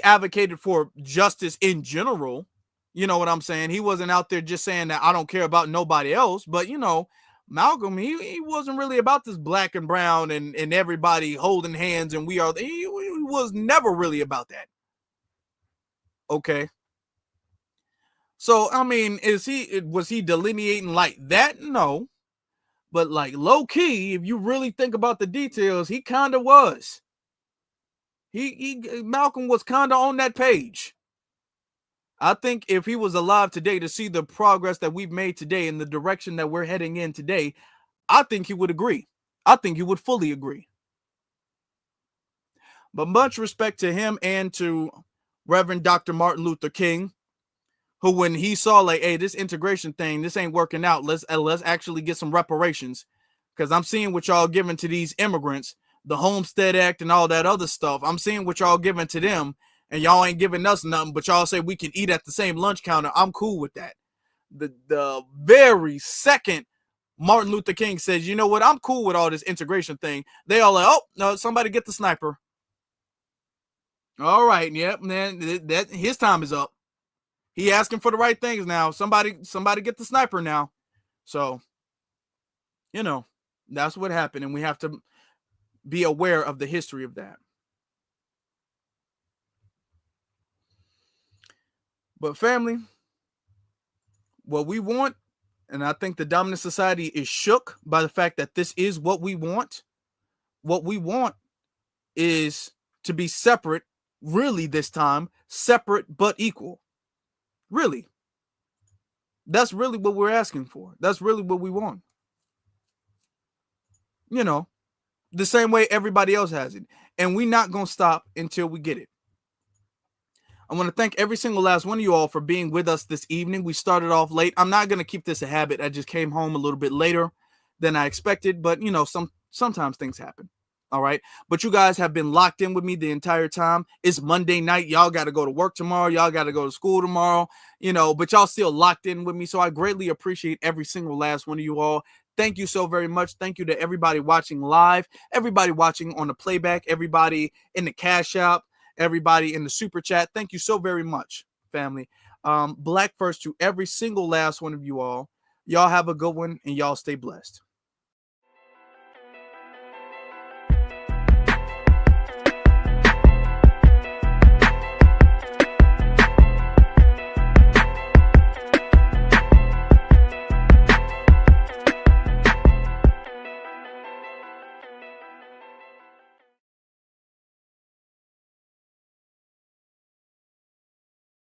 advocated for justice in general. You know what I'm saying? He wasn't out there just saying that I don't care about nobody else. But, Malcolm, he wasn't really about this black and brown and everybody holding hands and he was never really about that. Okay. So, I mean, was he delineating like that? No. But like low key, if you really think about the details, he kind of was. Malcolm was kind of on that page. I think if he was alive today to see the progress that we've made today and the direction that we're heading in today, I think he would agree. I think he would fully agree. But much respect to him and to Reverend Dr. Martin Luther King, who, when he saw like, hey, this integration thing, this ain't working out. Let's actually get some reparations, because I'm seeing what y'all giving to these immigrants, the Homestead Act and all that other stuff. I'm seeing what y'all giving to them, and y'all ain't giving us nothing. But y'all say we can eat at the same lunch counter. I'm cool with that. The very second Martin Luther King says, you know what, I'm cool with all this integration thing, they all like, oh no, somebody get the sniper. All right, yep, man, that his time is up. He asking for the right things now. Somebody get the sniper now. So, that's what happened, and we have to be aware of the history of that. But family, what we want, and I think the dominant society is shook by the fact that this is what we want. What we want is to be separate, really this time, separate but equal. Really. That's really what we're asking for. That's really what we want. The same way everybody else has it. And we're not going to stop until we get it. I want to thank every single last one of you all for being with us this evening. We started off late. I'm not going to keep this a habit. I just came home a little bit later than I expected, but sometimes things happen. All right. But you guys have been locked in with me the entire time. It's Monday night. Y'all got to go to work tomorrow. Y'all got to go to school tomorrow, but y'all still locked in with me. So I greatly appreciate every single last one of you all. Thank you so very much. Thank you to everybody watching live, everybody watching on the playback, everybody in the Cash App, everybody in the super chat. Thank you so very much, family. Black first to every single last one of you all. Y'all have a good one and y'all stay blessed.